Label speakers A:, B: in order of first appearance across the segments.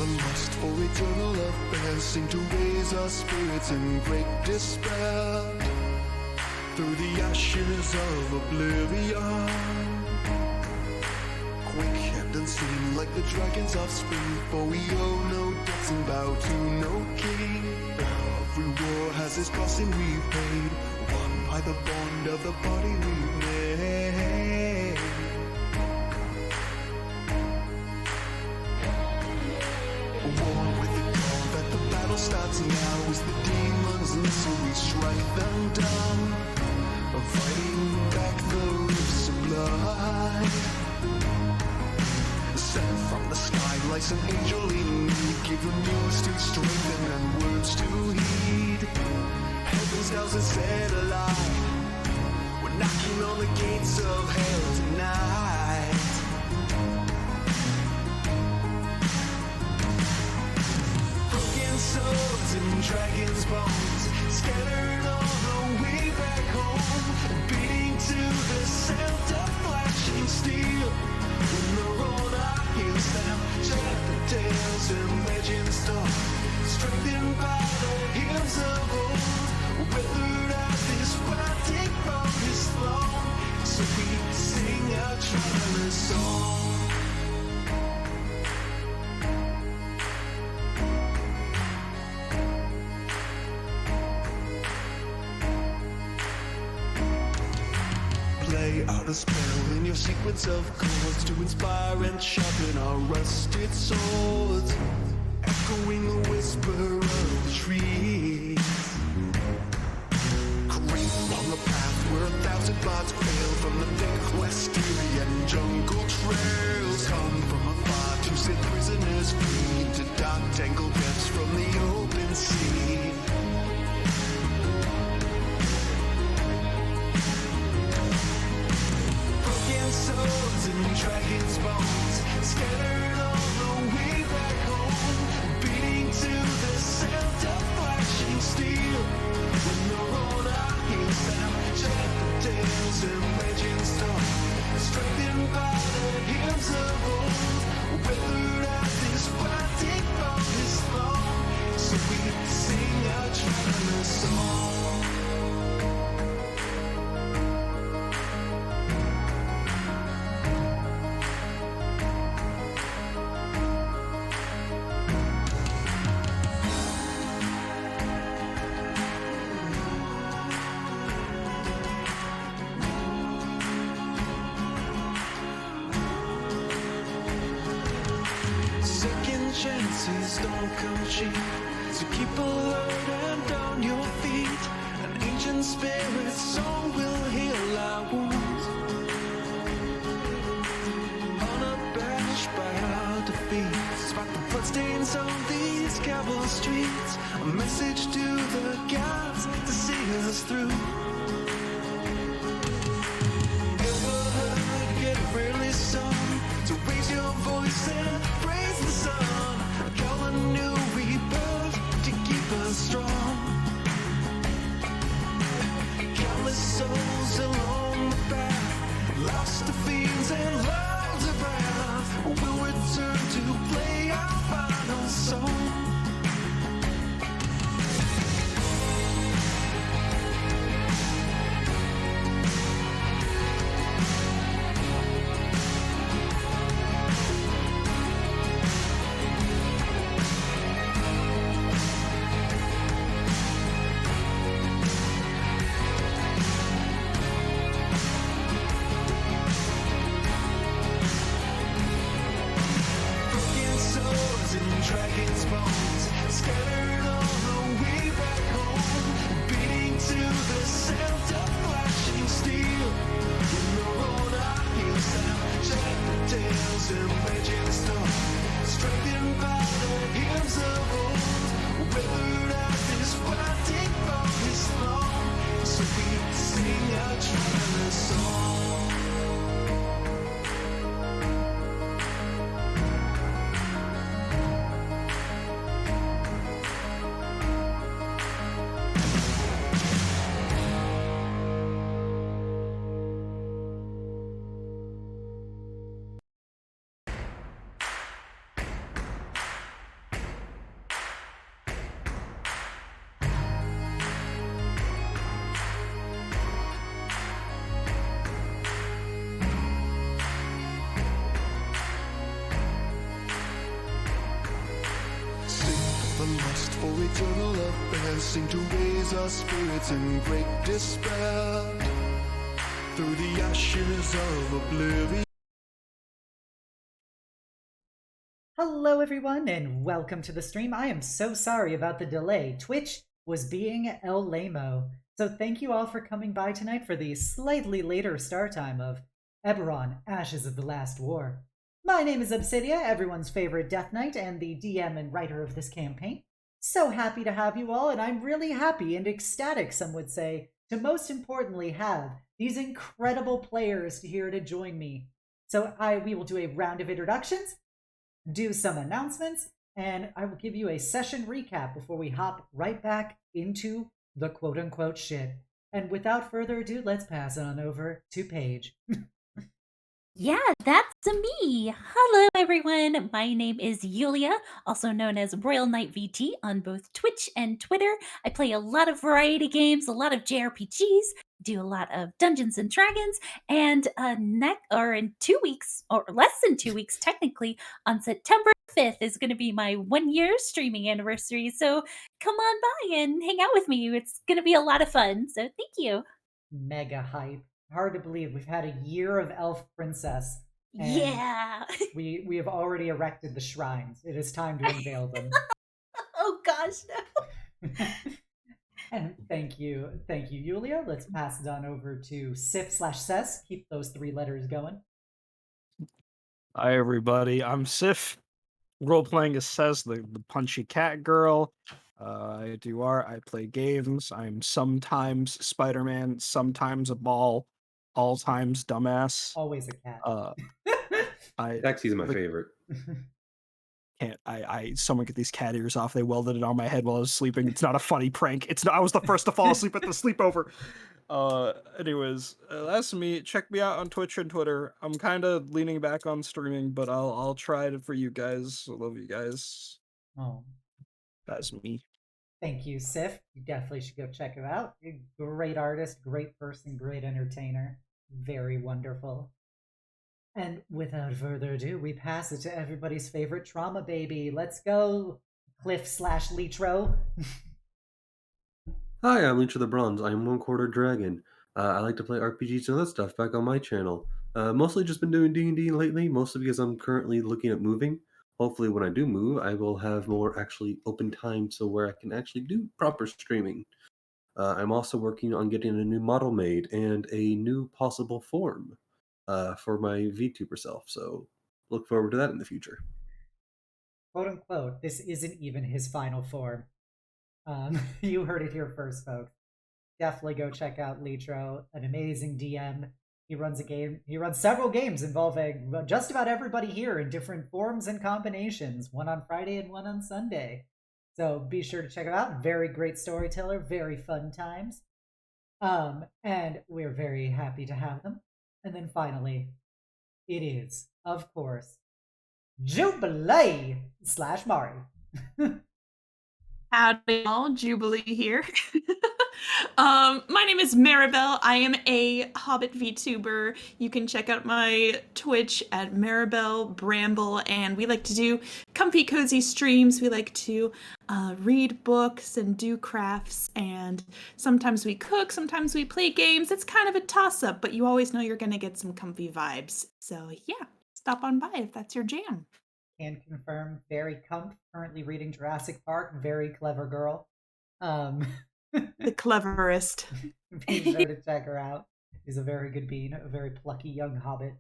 A: The lust for eternal affairs seemed to raise our spirits in great despair. Through the ashes of oblivion, quick and unseen like the dragons of spring, for we owe no debts and bow to no king. Every war has its cost and we've paid, won by the bond of the body we've made. War with the dawn that the battle starts now. As the demons listen, we strike them down, fighting back the rifts of blood. Sent from the sky like an angel in need, give them news to strengthen and words to heed. Heaven's down and set alight, we're knocking on the gates of hell tonight. Broken souls and dragons' bones scattered all the way back home, beating to the sound of flashing steel. When the road heals them, shut the tales and legends talk, strengthened by the hymns of old. Weathered as this fighting from his throne, so we sing a traveler's song. Play out a spell in your sequence of chords to inspire and sharpen our rusted swords, echoing the whisper of the trees. Creep on the path where 1,000 bards fail, from the thick Western jungle trails. Come from afar to set prisoners free, to dark tangled depths from the open sea. Swords and dragons' bones scattered all the way back home, beating to the sound of flashing steel. When the road heals them, shut the tales and legends talk, strengthened by the hymns of old. Weathered as this fighting from his throne, so we sing a traveler's song. Chances don't come cheap, so keep alert and on your feet. An ancient spirit song will heal our wounds, unabashed by our defeats. Spot the bloodstains on these cobble streets, a message to the gods to see us through. Ever heard, get rarely sung, to raise your voice and praise the sun. Call a new rebirth to keep us strong. Countless souls along the path, lost to fiends and lost to wrath, will return to play our final song. quest for eternal affairs sing to raise our spirits in great despair through the ashes of oblivion.
B: Hello everyone and welcome to the stream. I am so sorry about the delay. Twitch was being El Lamo. So thank you all for coming by tonight for the slightly later start time of Eberron, Ashes of the Last War. My name is Obsidia, everyone's favorite Death Knight and the DM and writer of this campaign. So happy to have you all, and I'm really happy and ecstatic, some would say, to most importantly have these incredible players here to join me. So we will do a round of introductions, do some announcements, and I will give you a session recap before we hop right back into the quote-unquote shit. And without further ado, let's pass on over to Paige.
C: Yeah, that's me. Hello, everyone. My name is Yulia, also known as Royal Knight VT on both Twitch and Twitter. I play a lot of variety games, a lot of JRPGs, do a lot of Dungeons and Dragons, and in 2 weeks, or less than 2 weeks technically, on September 5th is going to be my 1-year streaming anniversary. So come on by and hang out with me. It's going to be a lot of fun. So thank you.
B: Mega hype. Hard to believe we've had a year of Elf Princess. And
C: yeah.
B: we have already erected the shrines. It is time to unveil them.
C: Oh gosh, no.
B: And thank you, Yulia. Let's pass it on over to Sif/Ses. Keep those 3 letters going.
D: Hi everybody, I'm Sif. Role-playing as Ses, the punchy cat girl. I do art, I play games. I'm sometimes Spider-Man, sometimes a ball, all times dumbass.
B: Always a cat.
E: Taxi's my favorite.
D: Someone get these cat ears off. They welded it on my head while I was sleeping. It's not a funny prank. I was the first to fall asleep at the sleepover. Anyways, that's me. Check me out on Twitch and Twitter. I'm kind of leaning back on streaming, but I'll try it for you guys. I love you guys.
B: Oh,
D: that's me.
B: Thank you, Sif. You definitely should go check him out. Great artist, great person, great entertainer. Very wonderful. And without further ado, we pass it to everybody's favorite trauma baby. Let's go, Kliff/Litro.
E: Hi, I'm Litro the Bronze. I'm 1/4 dragon. I like to play RPGs and other stuff back on my channel. Mostly just been doing D&D lately, mostly because I'm currently looking at moving. Hopefully when I do move, I will have more actually open time so where I can actually do proper streaming. I'm also working on getting a new model made and a new possible form for my VTuber self, so look forward to that in the future.
B: Quote unquote, this isn't even his final form. You heard it here first, folks. Definitely go check out Litro, an amazing DM. He runs several games involving just about everybody here in different forms and combinations, one on Friday and one on Sunday. So be sure to check it out. Very great storyteller, very fun times. And we're very happy to have them. And then finally, it is, of course, Jubilee /Mari.
F: Howdy all, Jubilee here. My name is Maribelle. I am a Hobbit VTuber. You can check out my Twitch at Maribelle Bramble, and we like to do comfy, cozy streams. We like to read books and do crafts, and sometimes we cook, sometimes we play games. It's kind of a toss-up, but you always know you're going to get some comfy vibes. So yeah, stop on by if that's your jam.
B: Can confirm, very comf, currently reading Jurassic Park, very clever girl.
F: The cleverest.
B: Be sure to check her out. She's a very good bean, a very plucky young hobbit.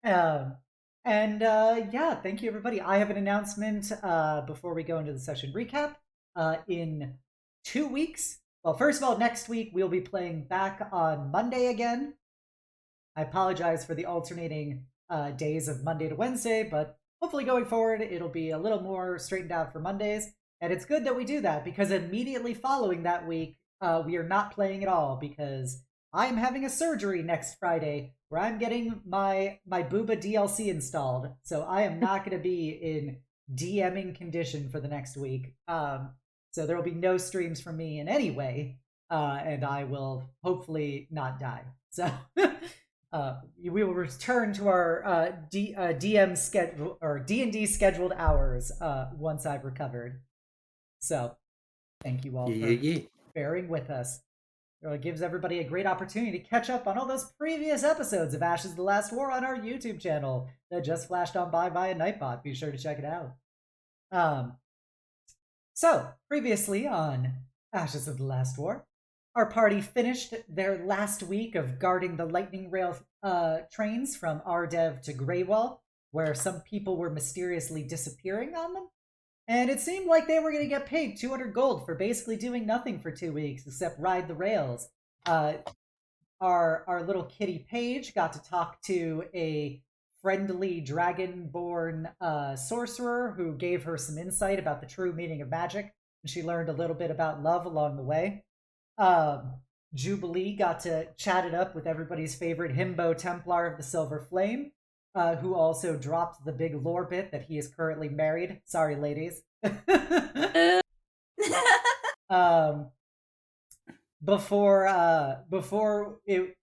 B: Yeah, thank you everybody. I have an announcement before we go into the session recap. In 2 weeks, well, first of all, next week we'll be playing back on Monday again. I apologize for the alternating days of Monday to Wednesday, but hopefully going forward it'll be a little more straightened out for Mondays. And it's good that we do that, because immediately following that week, we are not playing at all, because I'm having a surgery next Friday where I'm getting my Booba DLC installed. So I am not going to be in DMing condition for the next week. So there will be no streams from me in any way, and I will hopefully not die. So we will return to our DM schedule or D&D scheduled hours once I've recovered. So thank you all for bearing with us. It gives everybody a great opportunity to catch up on all those previous episodes of Ashes of the Last War on our YouTube channel that just flashed on by via Nightbot. Be sure to check it out. So, previously on Ashes of the Last War, our party finished their last week of guarding the lightning rail trains from Ardev to Greywall, where some people were mysteriously disappearing on them. And it seemed like they were going to get paid 200 gold for basically doing nothing for 2 weeks except ride the rails. Our little kitty Paige got to talk to a friendly dragonborn sorcerer who gave her some insight about the true meaning of magic, and she learned a little bit about love along the way. Jubilee got to chat it up with everybody's favorite himbo Templar of the Silver Flame, who also dropped the big lore bit that he is currently married. Sorry, ladies. Before it,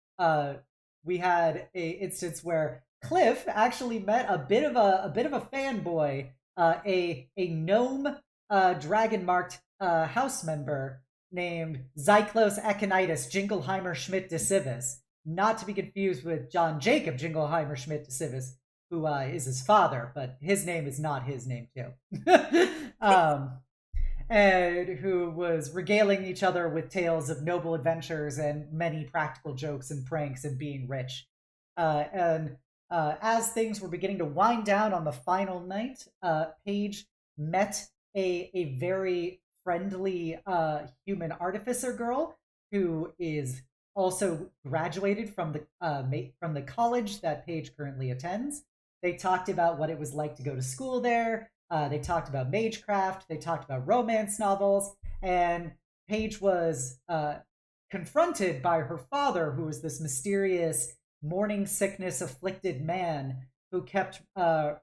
B: we had a instance where Kliff actually met a bit of a fanboy, a gnome dragon marked house member named Zyklos Echinitis Jingleheimer Schmidt de Civis, not to be confused with John Jacob Jingleheimer Schmidt de Civis, who is his father, but his name is not his name too. And who was regaling each other with tales of noble adventures and many practical jokes and pranks and being rich. As things were beginning to wind down on the final night, Paige met a very friendly human artificer girl who is also graduated from the college that Paige currently attends. They talked about what it was like to go to school there. They talked about magecraft. They talked about romance novels. And Paige was confronted by her father, who was this mysterious morning sickness afflicted man who kept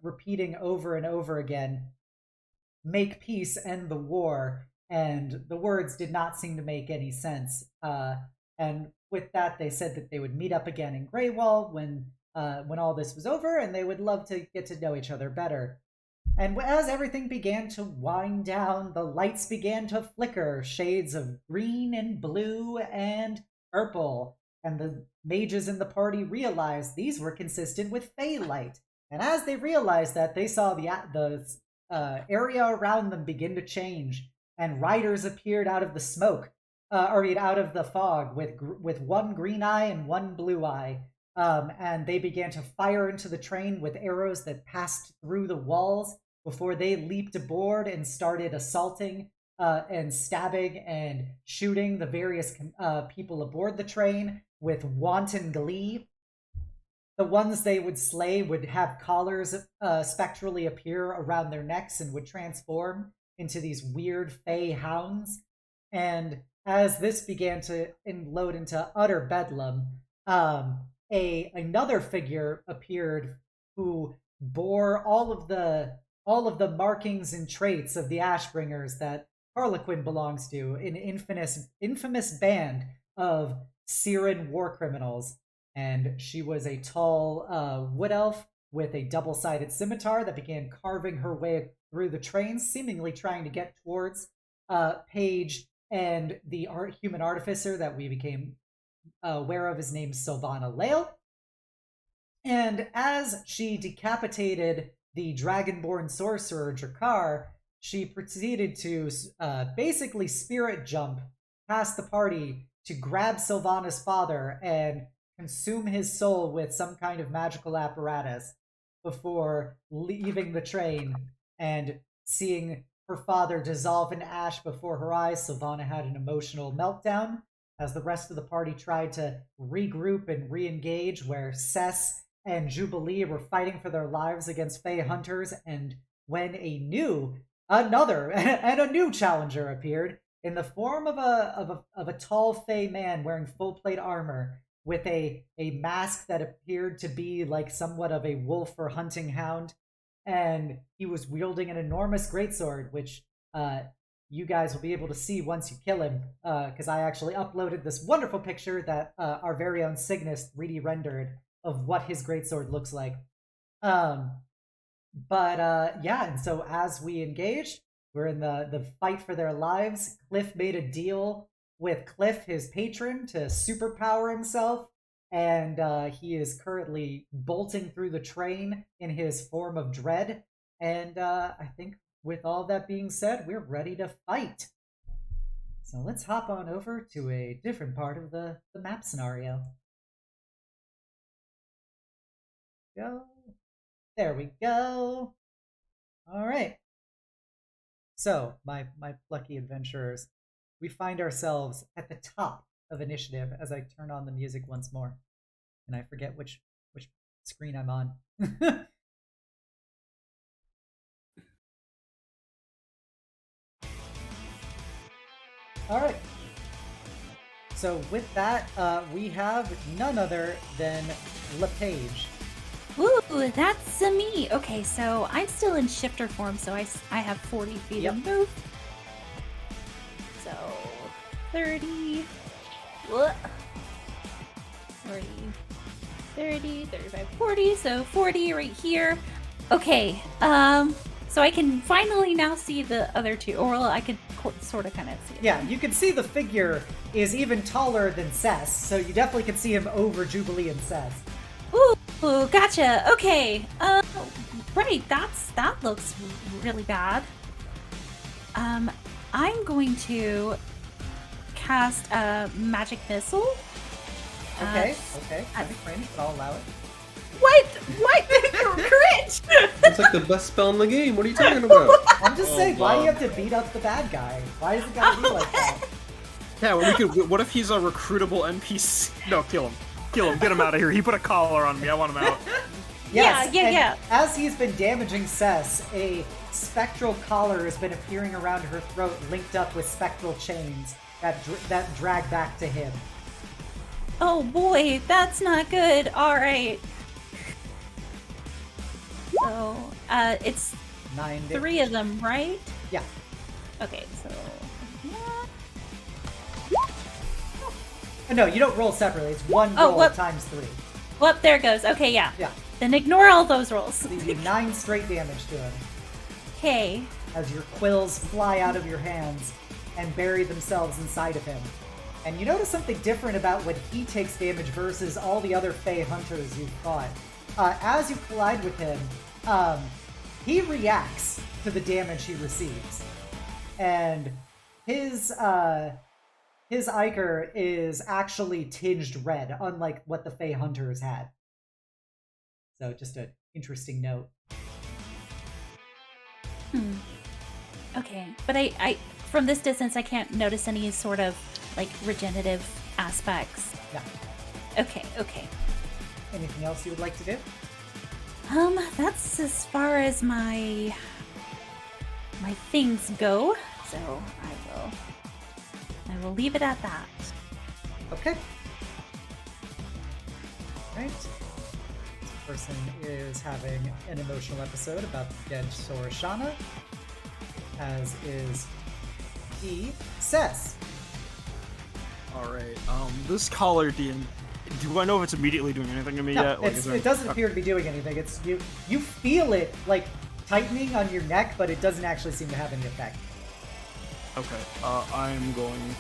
B: repeating over and over again, "Make peace, end the war." And the words did not seem to make any sense. And with that, they said that they would meet up again in Greywall when all this was over, and they would love to get to know each other better. And as everything began to wind down, the lights began to flicker, shades of green and blue and purple. And the mages in the party realized these were consistent with Fey light. And as they realized that, they saw the area around them begin to change, and riders appeared out of the smoke, out of the fog, with one green eye and one blue eye. And they began to fire into the train with arrows that passed through the walls before they leaped aboard and started assaulting and stabbing and shooting the various people aboard the train with wanton glee. The ones they would slay would have collars spectrally appear around their necks and would transform into these weird fey hounds. And as this began to implode into utter bedlam, another figure appeared who bore all of the markings and traits of the Ashbringers that Harlequin belongs to, an infamous band of Siren war criminals. And she was a tall wood elf with a double-sided scimitar that began carving her way through the trains, seemingly trying to get towards Paige and the human artificer that we became aware of is named Sylvana Lale. And as she decapitated the dragonborn sorcerer Drakkar, she proceeded to basically spirit jump past the party to grab Sylvana's father and consume his soul with some kind of magical apparatus before leaving the train and seeing her father dissolve in ash before her eyes. Sylvana had an emotional meltdown as the rest of the party tried to regroup and re-engage, where Cess and Jubilee were fighting for their lives against Fey hunters, and when a new challenger appeared in the form of a tall Fey man wearing full plate armor with a mask that appeared to be like somewhat of a wolf or hunting hound, and he was wielding an enormous greatsword, which you guys will be able to see once you kill him, because I actually uploaded this wonderful picture that our very own Cygnus 3D rendered of what his greatsword looks like. Yeah, and so as we engaged, We're in the fight for their lives. Kliff made a deal with Kliff, his patron, to superpower himself, and he is currently bolting through the train in his form of dread. And I think with all that being said, we're ready to fight. So let's hop on over to a different part of the map scenario. Go. There we go. All right. So, my plucky adventurers, we find ourselves at the top of initiative as I turn on the music once more. And I forget which screen I'm on. All right. So with that, we have none other than LePage.
C: Ooh, that's me. Okay, so I'm still in shifter form, so I have 40 feet of move. So 30. What? 40, 30, 35, 40. So 40 right here. Okay. So I can finally now see the other two, or I could sort of kind of see it.
B: Yeah, you can see the figure is even taller than Cess, so you definitely can see him over Jubilee and Cess.
C: Ooh, gotcha. Okay. Right. That looks really bad. I'm going to cast a magic missile.
B: Okay. Kind of cringe, but I'll allow it.
C: What? Cringe!
E: It's like the best spell in the game. What are you talking about?
B: I'm just saying, why do you have to beat up the bad guy? Why is it gotta be like that?
D: Yeah, well, we could. What if he's a recruitable NPC? No, kill him. Kill him. Get him out of here. He put a collar on me. I want him out.
B: Yes,
C: yeah.
B: As he's been damaging Cess, a spectral collar has been appearing around her throat, linked up with spectral chains that drag back to him.
C: Oh boy, that's not good. All right. So, it's
B: 9
C: 3 of them, right?
B: Yeah.
C: Okay, so.
B: Oh, no, you don't roll separately. It's one roll times 3.
C: Well, there it goes. Okay, yeah.
B: Yeah.
C: Then ignore all those rolls.
B: You do 9 straight damage to him
C: Okay.
B: as your quills fly out of your hands and bury themselves inside of him. And you notice something different about when he takes damage versus all the other Fey hunters you've fought. As you collide with him, he reacts to the damage he receives. And his ichor is actually tinged red, unlike what the Fey hunters had. So just an interesting note.
C: Okay, but I from this distance I can't notice any sort of like regenerative aspects.
B: Yeah.
C: Okay.
B: Anything else you would like to do?
C: That's as far as my things go. So I will leave it at that.
B: Okay. Right. This person is having an emotional episode about the dead Sorashana, as is he, Cess.
D: Alright, this collar, do I know if it's immediately doing anything to me
B: No,
D: yet? Like,
B: it doesn't appear to be doing anything. It's you feel it like tightening on your neck, but it doesn't actually seem to have any effect.
D: Okay, I'm going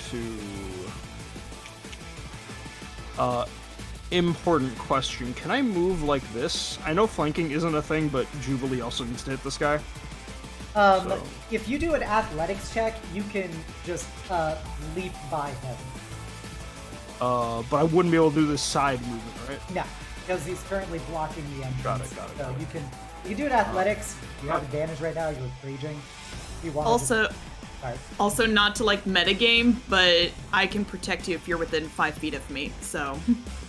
D: to... important question. Can I move like this? I know flanking isn't a thing, but Jubilee also needs to hit this guy. So.
B: If you do an athletics check, you can just leap by him.
D: But I wouldn't be able to do this side movement, right?
B: No, because he's currently blocking the entrance.
D: Got it.
B: So you can do an athletics. You have advantage right now. You're raging. If you want
F: Also, not to like metagame, but I can protect you if you're within 5 feet of me. So.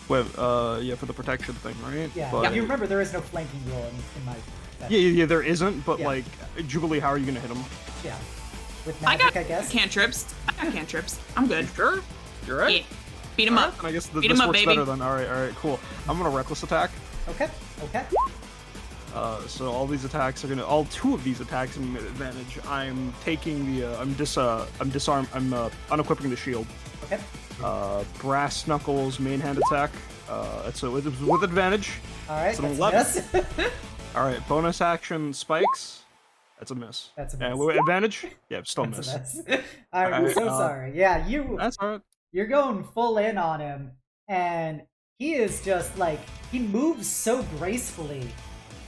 D: Wait, yeah, for the protection thing, right?
B: Yeah.
D: But...
B: You remember there is no flanking rule in my.
D: Yeah, there isn't. But
B: Yeah.
D: like, Jubilee, how are you gonna hit him?
B: Yeah. With magic, I guess.
F: Cantrips. I got cantrips. I'm good.
D: Sure. You're right.
F: Yeah. Beat him up.
D: And I guess
F: Beat
D: this
F: him up,
D: works
F: baby.
D: better then. All right, cool. I'm gonna reckless attack.
B: Okay.
D: So all these attacks are gonna, all 2 of these attacks are gonna get advantage. I'm taking the, I'm unequipping the shield.
B: Okay.
D: Brass knuckles main hand attack. It's with advantage.
B: All right.
D: It's an
B: That's
D: 11. All right, bonus action spikes. That's a miss.
B: That's a
D: And
B: miss.
D: with advantage? Yeah, still
B: That's
D: miss.
B: a mess. I'm
D: Alright,
B: so sorry. Yeah,
D: That's alright.
B: you're going full in on him, and he is just like, he moves so gracefully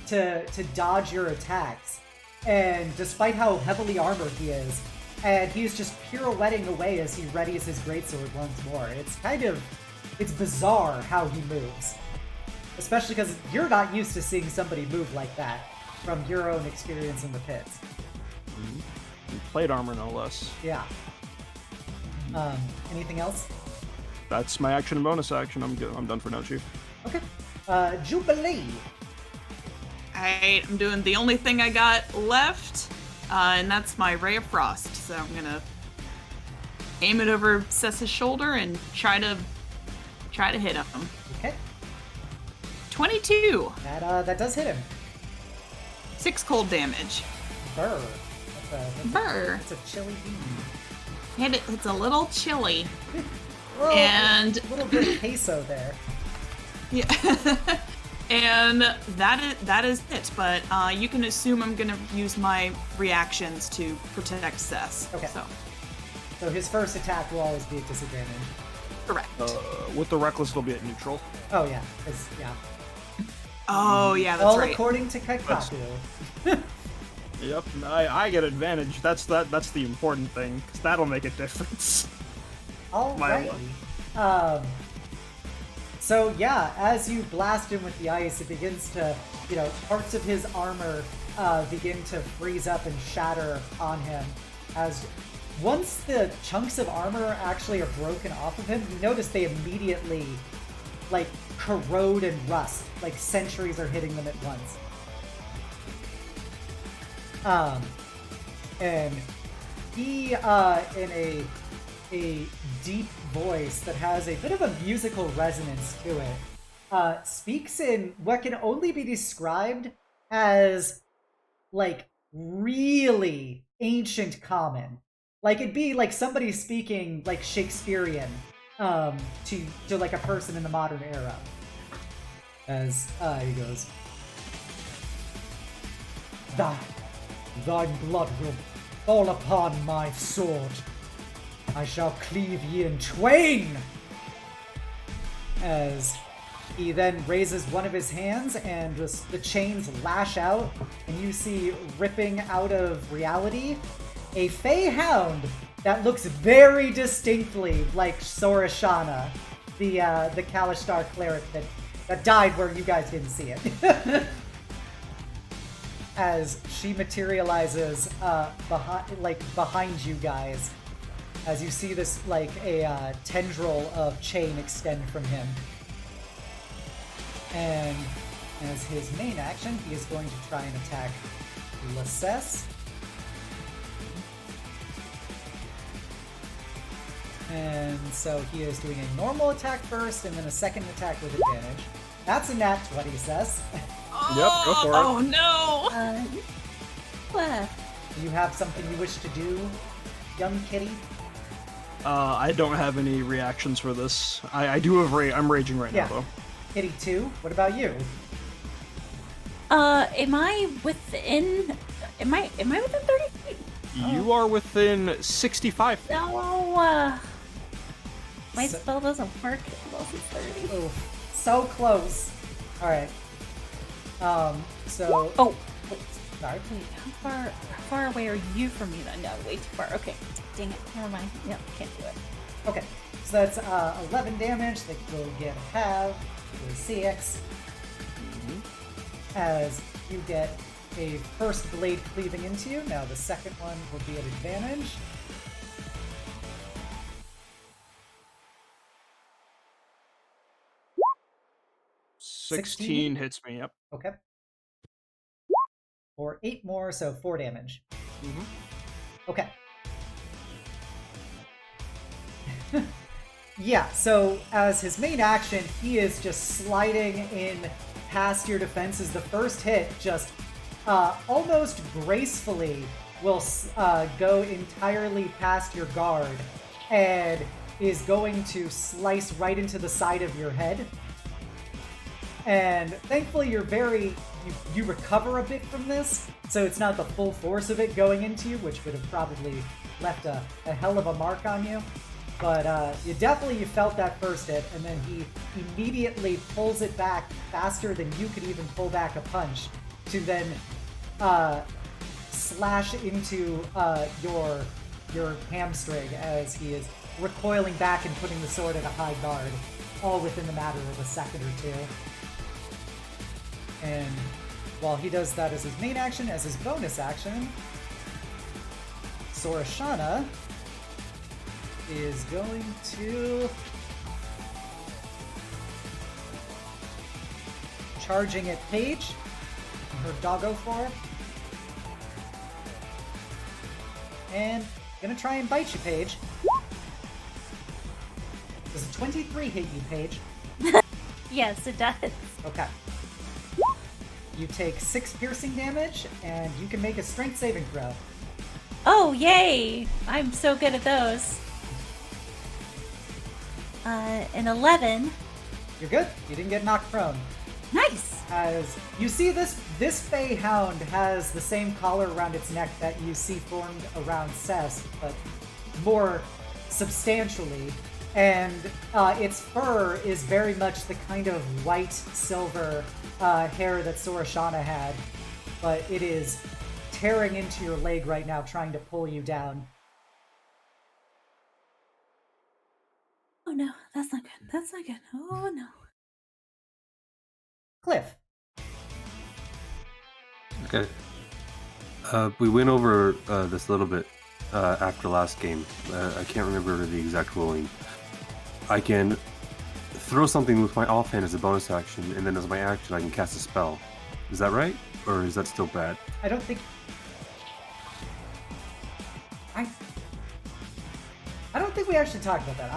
B: to dodge your attacks, and despite how heavily armored he is, and he's just pirouetting away as he readies his greatsword once more. It's bizarre how he moves, especially because you're not used to seeing somebody move like that from your own experience in the pits.
D: Plate armor, no less.
B: Yeah. Anything else?
D: That's my action and bonus action. I'm good. I'm done for now, Chief.
B: Okay. Jubilee.
F: Alright, I'm doing the only thing I got left, and that's my Ray of Frost. So I'm gonna aim it over Sessa's shoulder and try to hit him.
B: Okay.
F: 22.
B: That does hit him.
F: 6 cold damage.
B: Burr.
F: Burr.
B: That's a chilly bean.
F: And it's a little chilly.
B: Whoa,
F: And-
B: a little bit of queso there.
F: Yeah. And that is it. But you can assume I'm gonna use my reactions to protect Sess.
B: Okay.
F: So
B: So his first attack will always be at disadvantage.
F: correct.
D: With the reckless, it'll be at neutral.
B: Oh yeah, 'cause, yeah.
F: Oh yeah, that's
B: All
F: right.
B: according to Kaikaku.
D: Yep, I get advantage. That's the important thing, because that'll make a difference.
B: Alrighty. So yeah, as you blast him with the ice, it begins to, parts of his armor begin to freeze up and shatter on him. As once the chunks of armor actually are broken off of him, you notice they immediately, corrode and rust. Like sentries are hitting them at once. And he, in a deep voice that has a bit of a musical resonance to it, speaks in what can only be described as, really ancient common. It'd be like somebody speaking, Shakespearean, to a person in the modern era. As, he goes, Thy blood will fall upon my sword. I shall cleave ye in twain! As he then raises one of his hands and just the chains lash out, and you see ripping out of reality a Fey Hound that looks very distinctly like Sorashana, the Kalishtar cleric that died where you guys didn't see it. As she materializes behind you guys, as you see this a tendril of chain extend from him. And as his main action, he is going to try and attack Lasses. And so he is doing a normal attack first, and then a second attack with advantage. That's a nat 20, Sess.
D: Yep, go for it.
F: Oh no!
B: Do you have something you wish to do, young kitty?
D: I don't have any reactions for this. I do have I'm raging right
B: Yeah.
D: now, though.
B: Kitty 2, what about you?
C: Am I within 30 feet?
D: You are within 65 feet.
C: No, my
B: So-
C: spell doesn't work unless it's 30.
B: Oh, so close. Alright. So...
C: Oh,
B: Sorry.
C: wait, how far away are you from me then? No, way too far. Okay, dang it, never mind. No, can't do it.
B: Okay, so that's 11 damage that will get half to 6. As you get a first blade cleaving into you. Now the second one will be at advantage.
D: $16 hits me, yep.
B: Okay. For 8 more, so 4 damage. Okay. Yeah, so as his main action, he is just sliding in past your defenses. The first hit just almost gracefully will go entirely past your guard and is going to slice right into the side of your head. And thankfully, you recover a bit from this, so it's not the full force of it going into you, which would have probably left a hell of a mark on you. But you felt that first hit, and then he immediately pulls it back faster than you could even pull back a punch to then slash into your hamstring as he is recoiling back and putting the sword at a high guard, all within the matter of a second or two. And while he does that as his main action, as his bonus action, Sorashana is going to... charging at Paige, her doggo form, and gonna try and bite you, Paige. Does a 23 hit you, Paige?
C: Yes, it does.
B: Okay. You take 6 piercing damage, and you can make a strength saving throw.
C: Oh, yay! I'm so good at those. An 11.
B: You're good. You didn't get knocked prone.
C: Nice!
B: As you see, this Fey Hound has the same collar around its neck that you see formed around Cess, but more substantially. And its fur is very much the kind of white-silver hair that Sorashana had, but it is tearing into your leg right now, trying to pull you down.
C: Oh no, that's not good. That's not good. Oh no.
B: Kliff.
E: Okay. We went over this a little bit after last game. I can't remember the exact ruling. I can throw something with my offhand as a bonus action, and then as my action, I can cast a spell. Is that right? Or is that still bad?
B: I don't think... I don't think we actually talked about that.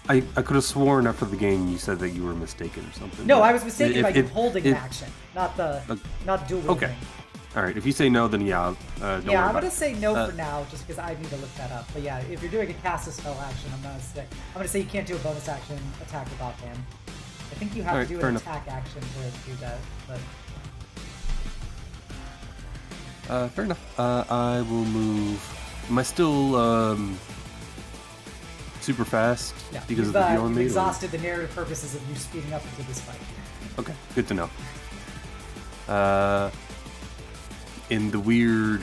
E: I could have sworn after the game you said that you were mistaken or something.
B: No, I was mistaken by you holding an action, not dual wielding.
E: Okay. All right. If you say no, then yeah. Don't worry
B: I'm
E: about
B: gonna
E: it.
B: say no for now, just because I need to look that up. But yeah, if you're doing a cast a spell action, I'm gonna say you can't do a bonus action attack with offhand. I think you have to do an attack action to do that. But
E: fair enough. I will move. Am I still super fast because of the deal I
B: you've
E: made?
B: exhausted the narrative purposes of you speeding up into this fight.
E: Okay, good to know. In the weird,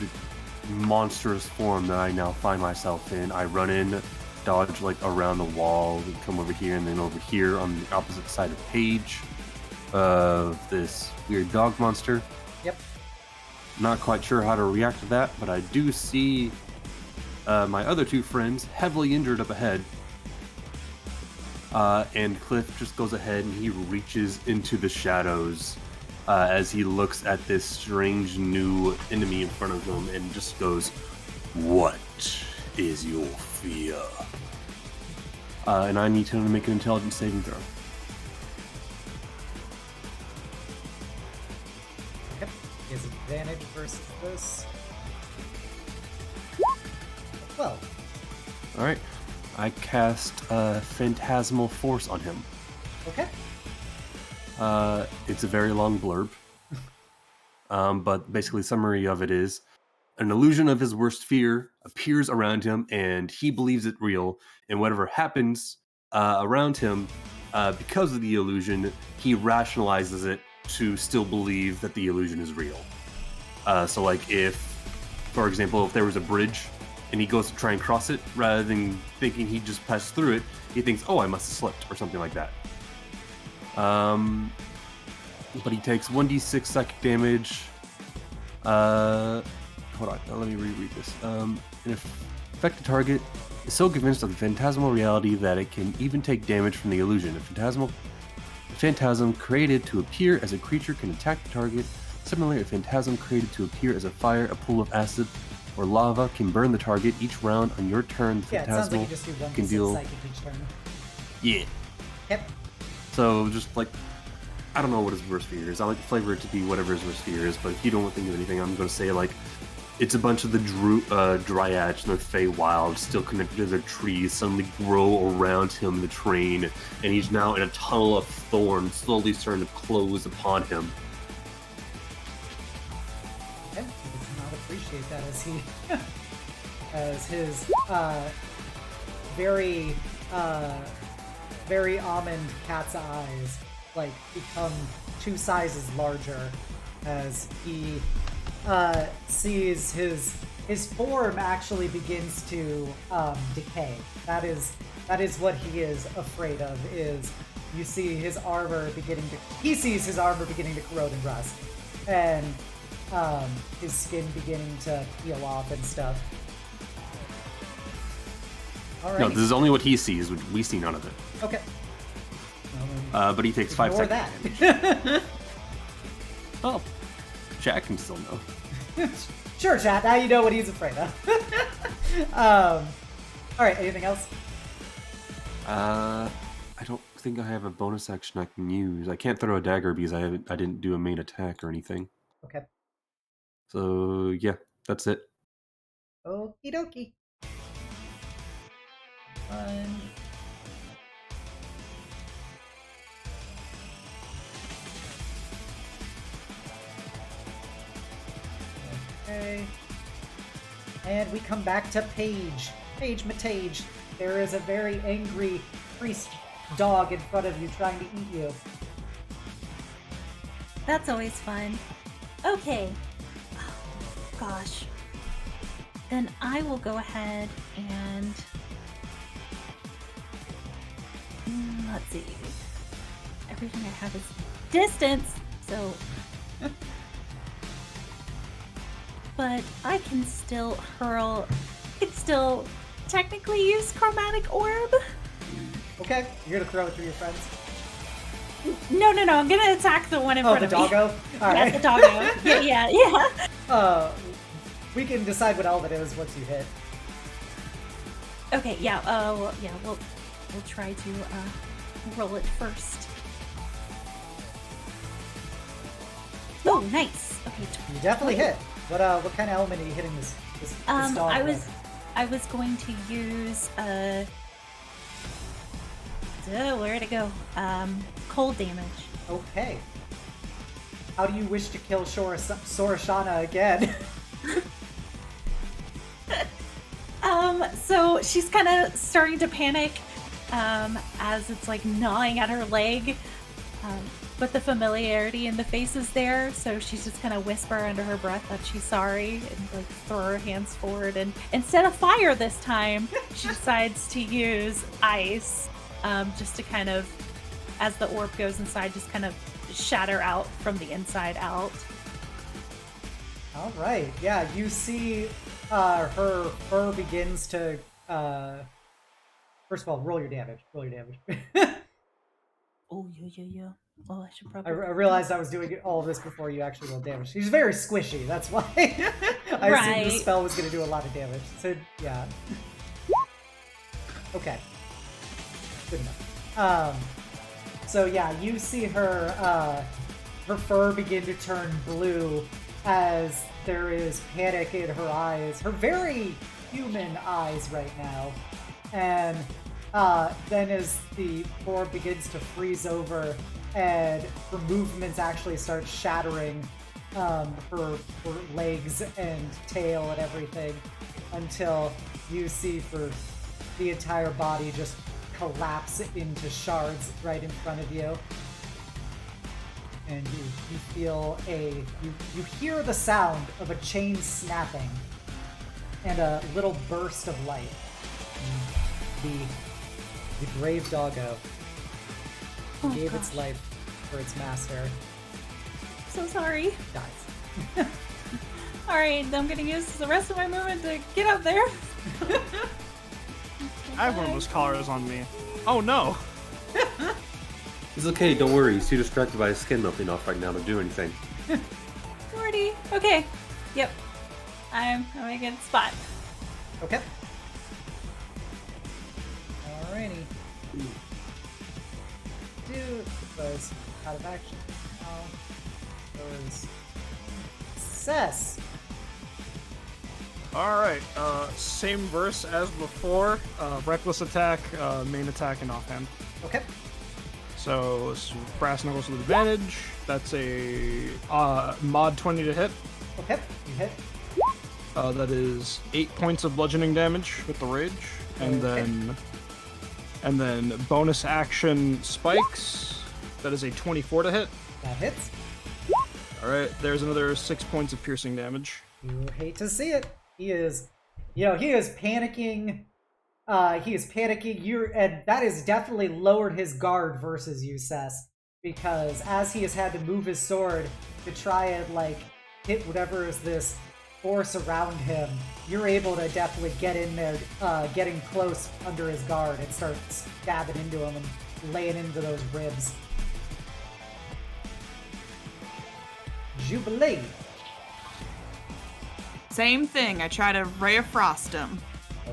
E: monstrous form that I now find myself in, I run in, dodge like around the wall, and come over here, and then over here on the opposite side of Paige of this weird dog monster.
B: Yep.
E: Not quite sure how to react to that, but I do see my other two friends heavily injured up ahead. And Kliff just goes ahead and he reaches into the shadows as he looks at this strange new enemy in front of him and just goes, "What is your fear?" And I need him to make an intelligence saving throw.
B: Yep. He has advantage versus this. 12.
E: Alright. I cast Phantasmal Force on him.
B: Okay.
E: It's a very long blurb. But basically the summary of it is, an illusion of his worst fear appears around him and he believes it real, and whatever happens around him, because of the illusion, he rationalizes it to still believe that the illusion is real. So like if, for example, if there was a bridge and he goes to try and cross it, rather than thinking he just passed through it, he thinks, "Oh, I must have slipped," or something like that. But he takes 1d6 psychic damage. Hold on, let me reread this. An affected target is so convinced of the phantasmal reality that it can even take damage from the illusion. A phantasm created to appear as a creature can attack the target. Similarly, a phantasm created to appear as a fire, a pool of acid, or lava can burn the target. Each round on your turn, the
B: Yeah, it sounds like
E: phantasmal
B: you just do one
E: can deal.
B: psychic each turn.
E: Yeah.
B: Yep.
E: So just like, I don't know what his worst fear is. I like to flavor it to be whatever his worst fear is, but if you don't think of anything, I'm going to say like, It's a bunch of the dryads and the Feywild still connected to their trees suddenly grow around him in the train, and he's now in a tunnel of thorns slowly starting to close upon him.
B: Okay, he does not appreciate that as he, as his very almond cat's eyes like become 2 sizes larger as he sees his form actually begins to decay. That is what he is afraid of. Is you see his armor beginning to corrode and rust, and his skin beginning to peel off and stuff. All right.
E: No, this is only what he sees. We see none of it.
B: Okay.
E: But he takes 5
B: Ignore
E: seconds.
B: that.
E: Oh, Jack can still know.
B: Sure, chat. Now you know what he's afraid of. All right. Anything else?
E: I don't think I have a bonus action I can use. I can't throw a dagger because I didn't do a main attack or anything.
B: Okay.
E: So yeah, that's it.
B: Okie dokie. Fun. Okay. And we come back to Paige. Paige Matage. There is a very angry priest dog in front of you trying to eat you.
C: That's always fun. Okay. Oh, gosh. Then I will go ahead and... let's see. Everything I have is distance, so... but I can still hurl... I can still technically use Chromatic Orb.
B: Okay. You're gonna throw it through your friends?
C: No, I'm gonna attack the one in front
B: the
C: of me.
B: doggo? Alright.
C: Yeah, the doggo. yeah.
B: We can decide what elf it is once you hit.
C: Okay, yeah, we'll try to roll it first. Oh, nice. Okay.
B: You definitely hit. What kind of element are you hitting this dog with?
C: I was going to use where'd it go? Cold damage.
B: Okay. How do you wish to kill Sorashana again?
C: So she's kind of starting to panic as it's like gnawing at her leg. But the familiarity in the face is there, so she's just kind of whisper under her breath that she's sorry and like throw her hands forward. And instead of fire this time, she decides to use ice, just to kind of, as the orb goes inside, just kind of shatter out from the inside out.
B: All right. Yeah, you see her fur begins to... First of all, roll your damage. Roll your damage.
C: Oh, yeah. Oh, I should
B: I
C: probably...
B: realized I was doing all of this before you actually rolled damage. She's very squishy, that's why I assumed the spell was going to do a lot of damage. So, yeah. Okay. Good enough. So, yeah, you see her fur begin to turn blue as there is panic in her eyes. Her very human eyes right now. And then as the orb begins to freeze over and her movements actually start shattering her legs and tail and everything until you see for the entire body just collapse into shards right in front of you. And you feel you hear the sound of a chain snapping and a little burst of light. And the brave doggo gave its life for its master.
C: So sorry.
B: Dies.
C: Alright, I'm gonna use the rest of my movement to get up there.
D: I have one of those collars on me. Oh no!
E: It's okay, don't worry. He's too distracted by his skin melting off right now to do anything.
C: Morty. Okay. Yep. I'm in a good spot.
B: Okay. Alrighty. Dude was out of action. Now goes Cess.
D: All right. Same verse as before. Reckless attack, main attack, and offhand.
B: Okay.
D: So brass knuckles with advantage. That's a mod 20 to hit.
B: Okay. You hit.
D: That is 8 points of bludgeoning damage with the rage, and
B: Okay.
D: then bonus action spikes. That is a 24 to hit.
B: That hits.
D: All right. There's another 6 points of piercing damage.
B: You hate to see it. He is panicking. He is panicking. And that has definitely lowered his guard versus you, Cess, because as he has had to move his sword to try and like hit whatever is this force around him, you're able to definitely get in there, getting close under his guard and start stabbing into him and laying into those ribs. Jubilee.
F: Same thing. I try to Ray of Frost him.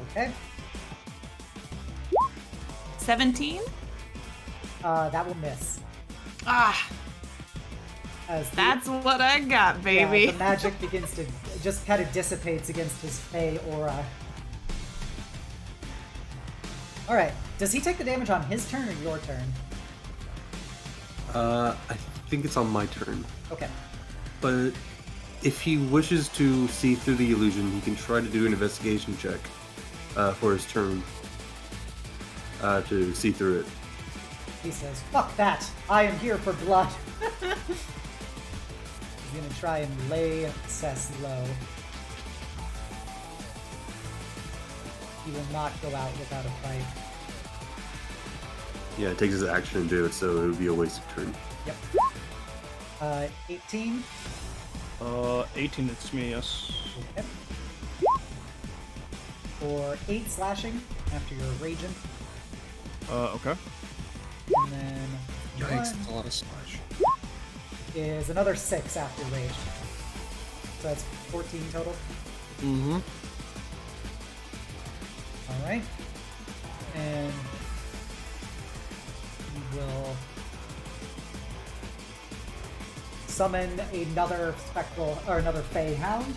B: Okay.
F: 17?
B: That will miss.
F: Ah,
B: As the,
F: that's what I got,
B: yeah,
F: baby.
B: the magic begins to just kind of dissipates against his Fey aura. Alright, does he take the damage on his turn or your turn?
E: I think it's on my turn.
B: Okay.
E: But if he wishes to see through the illusion, he can try to do an investigation check for his turn to see through it.
B: He says, fuck that! I am here for blood! He's gonna try and lay Cess low. He will not go out without a fight.
E: Yeah, it takes his action to do it, so it would be a wasted turn.
B: Yep. 18.
D: 18 hits me, yes.
B: Okay. For 8 slashing after your raging.
D: Okay.
B: And then
D: Yikes,
B: one
D: that's a lot of slash.
B: is another 6 after rage. So that's 14 total.
D: Mm-hmm.
B: Alright. And we will summon another spectral or another Fey Hound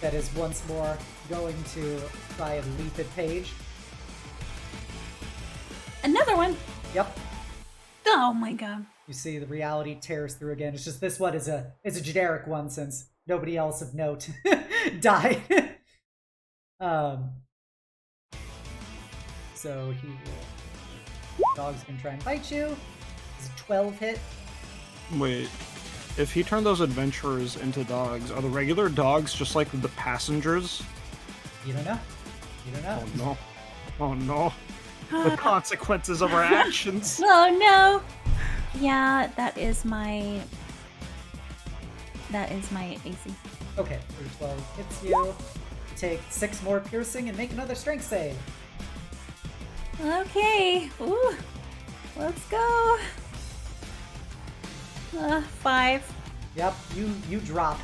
B: that is once more going to try and leap at Paige.
C: Another one.
B: Yep.
C: Oh my god.
B: You see the reality tears through again. It's just this one is a generic one since nobody else of note died. So he will. Dogs can try and bite you. It's a 12 hit.
D: Wait, if he turned those adventurers into dogs, are the regular dogs just like the passengers?
B: You don't know. You don't know.
D: Oh no. Oh no. The consequences of our actions.
C: Oh no. Yeah, that is my AC.
B: Okay, 12 hits you. Take 6 more piercing and make another strength save.
C: Okay. Ooh. Let's go. 5.
B: Yep, you drop.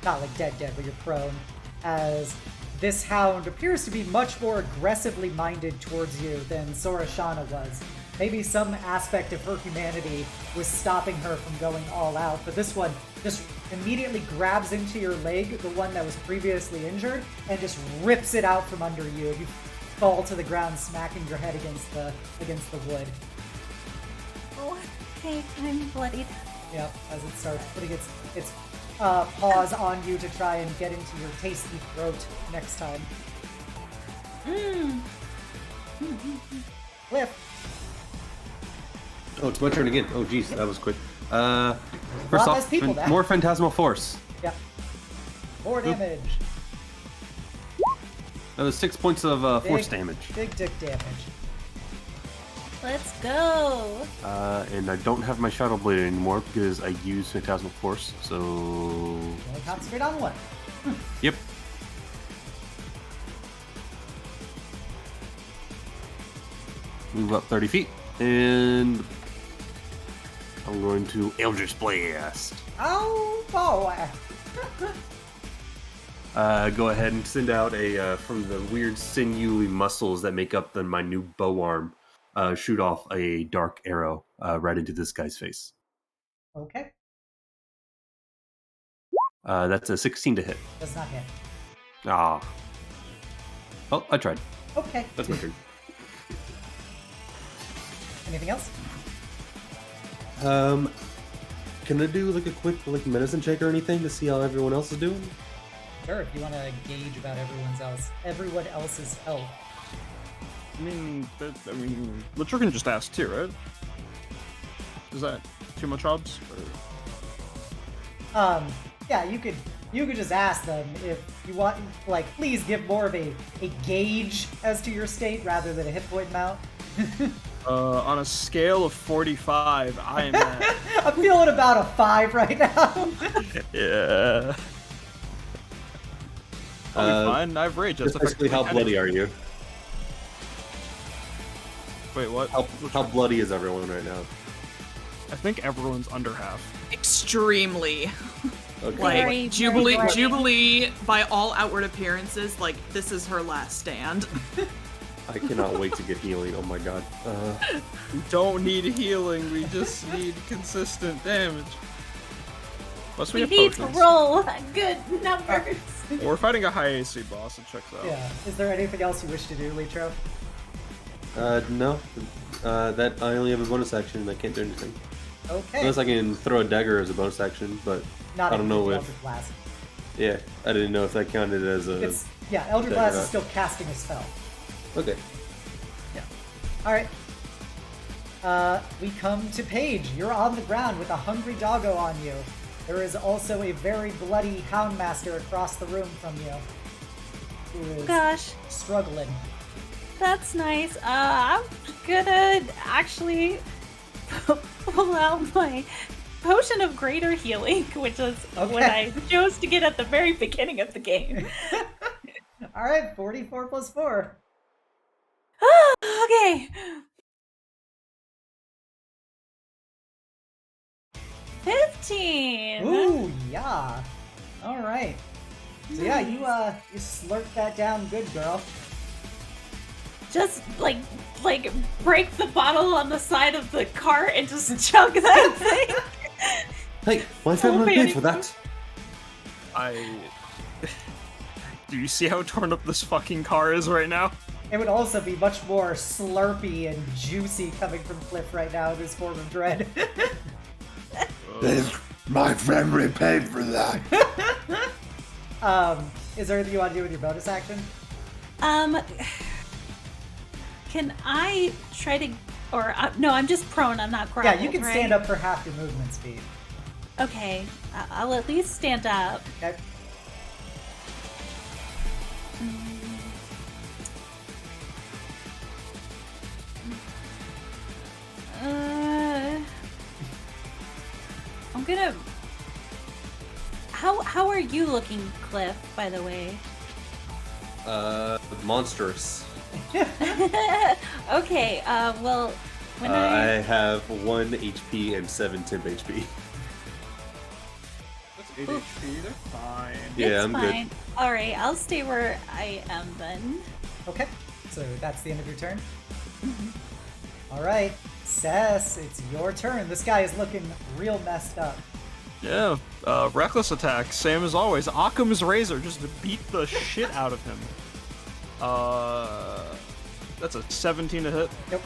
B: Not like dead, but you're prone. As this hound appears to be much more aggressively minded towards you than Sorashana was. Maybe some aspect of her humanity was stopping her from going all out, but this one just immediately grabs into your leg, the one that was previously injured, and just rips it out from under you. You fall to the ground, smacking your head against the wood.
C: Oh, okay. I'm bloodied.
B: Yep, as it starts putting its paws on you to try and get into your tasty throat next time. Kliff.
E: Oh, it's my turn again. Oh, jeez, that was quick. First
B: lot
E: off,
B: less people now.
E: more Phantasmal Force.
B: Yep. More damage.
E: That was 6 points of force
B: Big-
E: damage.
B: Big dick damage.
C: Let's go.
E: And I don't have my Shadow Blade anymore because I used Phantasmal Force, so...
B: Only concentrate on one.
E: Yep. Move up 30 feet, and I'm going to Eldritch Blast.
B: Oh boy!
E: Go ahead and send out a, from the weird sinewy muscles that make up my new bow arm, shoot off a dark arrow right into this guy's face.
B: Okay.
E: That's a 16 to hit.
B: Does not hit.
E: Ah. Oh, I tried.
B: Okay.
E: That's my turn.
B: Anything else?
E: Can I do like a quick medicine check or anything to see how everyone else is doing?
B: Sure, if you want to gauge about everyone else's health.
D: I mean, Litro can just ask too, right? Is that too much odds?
B: Yeah, you could just ask them if you want, like, please give more of a gauge as to your state rather than a hit point amount.
D: On a scale of 45, I am at...
B: I'm feeling about a 5 right now.
D: Yeah. I'll be fine. I have rage. That's
E: Basically, how bloody are you?
D: Wait, what?
E: How bloody is everyone right now?
D: I think everyone's under half.
F: Extremely.
E: Okay.
F: Like,
C: Very,
F: Jubilee,
C: very
F: Jubilee, by all outward appearances, like, this is her last stand.
E: I cannot wait to get healing. Oh my god.
D: We don't need healing. We just need consistent damage. Plus, we
C: We
D: have
C: need to
D: potions.
C: roll good numbers.
D: We're fighting a high AC boss. It checks out.
B: Yeah. Is there anything else you wish to do, Litro?
E: No. That I only have a bonus action and I can't do anything.
B: Okay.
E: Unless I can throw a dagger as a bonus action, but
B: Not
E: I don't know if.
B: Eldritch Blast.
E: Yeah, I didn't know if that counted as a.
B: Eldritch
E: dagger
B: Blast is
E: out.
B: still casting a spell.
E: Okay.
B: Alright. We come to Paige. You're on the ground with a hungry doggo on you. There is also a very bloody Houndmaster across the room from you, who is
C: Gosh,
B: struggling.
C: that's nice. I'm gonna actually pull out my potion of greater healing, which is what I chose to get at the very beginning of the game.
B: Alright, 44 plus 4.
C: Okay. 15.
B: Ooh, yeah. Alright. So yeah, you slurp that down good, girl.
C: Just like break the bottle on the side of the cart and just chug that thing.
E: Hey, my family paid for that.
D: Do you see how torn up this fucking car is right now?
B: It would also be much more slurpy and juicy coming from Kliff right now in this form of dread.
A: My family paid for that.
B: Is there anything you want to do with your bonus action?
C: Can I try to, or no, I'm just prone, I'm not grappled,
B: Yeah, you can
C: right?
B: stand up for half your movement speed.
C: Okay, I'll at least stand up.
B: Okay.
C: I'm gonna... How are you looking, Kliff, by the way?
E: Monstrous.
C: Okay, well, when
E: I have 1 HP and 7 temp HP.
D: That's 8 HP. They're fine.
E: Yeah,
C: it's
E: I'm
C: fine.
E: good.
C: Alright, I'll stay where I am then.
B: Okay, so that's the end of your turn. Alright, Cess, it's your turn. This guy is looking real messed up.
D: Yeah, reckless attack, same as always. Occam's Razor, just to beat the shit out of him. That's a 17 to hit.
B: Nope.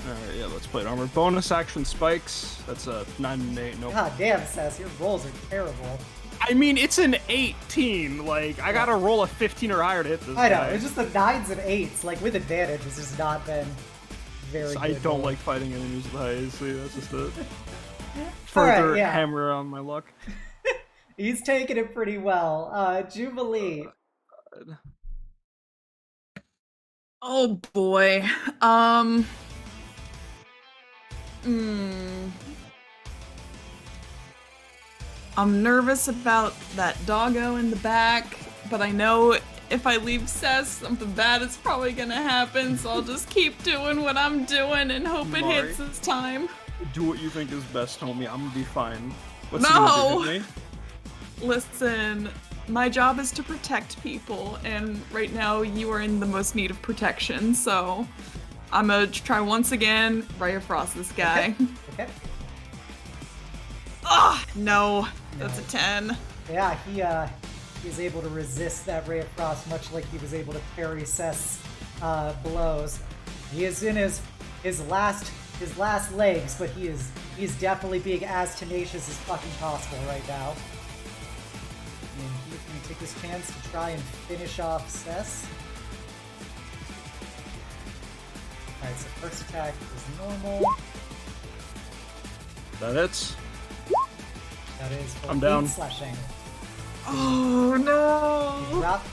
D: Alright, yeah, let's play it. Armor. Bonus action spikes. That's a 9 and 8. Nope.
B: God damn, Cess, your rolls are terrible.
D: I mean, it's an 18. Like, I gotta roll a 15 or higher to hit this
B: I know,
D: guy.
B: it's just the 9s and 8s, like with advantage, has just not been very
D: So
B: good.
D: I don't
B: roll.
D: like fighting enemies with high AC. That's just it.
B: Alright,
D: Further
B: yeah.
D: hammer on my luck.
B: He's taking it pretty well. Jubilee.
F: Oh boy. I'm nervous about that doggo in the back, but I know if I leave Cess, something bad is probably gonna happen, so I'll just keep doing what I'm doing and hope it
D: Mari.
F: hits this time.
D: Do what you think is best, homie. I'm gonna be fine. What's
F: No!
D: the hit me?
F: Listen, my job is to protect people, and right now you are in the most need of protection, so I'm gonna try once again, right across this guy.
B: Okay.
F: Ah, no, that's a 10.
B: Yeah, he is able to resist that ray of frost, much like he was able to parry Seth's blows. He is in his last legs, but he's definitely being as tenacious as fucking possible right now. And he's going to take this chance to try and finish off Seth. Alright, so first attack is normal.
D: That hits.
B: That is for
D: I'm down.
B: 8 slashing.
F: Oh
B: You
F: no!
B: drop.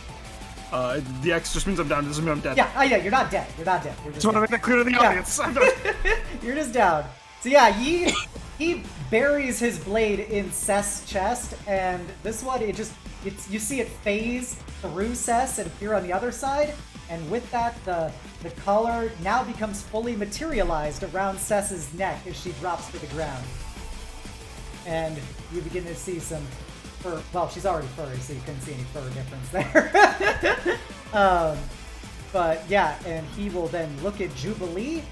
D: The X just means I'm down. It doesn't mean I'm dead.
B: Yeah, you're not dead. You're not dead. You're just
D: Just want to
B: down.
D: make that clear to the
B: Yeah.
D: audience. I'm not-
B: You're just down. So yeah, he buries his blade in Seth's chest, and this one you see it phase through Seth and appear on the other side, and with that the collar now becomes fully materialized around Seth's neck as she drops to the ground. And you begin to see some fur. Well, she's already furry, so you couldn't see any fur difference there. But yeah, and he will then look at Jubilee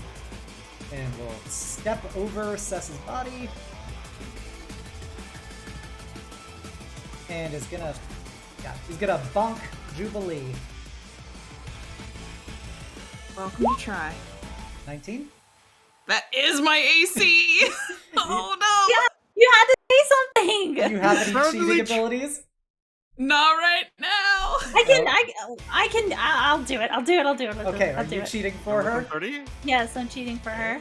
B: and will step over Seth's body and he's gonna bonk Jubilee.
F: Welcome to try.
B: 19.
F: That is my AC. Oh no!
C: Yeah, you had to say something.
B: Do you have any
D: Certainly
B: cheating abilities?
F: Not right now.
C: I'll do it. I'll do it.
B: Okay, are
C: I'll do
B: you
C: it.
B: cheating for her?
D: 30?
C: Yes, I'm cheating for her.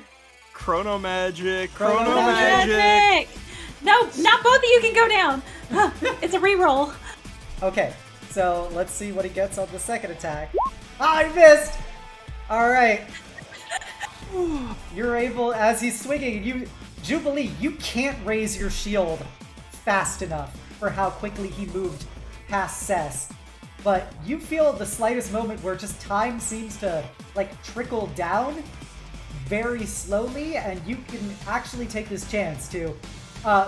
D: Chrono magic.
B: Chrono
D: Chrono
B: magic.
D: magic.
C: No, not both of you can go down. It's a reroll.
B: Okay, so let's see what he gets on the second attack. Ah, I missed! Alright. You're able, as he's swinging, Jubilee, you can't raise your shield fast enough for how quickly he moved past Seth. But you feel the slightest moment where just time seems to, trickle down very slowly, and you can actually take this chance to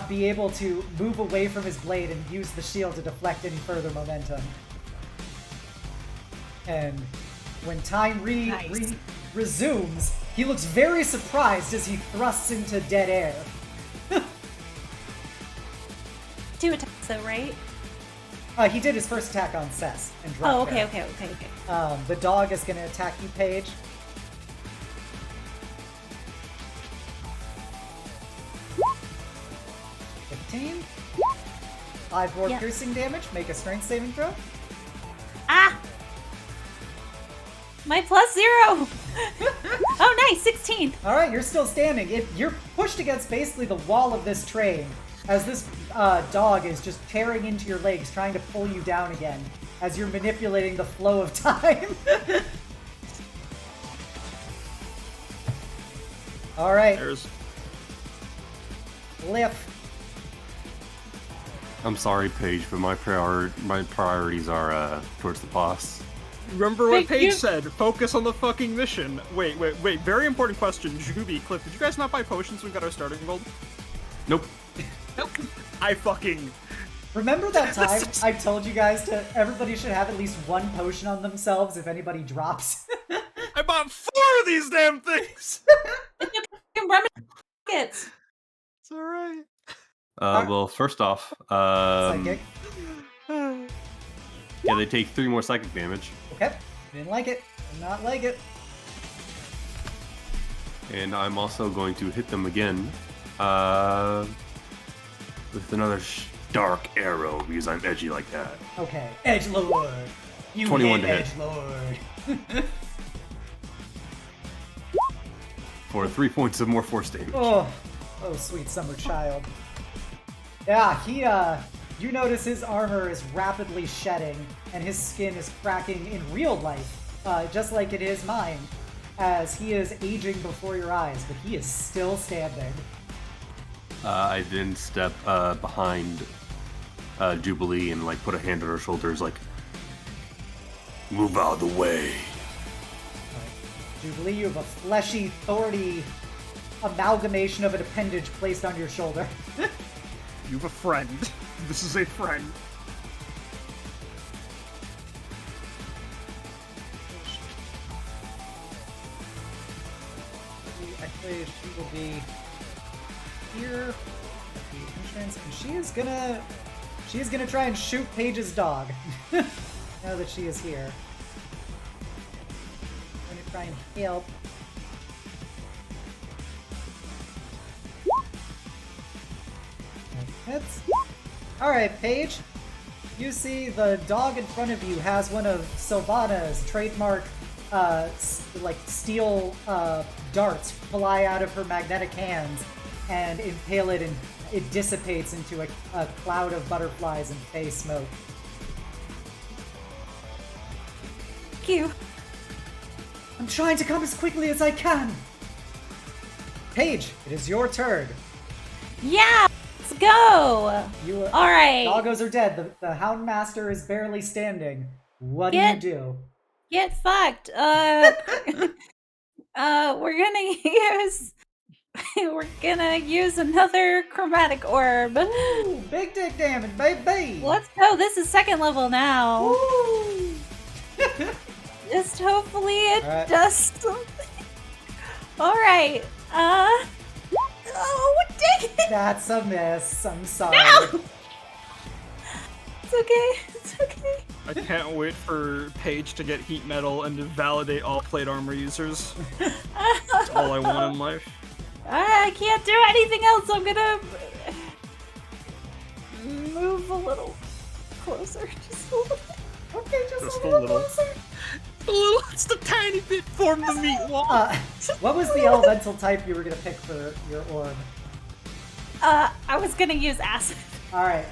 B: be able to move away from his blade and use the shield to deflect any further momentum. And when time resumes, he looks very surprised as he thrusts into dead air.
C: 2 attacks though, right?
B: He did his first attack on Seth and dropped
C: Oh, okay.
B: there. The dog is going to attack you, Paige. $15. 5 more
C: Yeah.
B: piercing damage. Make a strength saving throw.
C: Ah! My +0! Oh, nice! 16!
B: Alright, you're still standing. You're pushed against basically the wall of this train as this dog is just tearing into your legs, trying to pull you down again as you're manipulating the flow of time. Alright,
D: There's
B: Kliff.
E: I'm sorry, Paige, but my priorities are towards the boss.
D: Remember what
C: Thank
D: Paige
C: you.
D: said. Focus on the fucking mission. Wait. Very important question. Juby, Kliff, did you guys not buy potions when we got our starting gold?
E: Nope.
D: I fucking...
B: Remember that time I told you guys everybody should have at least one potion on themselves if anybody drops?
D: I bought 4 of these damn things!
C: Fucking run pockets.
D: It's alright.
E: Well, first off,
B: Psychic.
E: yeah, they take 3 more psychic damage,
B: Okay, didn't like it. Did not like it.
E: and I'm also going to hit them again with another dark arrow because I'm edgy like that.
B: Okay, Edgelord. You
E: 21 to
B: hit
E: hit.
B: Edgelord.
E: For 3 points of more force damage.
B: Oh, sweet summer child. Yeah, you notice his armor is rapidly shedding, and his skin is cracking in real life, just like it is mine, as he is aging before your eyes, but he is still standing.
E: I then step behind Jubilee and put a hand on her shoulders, move out of the way.
B: Jubilee, you have a fleshy, thorny amalgamation of an appendage placed on your shoulder.
D: You have a friend. This is a friend.
B: Actually, she will be here at the entrance, and she she's gonna try and shoot Paige's dog. Now that she is here. I'm gonna try and help. Hits. Alright, Paige. You see the dog in front of you has one of Sylvana's trademark like steel darts fly out of her magnetic hands and impale it, and it dissipates into a cloud of butterflies and fey smoke.
C: Thank you.
B: I'm trying to come as quickly as I can. Paige, it is your turn.
C: Yeah, let's go.
B: You,
C: All right.
B: Doggos are dead. The Houndmaster is barely standing. What do
C: Get-
B: you do?
C: Get fucked. We're gonna use another chromatic orb.
B: Ooh, big dick damage, baby.
C: Let's go. This is second level now.
B: Ooh.
C: Just hopefully it
B: All right.
C: does something. All right. Oh, dang it.
B: That's a miss. I'm sorry.
C: No! It's okay. It's okay.
D: I can't wait for Paige to get heat metal and to validate all plate armor users. That's all I want in life.
C: I can't do anything else. I'm gonna move a little closer. Just a little bit.
B: Okay, just
D: Just
B: a
D: a
B: little
D: little.
B: closer.
D: It's the tiny bit form the meat wall.
B: What was the elemental type you were gonna pick for your orb?
C: I was gonna use acid.
B: All right.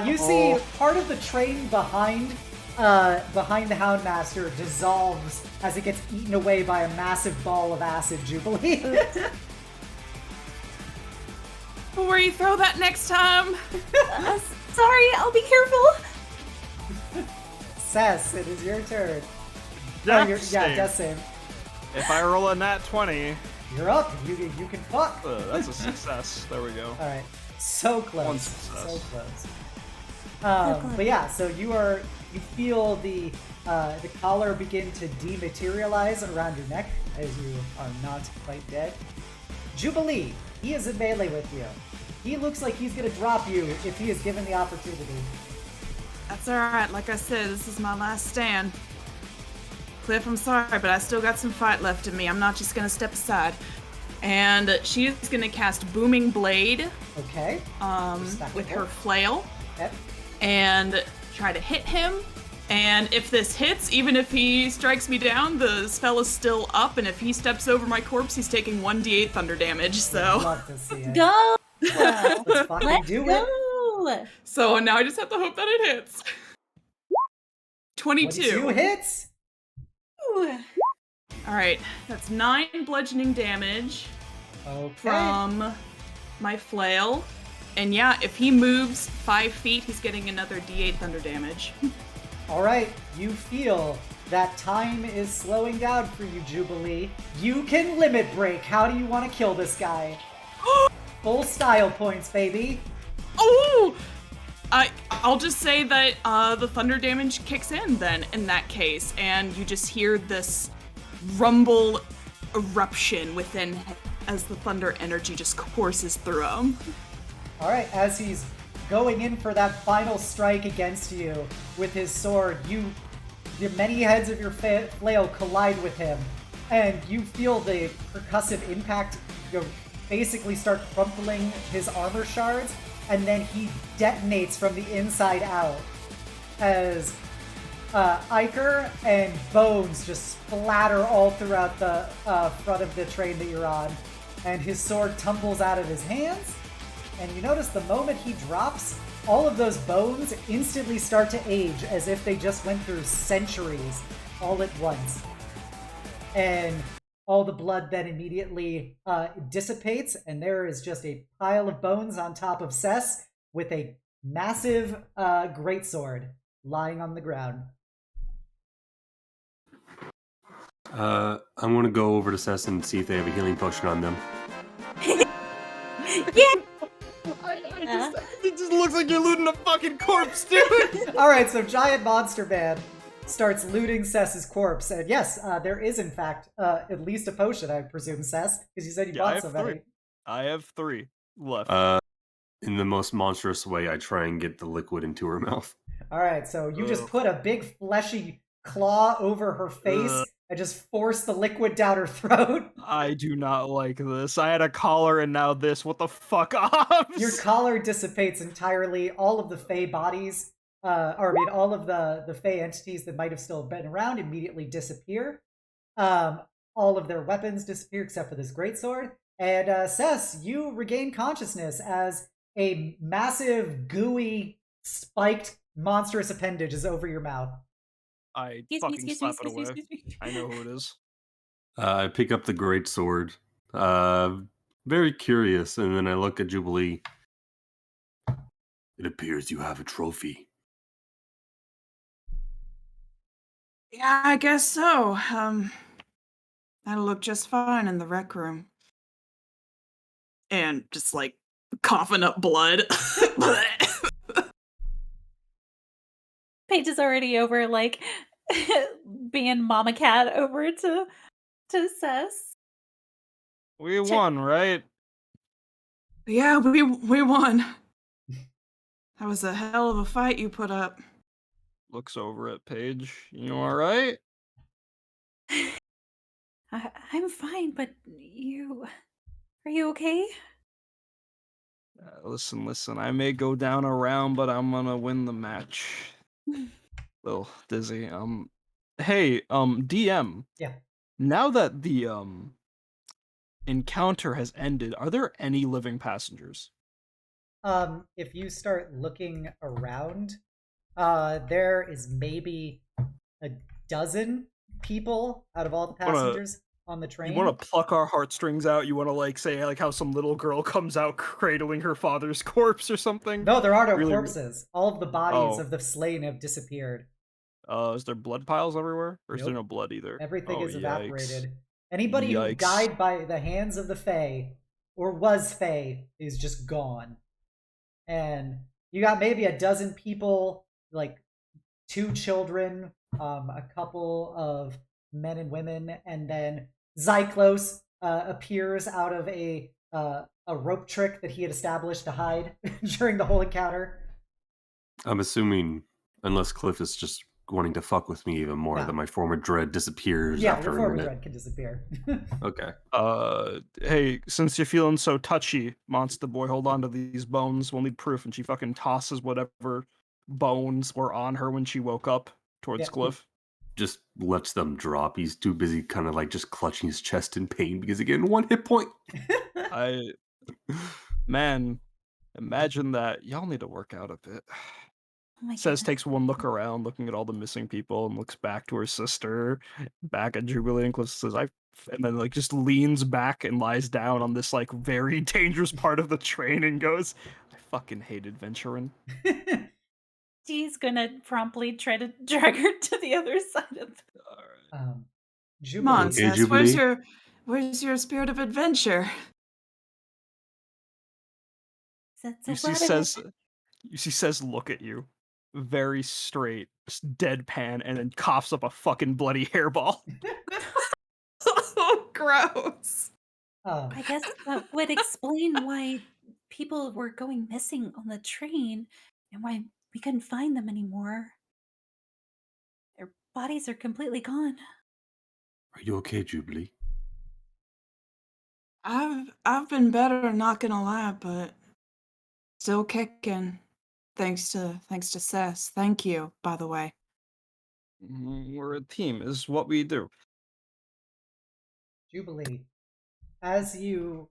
B: You see part of the train behind the Houndmaster dissolves as it gets eaten away by a massive ball of acid, Jubilee.
F: Where you throw that next time?
C: Sorry, I'll be careful.
B: Cess, it is your turn.
D: Death
B: Yeah,
D: save.
B: death save.
D: If I roll a nat 20,
B: You're up. You can fuck.
D: that's a success. There we go.
B: All right. So close.
D: One success.
B: So close. But yeah, so you feel the collar begin to dematerialize around your neck as you are not quite dead. Jubilee, he is in melee with you. He looks like he's gonna drop you if he is given the opportunity.
F: That's alright, like I said, this is my last stand. Kliff, I'm sorry, but I still got some fight left in me. I'm not just gonna step aside. And she is gonna cast Booming Blade
B: Okay.
F: with her flail
B: Okay.
F: and try to hit him. And if this hits, even if he strikes me down, the spell is still up, and if he steps over my corpse, he's taking 1d8 thunder damage, so...
B: Love to see it.
C: Go.
B: Let's fucking
C: Let's
B: do it.
C: go.
F: So now I just have to hope that it hits. 22.
B: 22 hits.
C: Ooh.
F: Alright, that's 9 bludgeoning damage
B: Okay.
F: from my flail. And yeah, if he moves 5 feet, he's getting another d8 thunder damage.
B: All right, you feel that time is slowing down for you, Jubilee. You can limit break. How do you want to kill this guy? Full style points, baby.
F: Oh! I'll just say that the thunder damage kicks in then, in that case, and you just hear this rumble eruption within him as the thunder energy just courses through him.
B: All right, as he's going in for that final strike against you with his sword, the many heads of your flail collide with him, and you feel the percussive impact basically start crumpling his armor shards, and then he detonates from the inside out as Iker and bones just splatter all throughout the front of the train that you're on, and his sword tumbles out of his hands. And you notice the moment he drops, all of those bones instantly start to age as if they just went through centuries all at once. And all the blood then immediately dissipates, and there is just a pile of bones on top of Cess with a massive greatsword lying on the ground.
E: I'm gonna go over to Cess and see if they have a healing potion on them.
C: Yeah.
D: It just looks like you're looting a fucking corpse, dude.
B: All right, so Giant Monster Man starts looting Cess's corpse, and yes, there is in fact at least a potion, I presume, Cess, because you said you
D: I
B: bought
D: have
B: so many.
D: 3. I have 3 left.
E: In the most monstrous way, I try and get the liquid into her mouth.
B: All right, so you just
D: Ugh.
B: put a big fleshy claw over her face
D: Ugh.
B: and just force the liquid down her throat.
D: I do not like this. I had a collar and now this. What the fuck,
B: Your
D: Ops?
B: collar dissipates entirely. All of the Fey bodies, or I mean, all of the Fey entities that might have still been around immediately disappear. Um, all of their weapons disappear except for this greatsword. And Cess, you regain consciousness as a massive, gooey, spiked, monstrous appendage is over your mouth.
D: I
C: Excuse me,
D: fucking
C: excuse me,
D: slap it
C: excuse me,
D: away.
C: excuse me.
D: I know who it is.
E: I pick up the great sword. Very curious, and then I look at Jubilee. It appears you have a trophy.
F: Yeah, I guess so. That'll look just fine in the rec room. And just like coughing up blood.
C: Paige is already over, like, being mama cat over to Cess.
D: We won, right?
F: Yeah, we won. That was a hell of a fight you put up.
D: Looks over at Paige. You alright?
C: I'm fine, but are you okay?
D: Listen. I may go down a round, but I'm gonna win the match. Little dizzy. Hey, DM.
B: Yeah.
D: Now that the encounter has ended, are there any living passengers?
B: If you start looking around, there is maybe a dozen people out of all the
D: Wanna-
B: passengers on the
D: You
B: train.
D: want to pluck our heartstrings out? You want to like say like how some little girl comes out cradling her father's corpse or something?
B: No, there are no
D: Really-
B: corpses. All of the bodies
D: Oh.
B: of the slain have disappeared.
D: Is there blood piles everywhere, or is there
B: Nope.
D: no blood either?
B: Everything
D: Oh,
B: is
D: yikes.
B: evaporated. Anybody who
D: Yikes.
B: died by the hands of the Fae or was Fae is just gone. And you got maybe a dozen people, like 2 children, a couple of men and women, and then Zyklos appears out of a rope trick that he had established to hide during the whole encounter.
E: I'm assuming, unless Kliff is just wanting to fuck with me even more,
B: No.
E: that my former dread disappears
B: Yeah,
E: after
B: your
E: a
B: former
E: minute.
B: dread can disappear.
E: Okay.
D: Hey, since you're feeling so touchy, Monster Boy, hold on to these bones. We'll need proof. And she fucking tosses whatever bones were on her when she woke up towards
B: Yeah.
D: Kliff.
E: Just lets them drop. He's too busy kind of like just clutching his chest in pain because again, 1 hit point.
D: Man, imagine that. Y'all need to work out a bit.
C: Oh my
D: Says
C: goodness.
D: takes one look around, looking at all the missing people, and looks back to her sister, back at Jubilee, and Cliff says, and then like just leans back and lies down on this like very dangerous part of the train and goes, I fucking hate adventuring.
C: She's gonna promptly try to drag her to the other side of the...
B: um,
F: Come on,
B: Jubilee.
E: Okay,
F: Cess. Where's
E: Jubilee.
F: your spirit of adventure?
C: That's
D: You
C: a
D: see
C: lot of
D: says look at you. Very straight, just deadpan, and then coughs up a fucking bloody hairball.
F: Oh, gross.
C: I guess that would explain why people were going missing on the train and why we couldn't find them anymore. Their bodies are completely gone.
E: Are you okay, Jubilee?
F: I've been better, not gonna lie, but still kicking. Thanks to Cess. Thank you, by the way.
D: We're a team, is what we do.
B: Jubilee. As you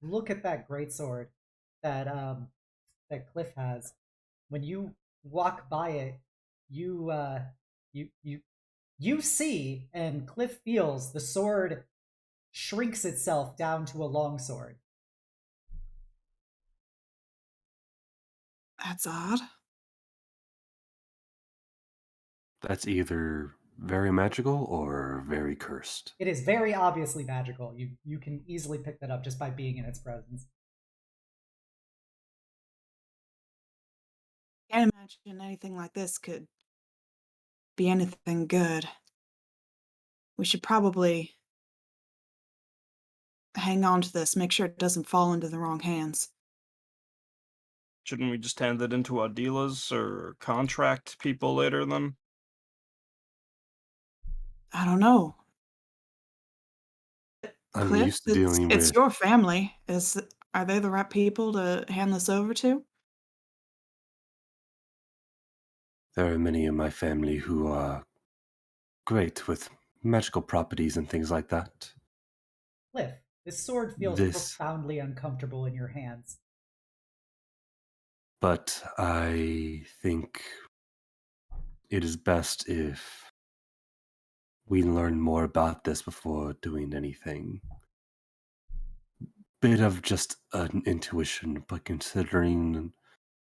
B: look at that greatsword that that Kliff has, when you walk by it, you you see, and Kliff feels the sword shrinks itself down to a longsword.
F: That's odd.
E: That's either very magical or very cursed.
B: It is very obviously magical. You can easily pick that up just by being in its presence.
F: Can't imagine anything like this could be anything good. We should probably hang on to this, make sure it doesn't fall into the wrong hands.
D: Shouldn't we just hand it into our dealers or contract people later then?
F: I don't know.
E: I'm
F: Kliff,
E: used to dealing
F: it's
E: with.
F: your family. Are they the right people to hand this over to?
E: There are many in my family who are great with magical properties and things like that.
B: Cliff, this sword feels
E: This,
B: profoundly uncomfortable in your hands.
E: but I think it is best if we learn more about this before doing anything. Bit of just an intuition, but considering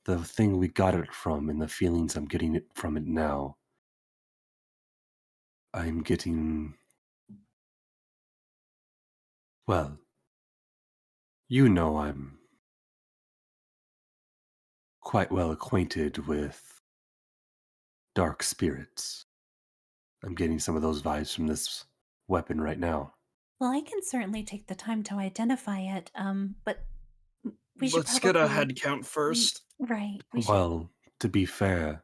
E: the thing we got it from and the feelings I'm getting it from it now, I'm getting, well, I'm quite well acquainted with dark spirits. I'm getting some of those vibes from this weapon right now.
C: Well, I can certainly take the time to identify it, but we should
D: Let's get a
C: probably.
D: head count first.
C: Right. We should.
E: Well, to be fair,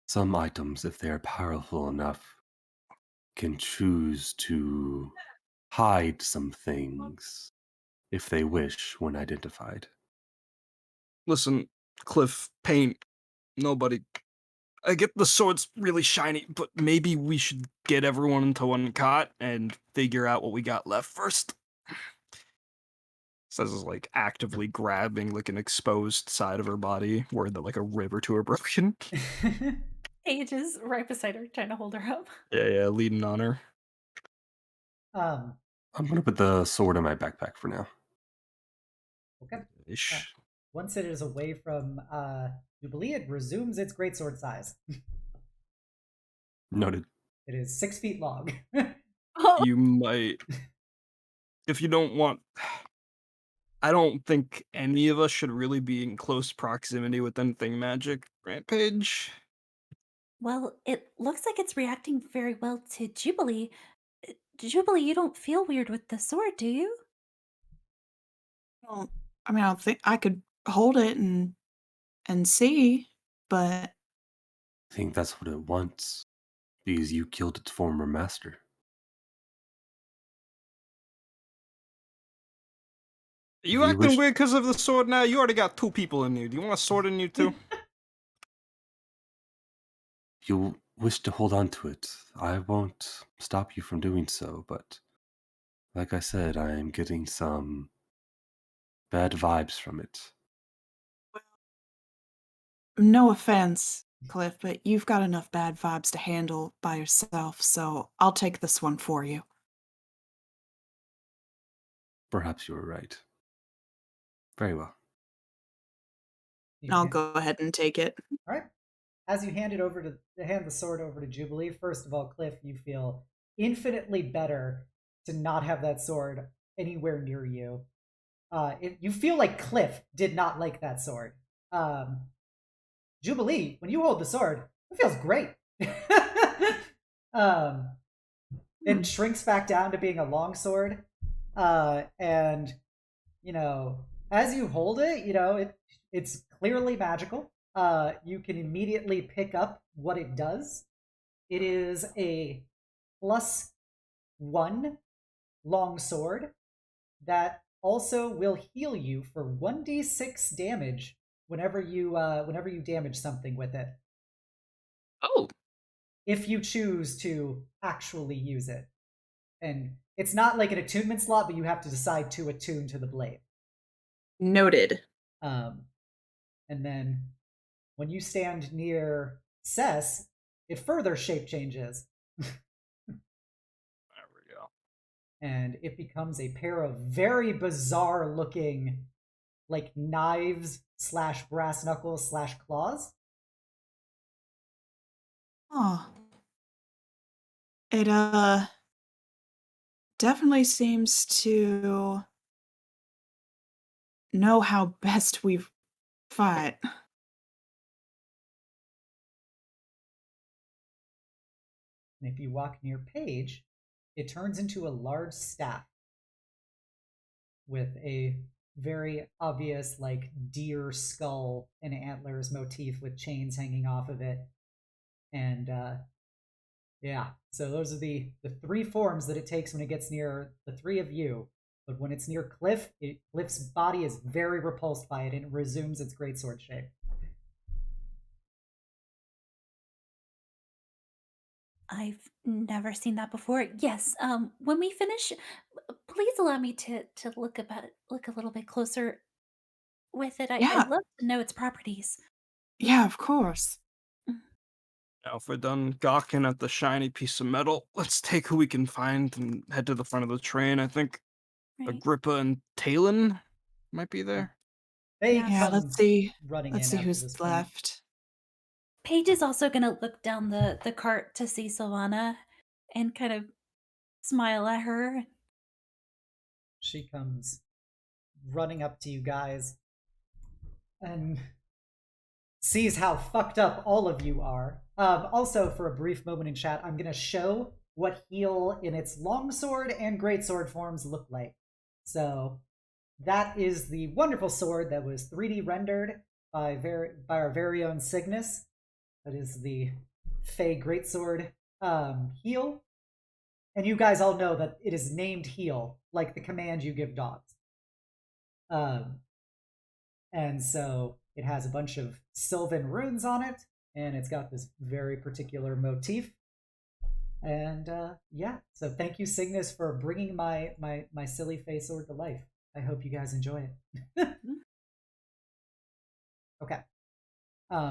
E: some items, if they are powerful enough, can choose to hide some things if they wish when identified.
D: Listen, Cliff, paint. Nobody. I get the sword's really shiny, but maybe we should get everyone into one cot and figure out what we got left first. Says is like actively grabbing like an exposed side of her body where the like a rib or two are broken.
C: Paige is right beside her, trying to hold her up.
D: Yeah, leading on her.
B: um,
E: I'm gonna put the sword in my backpack for now.
B: okay.
D: Ish.
B: Once it is away from Jubilee, it resumes its greatsword size.
E: Noted.
B: It is 6 feet long.
C: Oh,
D: You might, if you don't want. I don't think any of us should really be in close proximity with anything magic. Rampage.
C: well, it looks like it's reacting very well to Jubilee. Jubilee, you don't feel weird with the sword, do you?
F: Well, I mean, I don't think I could hold it and see, but
E: I think that's what it wants, because you killed its former master.
D: You
E: If you
D: acting
E: wish,
D: weird because of the sword now? You already got 2 people in you. Do you want a sword in you too?
E: if you wish to hold on to it, I won't stop you from doing so, but like I said, I am getting some bad vibes from it.
F: no offense, Kliff, but you've got enough bad vibes to handle by yourself, so I'll take this one for you.
E: Perhaps you were right. Very well.
B: You
F: I'll
B: hand-
F: go ahead and take it.
B: All right. As you hand the sword over to Jubilee, first of all, Cliff, you feel infinitely better to not have that sword anywhere near you. You feel like Cliff did not like that sword. Jubilee, when you hold the sword, it feels great. um, it shrinks back down to being a long sword, and as you hold it, it's clearly magical. You can immediately pick up what it does. It is a +1 long sword that also will heal you for 1d6 damage whenever you damage something with it,
F: Oh,
B: if you choose to actually use it. And it's not like an attunement slot, but you have to decide to attune to the blade.
F: noted.
B: And then when you stand near Cess, it further shape changes.
D: There we go.
B: And it becomes a pair of very bizarre looking, like knives / brass knuckles / claws.
F: Oh. It definitely seems to know how best we fight.
B: And if you walk near Paige, it turns into a large staff with a very obvious, like, deer skull and antlers motif with chains hanging off of it. And yeah, so those are the three forms that it takes when it gets near the three of you. But when it's near Kliff, Kliff's body is very repulsed by it and it resumes its greatsword shape.
C: I've never seen that before. Yes, when we finish, please allow me to look a little bit closer with it. I'd
F: Yeah,
C: love to know its properties.
F: yeah, of course.
C: Mm,
D: Now, if we're done gawking at the shiny piece of metal, let's take who we can find and head to the front of the train. I think
C: right.
D: Agrippa and Talon might be there.
B: They
C: Yeah.
F: Yeah,
B: come running
F: let's
B: in
F: see
B: after
F: who's
B: this point.
F: left.
C: Paige is also gonna look down the cart to see Sylvana and kind of smile at her.
B: She comes running up to you guys and sees how fucked up all of you are. Also, for a brief moment in chat, I'm going to show what heal in its longsword and greatsword forms look like. So that is the wonderful sword that was 3D rendered by our very own Cygnus. That is the Fey greatsword heal. And you guys all know that it is named heal, like the command you give dogs. And so it has a bunch of Sylvan runes on it, and it's got this very particular motif. And yeah, so thank you, Cygnus, for bringing my silly face sword to life. I hope you guys enjoy it. Okay.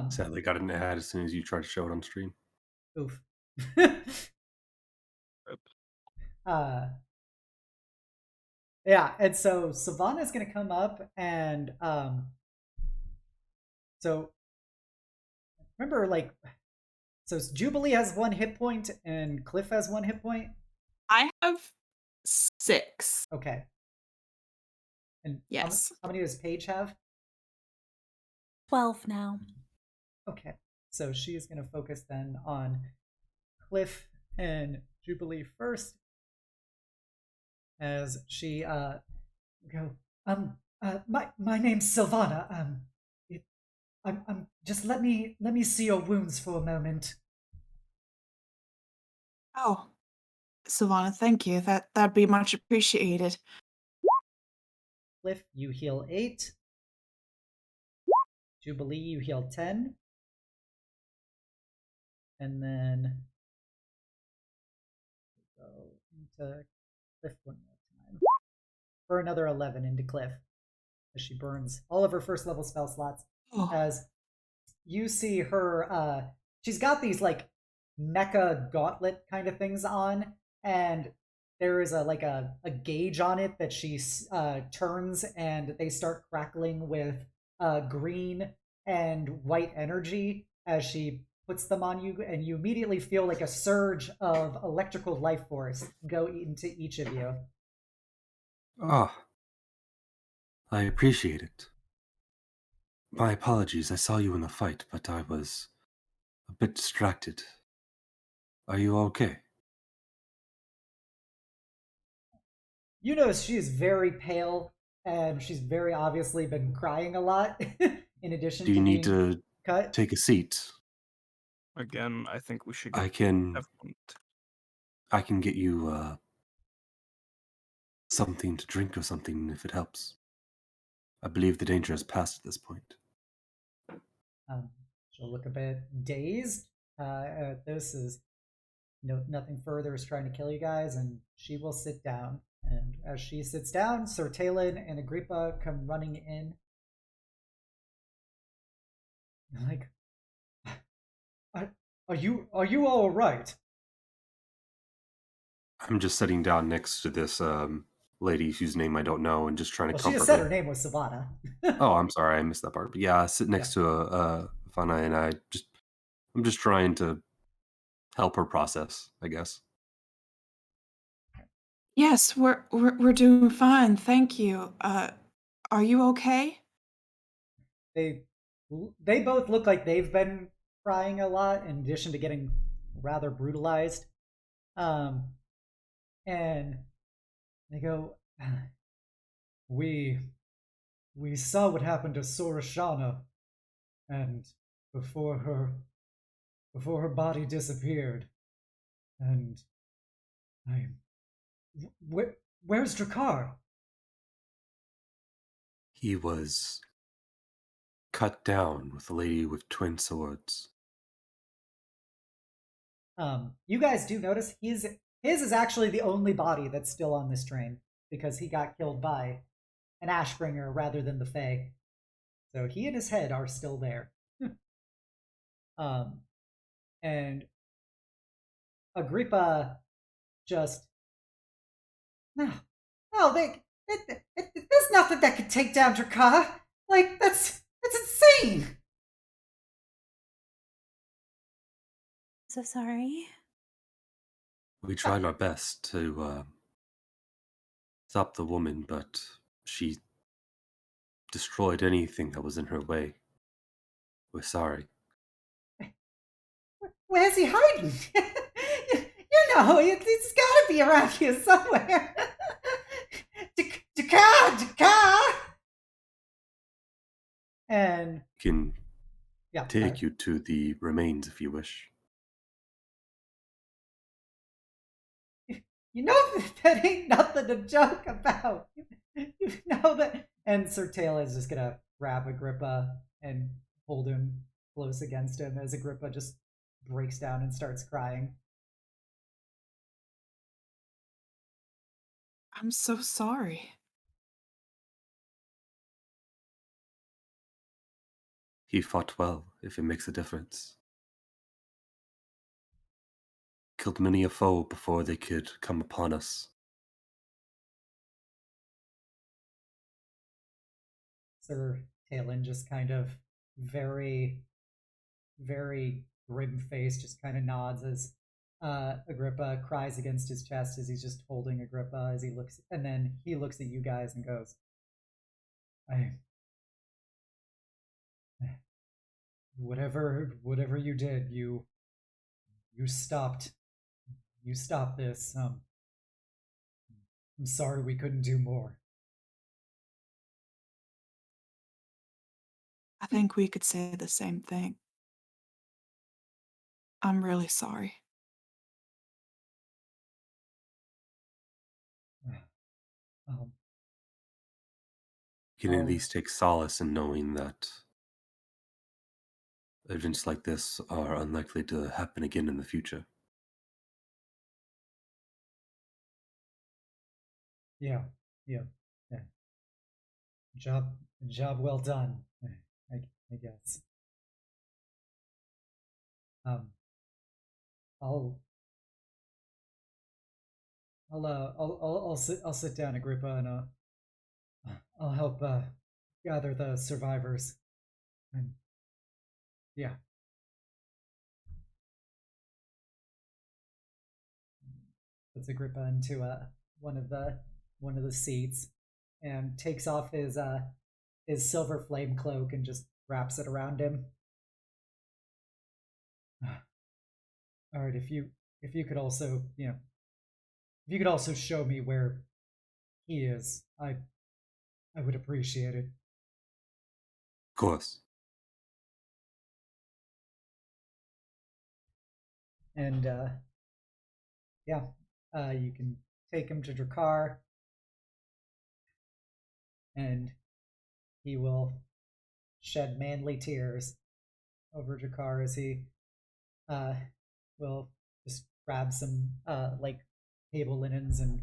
E: Sadly, got an ad as soon as you tried to show it on stream.
B: Oof.
D: Rip.
B: Yeah, and so Savannah's gonna come up and so remember, like, so Jubilee has 1 hit point and Kliff has 1 hit point.
F: I have 6.
B: Okay. And
F: Yes.
B: how many does Paige have?
C: 12 now.
B: Okay. So she is going to focus then on Kliff and Jubilee first. As she go, my name's Sylvana. I'm just let me see your wounds for a moment.
F: Oh, Sylvana, thank you. That'd be much appreciated.
B: Kliff, you heal 8. Jubilee, you heal 10. And then go into Kliff one more time. For another 11 into Kliff. As she burns all of her first level spell slots.
F: Oh,
B: As you see her, she's got these like mecha gauntlet kind of things on, and there is a gauge on it that she turns, and they start crackling with green and white energy as she puts them on you, and you immediately feel like a surge of electrical life force go into each of you.
E: Ah, I appreciate it. My apologies, I saw you in the fight, but I was a bit distracted. Are you okay?
B: You notice she is very pale, and she's very obviously been crying a lot, in addition
E: Do
B: to
E: you need
B: being
E: to
B: cut.
E: take a seat?
D: Again, I think we should get
E: I can
D: everyone.
E: get you something to drink or something if it helps. I believe the danger has passed at this point.
B: She'll look a bit dazed at this. Is nothing further is trying to kill you guys, and she will sit down. And as she sits down, Sir Talon and Agrippa come running in. Like, are you all right?
E: I'm just sitting down next to this lady whose name I don't know and just trying to
B: Well, she
E: comfort
B: just said
E: her.
B: her name was Savannah.
E: Oh, I'm sorry, I missed that part. But yeah, I sit next to a Fana, and I'm just trying to help her process, I guess.
F: yes, we're doing fine. Thank you. Are you okay?
B: they they both look like they've been crying a lot, in addition to getting rather brutalized. Um, and they go, we we saw what happened to Sorashana, and before her body disappeared, and I where's Drakkar?
E: He was cut down with a lady with twin swords.
B: You guys do notice his is actually the only body that's still on this train because he got killed by an Ashbringer rather than the Fae. So he and his head are still there. And Agrippa just no, there's nothing that could take down Drakkar. Like that's insane.
C: So sorry.
E: We tried our best to stop the woman, but she destroyed anything that was in her way. We're sorry.
B: Where's he hiding? You know, he's got to be around here somewhere. Drakkar! And
E: Can
B: yeah,
E: take you to the remains if you wish.
B: You know that ain't nothing to joke about. You know that. And Sir Taylor is just gonna grab Agrippa and hold him close against him as Agrippa just breaks down and starts crying.
F: I'm so sorry.
E: He fought well, if it makes a difference. Killed many a foe before they could come upon us.
B: Sir Talon just kind of very, very grim face, just kind of nods as Agrippa cries against his chest as he's just holding Agrippa as he looks, and then he looks at you guys and goes, "I, whatever you did, you stopped this. I'm sorry we couldn't do more."
F: I think we could say the same thing. I'm really sorry.
B: Um,
E: You can at
B: Oh.
E: least take solace in knowing that events like this are unlikely to happen again in the future.
B: yeah, yeah, yeah. Job well done. I guess. Um, I'll I'll sit down, Agrippa, and I'll help gather the survivors. And yeah, puts Agrippa into one of the seats and takes off his silver flame cloak and just wraps it around him. All right, if you could also if you could also show me where he is, I would appreciate it.
E: Of course.
B: And yeah, you can take him to Drakkar, and he will shed manly tears over Drakkar as he uh, will just grab some like table linens and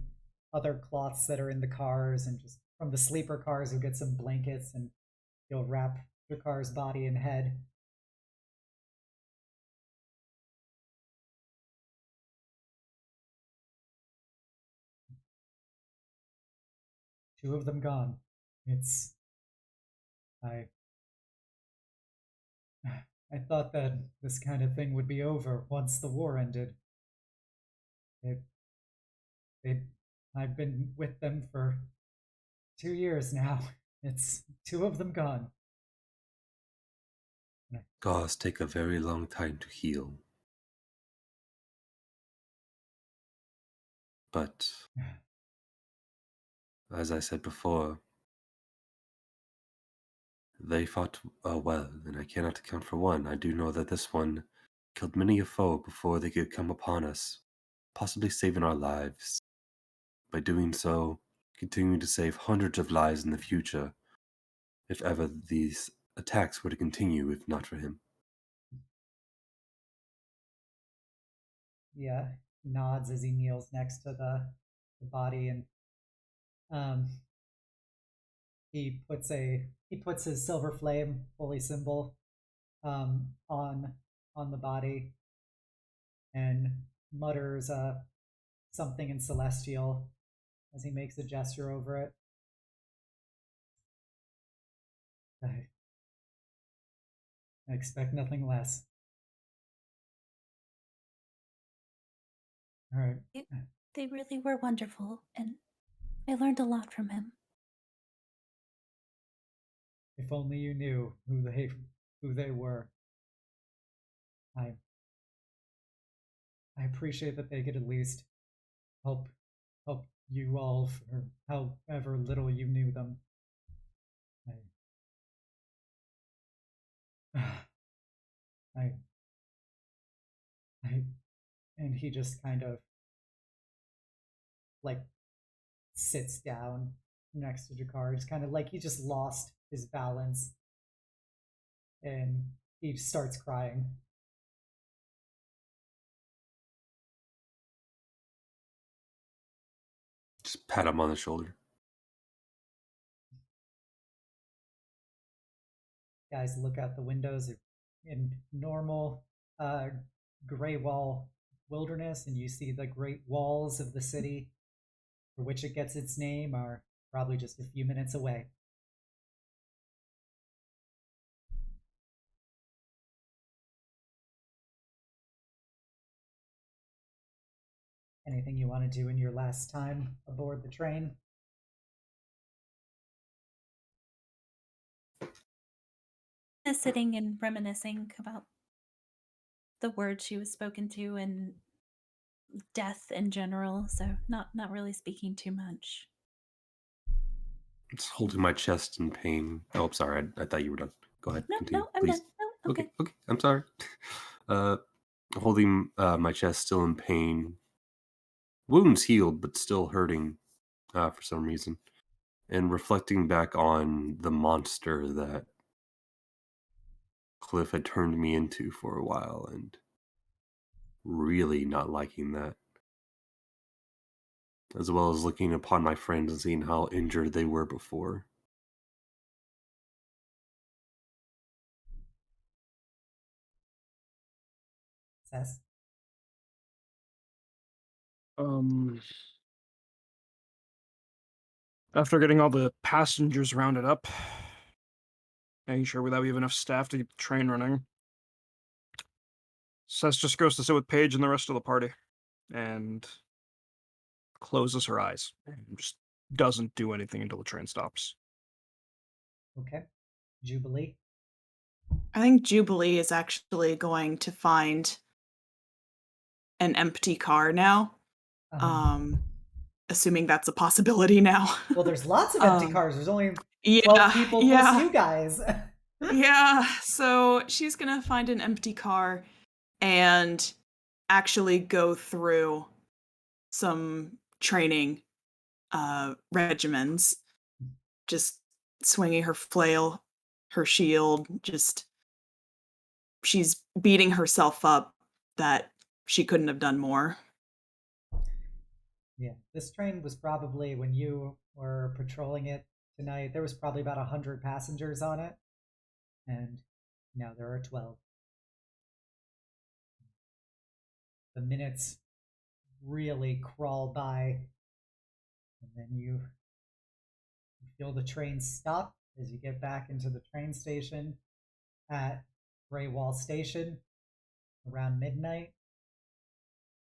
B: other cloths that are in the cars, and just from the sleeper cars, he'll get some blankets and he'll wrap Drakkar's body and head. Two of them gone. It's I I thought that this kind of thing would be over once the war ended. It, it, I've been with them for 2 years now. It's two of them gone.
E: Scars take a very long time to heal. But, as I said before, They fought well, and I cannot account for one. I do know that this one killed many a foe before they could come upon us, possibly saving our lives. By doing so, continuing to save hundreds of lives in the future, if ever these attacks were to continue, if not for him.
B: Yeah, nods as he kneels next to the body, and um, he puts his silver flame holy symbol on the body and mutters something in celestial as he makes a gesture over it. I expect nothing less. All right.
C: They really were wonderful, and I learned a lot from him.
B: If only you knew who they were. I appreciate that they could at least help you all for however little you knew them. I, I, I, and he just kind of like sits down next to Jakar. It's kind of like he just lost his balance, and he starts crying.
E: Just pat him on the shoulder.
B: Guys look out the windows in normal gray wall wilderness, and you see the great walls of the city for which it gets its name are probably just a few minutes away. Anything you want to do in your last time aboard the train?
C: Just sitting and reminiscing about the words she was spoken to and death in general, so not really speaking too much.
E: Just holding my chest in pain. Oh, I'm sorry. I thought you were done. Go ahead.
C: No,
E: Continue,
C: no, I'm
E: please.
C: done. No, okay.
E: Okay. I'm sorry. Holding my chest still in pain. Wounds healed, but still hurting for some reason. And reflecting back on the monster that Kliff had turned me into for a while, and really not liking that. As well as looking upon my friends and seeing how injured they were before.
B: Sess?
D: After getting all the passengers rounded up, making sure that we have enough staff to keep the train running, Sess just goes to sit with Paige and the rest of the party, and closes her eyes, and just doesn't do anything until the train stops.
B: Okay. Jubilee?
F: I think Jubilee is actually going to find an empty car now. Assuming that's a possibility now.
B: Well, there's lots of empty cars. There's only 12
F: yeah,
B: people
F: yeah.
B: plus you guys.
F: Yeah, so she's gonna find an empty car and actually go through some training regimens, just swinging her flail, her shield, just she's beating herself up that she couldn't have done more.
B: Yeah, this train was probably, when you were patrolling it tonight, there was probably about 100 passengers on it, and now there are 12. The minutes really crawl by, and then you feel the train stop as you get back into the train station at Grey Wall Station around midnight.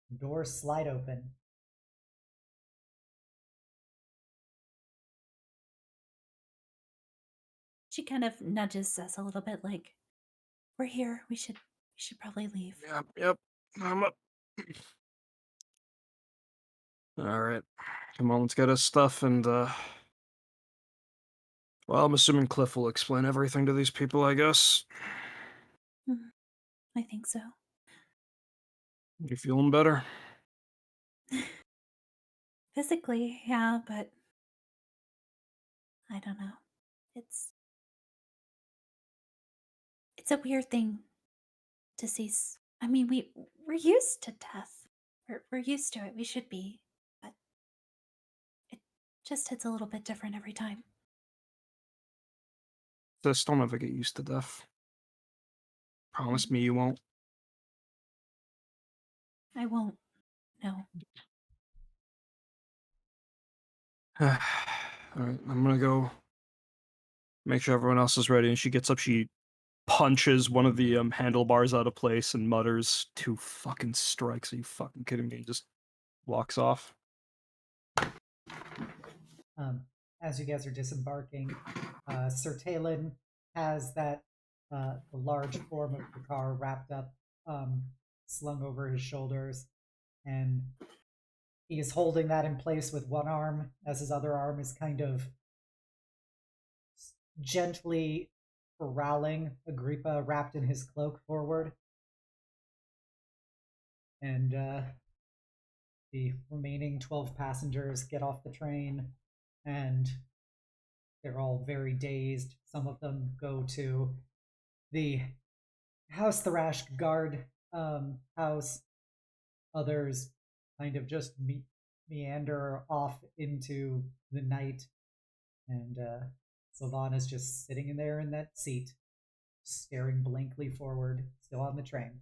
B: The doors slide open.
C: She kind of nudges us a little bit, like, "We're here. We should probably leave."
D: Yep. I'm up. All right, come on, let's get us stuff and Well, I'm assuming Kliff will explain everything to these people, I guess.
C: I think so.
D: You feeling better?
C: Physically, yeah, but I don't know. It's it's a weird thing to see. I mean, we're used to death. We're used to it. We should be, but it just hits a little bit different every time.
D: Just don't ever get used to death. Promise me you won't.
C: I won't. No.
D: Alright, I'm gonna go make sure everyone else is ready. And she gets up, she punches one of the handlebars out of place and mutters, "Two fucking strikes, are you fucking kidding me?" And just walks off.
B: As you guys are disembarking, Sir Talon has that the large form of the car wrapped up, slung over his shoulders, and he is holding that in place with one arm as his other arm is kind of gently corralling Agrippa wrapped in his cloak forward. And the remaining 12 passengers get off the train, and they're all very dazed. Some of them go to the House Thrash guard house. Others kind of just meander off into the night. And Sylvana's just sitting in there in that seat, staring blankly forward, still on the train.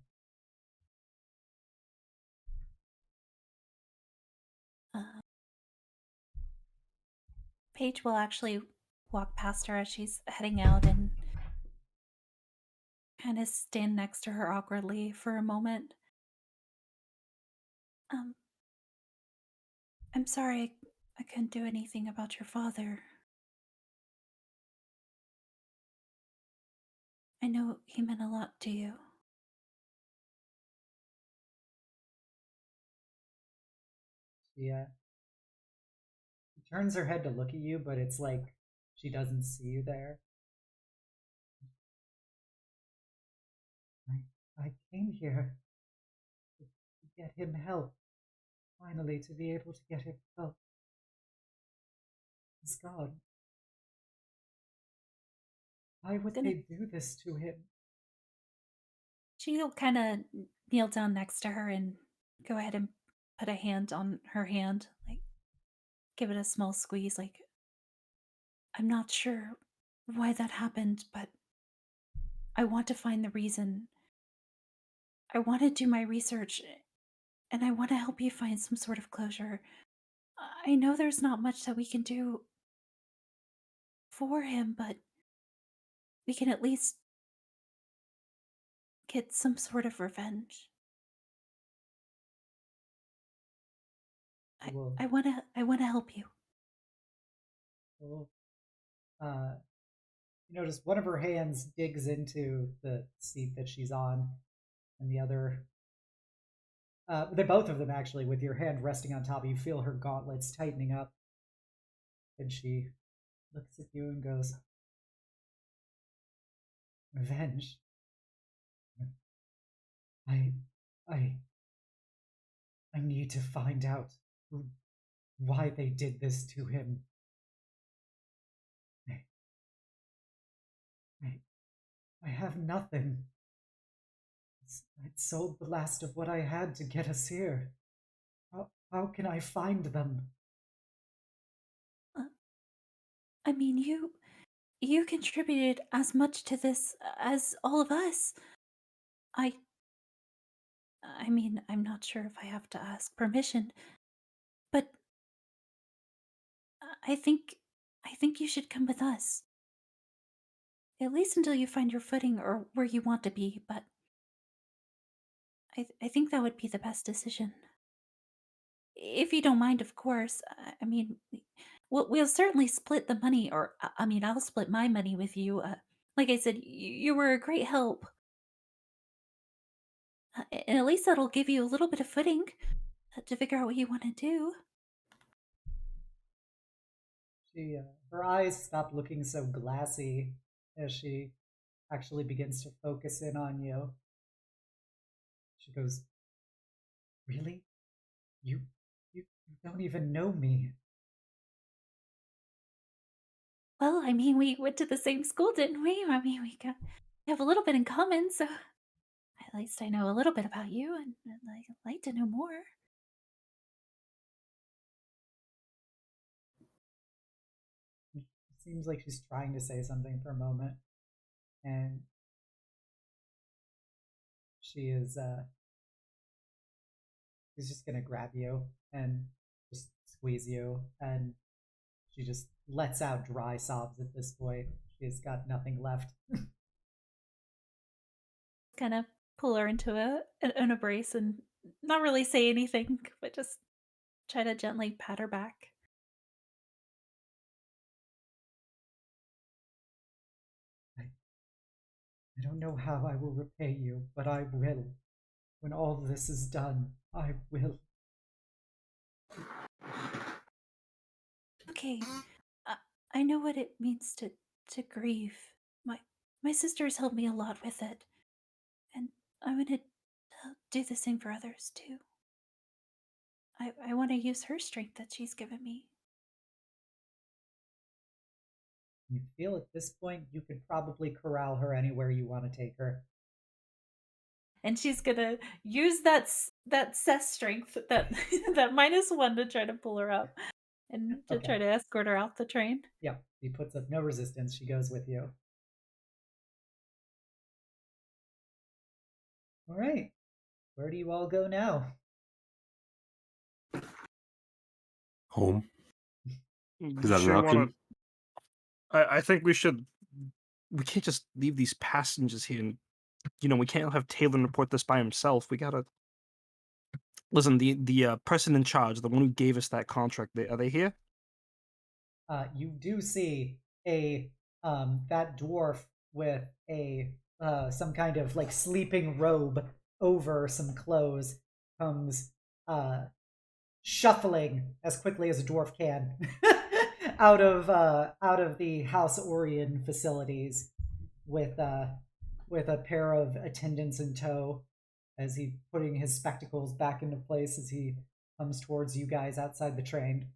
C: Paige will actually walk past her as she's heading out and kind of stand next to her awkwardly for a moment. I'm sorry I couldn't do anything about your father. I know he meant a lot to you.
B: She turns her head to look at you, but it's like she doesn't see you there. I came here to get him help. Finally, to be able to get him help. He's gone. Why would
C: Gonna-
B: they do this to him?
C: She'll kind of kneel down next to her and go ahead and put a hand on her hand, like give it a small squeeze. Like, I'm not sure why that happened, but I want to find the reason. I want to do my research and I want to help you find some sort of closure. I know there's not much that we can do for him, but we can at least get some sort of revenge.
B: Well,
C: I want to help you.
B: well, you notice one of her hands digs into the seat that she's on, and the other, they both of them actually, with your hand resting on top, you feel her gauntlets tightening up, and she looks at you and goes, "Revenge. I, I, I need to find out why they did this to him. I, I, I have nothing. I'd sold the last of what I had to get us here. How can I find them?"
C: Uh, I mean, you contributed as much to this as all of us. I I mean, I'm not sure if I have to ask permission, but I think you should come with us. At least until you find your footing or where you want to be, but I think that would be the best decision. If you don't mind, of course. I mean, we'll certainly split the money, or I mean, I'll split my money with you. Like I said, you were a great help. And at least that'll give you a little bit of footing to figure out what you want to do.
B: Her eyes stop looking so glassy as she actually begins to focus in on you. She goes, "Really? You don't even know me."
C: Well, I mean, we went to the same school, didn't we? I mean, we have a little bit in common, so at least I know a little bit about you, and I'd like to know more.
B: It seems like she's trying to say something for a moment, and she's just gonna grab you and just squeeze you, and she just lets out dry sobs at this point. She's got nothing left.
C: Kind of pull her into an embrace and not really say anything, but just try to gently pat her back.
B: I don't know how I will repay you, but I will. When all this is done, I will.
C: Okay, uh, I know what it means to grieve. My sister has helped me a lot with it, and I'm gonna do the same for others too. I want to use her strength that she's given me.
B: You feel at this point you could probably corral her anywhere you want to take her.
C: And she's gonna use that cess strength, that that -1 to try to pull her up and to try
B: Okay.
C: to escort her out the train.
B: Yeah, he puts up no resistance. She goes with you. All right. Where do you all go now?
E: Home. Is that an
D: She wanna-
E: option?
D: I think we should. We can't just leave these passengers here, and we can't have Taylor report this by himself. We gotta listen. The person in charge, the one who gave us that contract, are they here?
B: You do see a that dwarf with a some kind of like sleeping robe over some clothes comes shuffling as quickly as a dwarf can out of the House Orion facilities with a pair of attendants in tow as he putting his spectacles back into place as he comes towards you guys outside the train.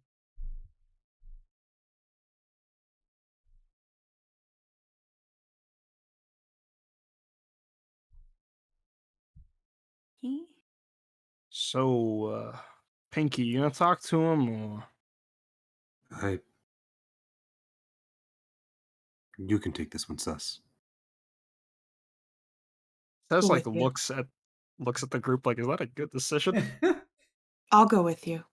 C: He
D: So, Pinky, you gonna talk to him, or
E: I. You can take this one, Sus.
D: Says
F: Go
D: like
F: with you.
D: looks at the group like, is that a good decision?
F: I'll go with you.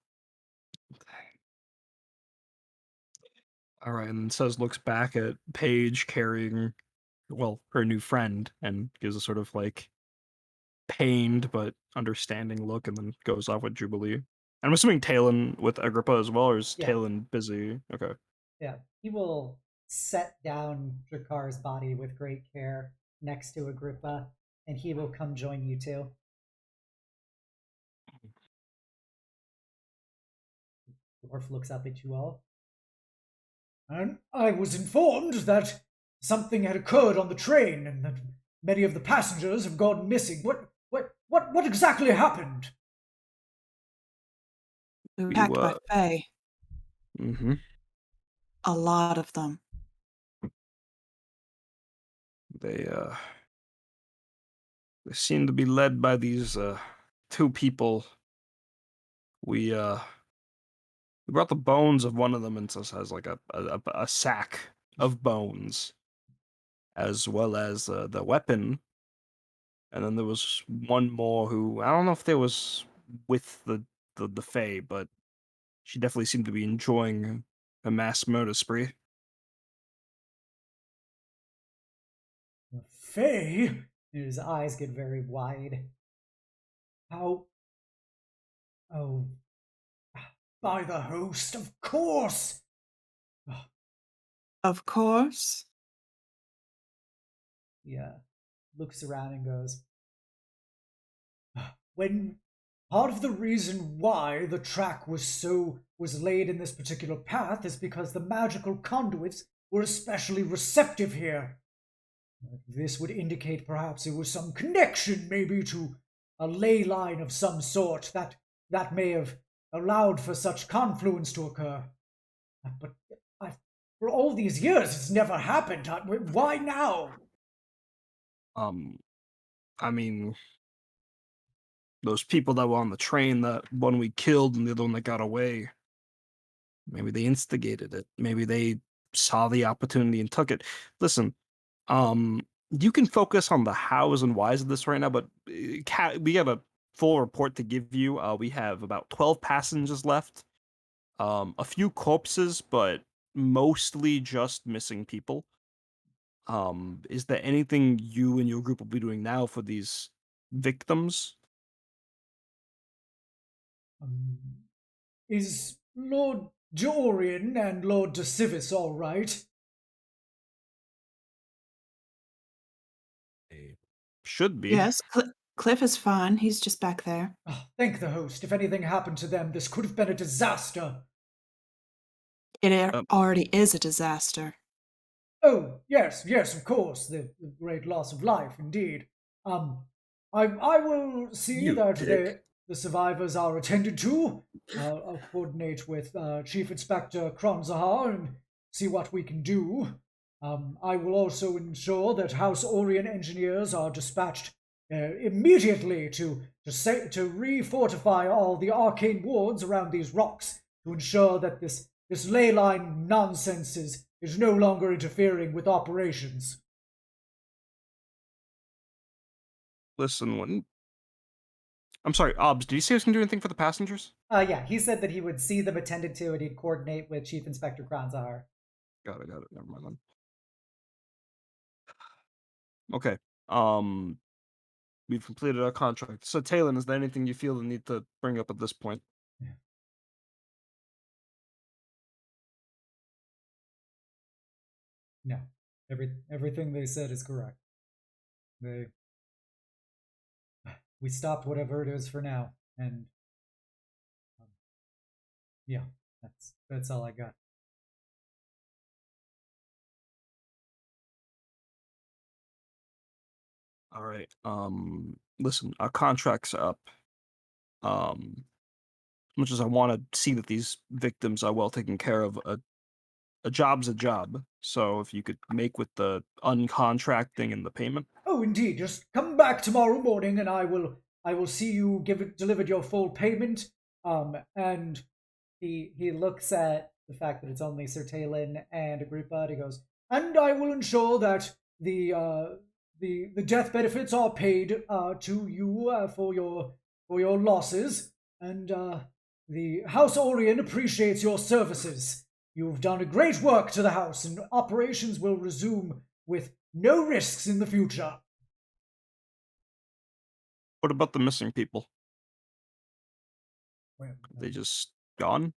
D: All right, and says looks back at Paige carrying, well, her new friend, and gives a sort of like pained but understanding look, and then goes off with Jubilee. And I'm assuming Talon with Agrippa as well, or is
B: Yeah.
D: Talon busy? Okay.
B: Yeah, he will set down Drakar's body with great care next to Agrippa, and he will come join you two. Dwarf looks up at you all. And I was informed that something had occurred on the train and that many of the passengers have gone missing. What exactly happened?
F: We were attacked by Fae.
D: Mm-hmm.
F: A lot of them.
D: They seem to be led by these two people. We brought the bones of one of them into us as like a sack of bones, as well as the weapon. And then there was one more who, I don't know if there was with the Fae, but she definitely seemed to be enjoying a mass murder spree.
B: Faye? His eyes get very wide. How? Oh, by the host, of course!
F: Of course.
B: Yeah, looks around and goes, when part of the reason why the track was was laid in this particular path is because the magical conduits were especially receptive here. This would indicate perhaps there was some connection, maybe to a ley line of some sort that may have allowed for such confluence to occur. But for all these years, it's never happened. Why now?
D: I mean, those people that were on the train, that one we killed and the other one that got away, maybe they instigated it. Maybe they saw the opportunity and took it. Listen, you can focus on the hows and whys of this right now, but we have a full report to give you. We have about 12 passengers left, a few corpses, but mostly just missing people. Is there anything you and your group will be doing now for these victims?
B: Is Lord Jorian and Lord De Civis all right?
D: They should be.
F: Yes, Kliff is fine. He's just back there.
B: Oh, thank the host. If anything happened to them, this could have been a disaster.
F: It
D: Um,
F: already is a disaster.
B: Oh, yes, of course. The great loss of life, indeed. I will see
E: You
B: that
E: dick.
B: the survivors are attended to. I'll coordinate with Chief Inspector Kronzahar and see what we can do. I will also ensure that House Orion engineers are dispatched immediately to refortify all the arcane wards around these rocks to ensure that this ley line nonsense is no longer interfering with operations.
D: Listen, I'm sorry, Obs, did you say he was going to do anything for the passengers?
B: Yeah, he said that he would see them attended to and he'd coordinate with Chief Inspector Kronzahar.
D: Got it. Never mind then. Okay. We've completed our contract. So, Talon, is there anything you feel the need to bring up at this point?
B: No, everything they said is correct. We stopped whatever it is for now, and yeah, that's all I got.
D: All right. Listen, our contract's up. Much as I want to see that these victims are well taken care of, a job's a job. So if you could make with the uncontracting and the payment.
B: Oh, indeed. Just come back tomorrow morning, and I will see you delivered your full payment. And he looks at the fact that it's only Sir Talon and Agrippa, and he goes, and I will ensure that the death benefits are paid to you for your losses, and the House Orion appreciates your services. You've done a great work to the house, and operations will resume with no risks in the future.
D: What about the missing people?
B: Well,
D: Are they just gone?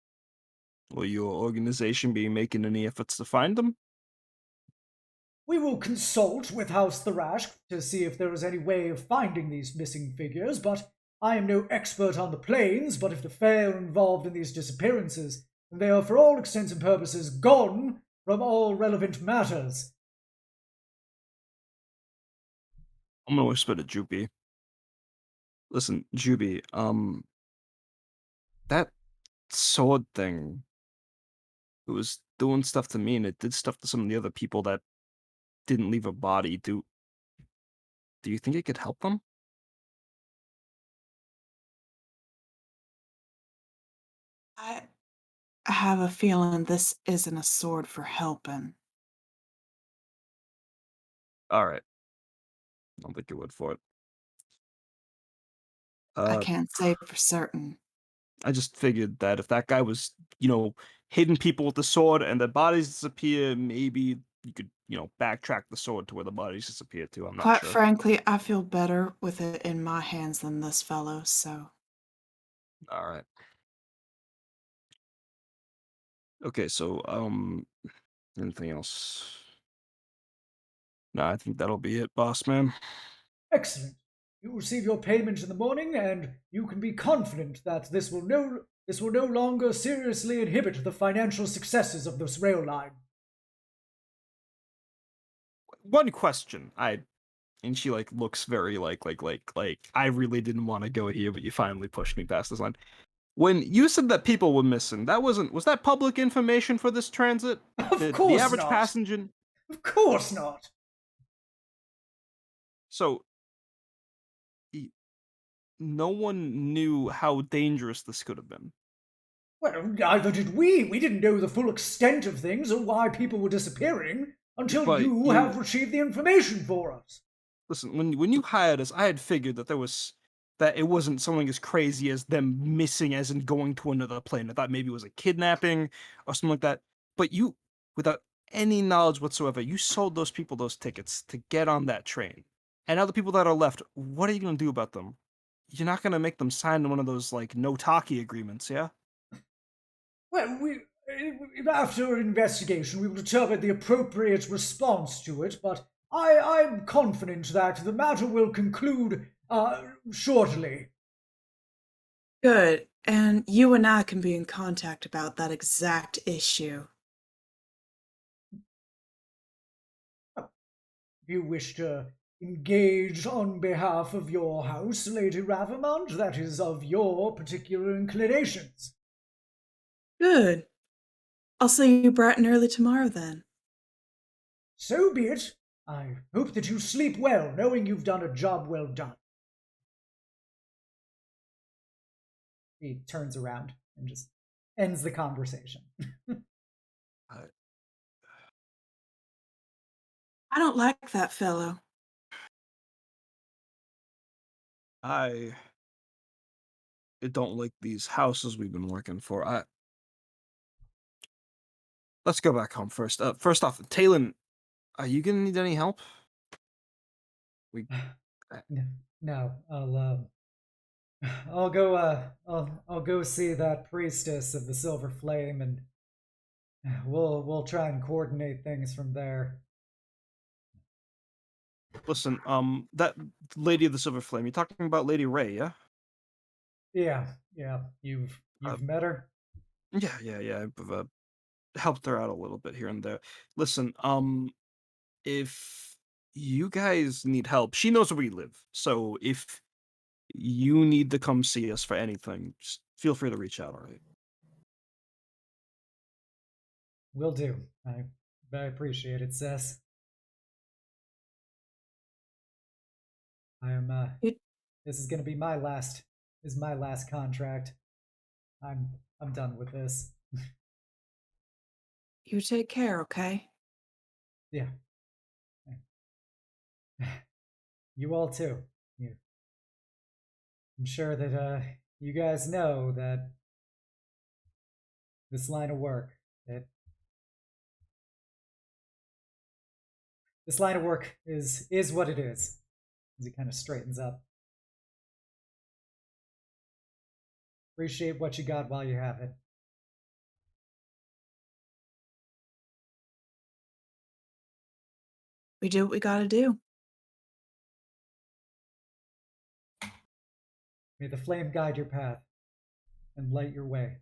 D: Will your organization be making any efforts to find them?
B: we will consult with House Thrash to see if there is any way of finding these missing figures, but I am no expert on the planes, but if the Fae are involved in these disappearances, then they are for all intents and purposes gone from all relevant matters.
D: I'm gonna whisper to Juby. Listen, Juby, that sword thing, it was doing stuff to me and it did stuff to some of the other people that didn't leave a body. Do you think it could help them?
F: I have a feeling this isn't a sword for helping.
D: All right. I'll take your word for it.
F: I can't say for certain.
D: I just figured that if that guy was, hitting people with the sword and their bodies disappear, maybe you could, backtrack the sword to where the bodies disappear to. I'm not
F: Quite
D: sure.
F: frankly, I feel better with it in my hands than this fellow, so.
D: All right. Okay, so anything else? No, I think that'll be it, boss man.
B: Excellent. You receive your payment in the morning, and you can be confident that this will This will no longer seriously inhibit the financial successes of this rail line.
D: One question, and she like looks very like I really didn't want to go here, but you finally pushed me past this line. When you said that people were missing, was that public information for this transit?
B: Of
D: The
B: course
D: average
B: not.
D: passenger.
B: Of course not.
D: So no one knew how dangerous this could have been.
B: Well, neither did we. We didn't know the full extent of things or why people were disappearing until
D: But
B: you have retrieved the information for us.
D: Listen, when you hired us, I had figured that it wasn't something as crazy as them missing, as in going to another plane. I thought maybe it was a kidnapping or something like that. But you, without any knowledge whatsoever, you sold those people those tickets to get on that train. And now the people that are left, what are you gonna do about them? You're not gonna make them sign one of those like no talkie agreements, yeah?
B: Well, after investigation, we will determine the appropriate response to it, but I'm confident that the matter will conclude shortly.
F: Good. And you and I can be in contact about that exact issue.
B: If you wish to engage on behalf of your house, Lady Ravamont, that is of your particular inclinations.
F: Good. I'll see you bright and early tomorrow then.
B: So be it. I hope that you sleep well, knowing you've done a job well done. He turns around and just ends the conversation.
F: I don't like that fellow.
D: I don't like these houses we've been working for. Let's go back home first. First off, Talon, are you gonna need any help?
B: No, I'll go see that priestess of the Silver Flame, and we'll try and coordinate things from there.
D: Listen, that lady of the Silver Flame, you're talking about Lady Ray, yeah?
B: Yeah. You've met her?
D: Yeah. I've helped her out a little bit here and there. Listen, if you guys need help, she knows where we live. So if you need to come see us for anything, just feel free to reach out, all right?
B: Will do. I appreciate it, Sess. I am this is gonna be my last contract. I'm done with this.
F: You take care, okay?
B: Yeah. You all too. I'm sure that you guys know that this line of work is what it is. As he kind of straightens up. Appreciate what you got while you have it.
F: We do what we gotta do.
B: May the flame guide your path and light your way.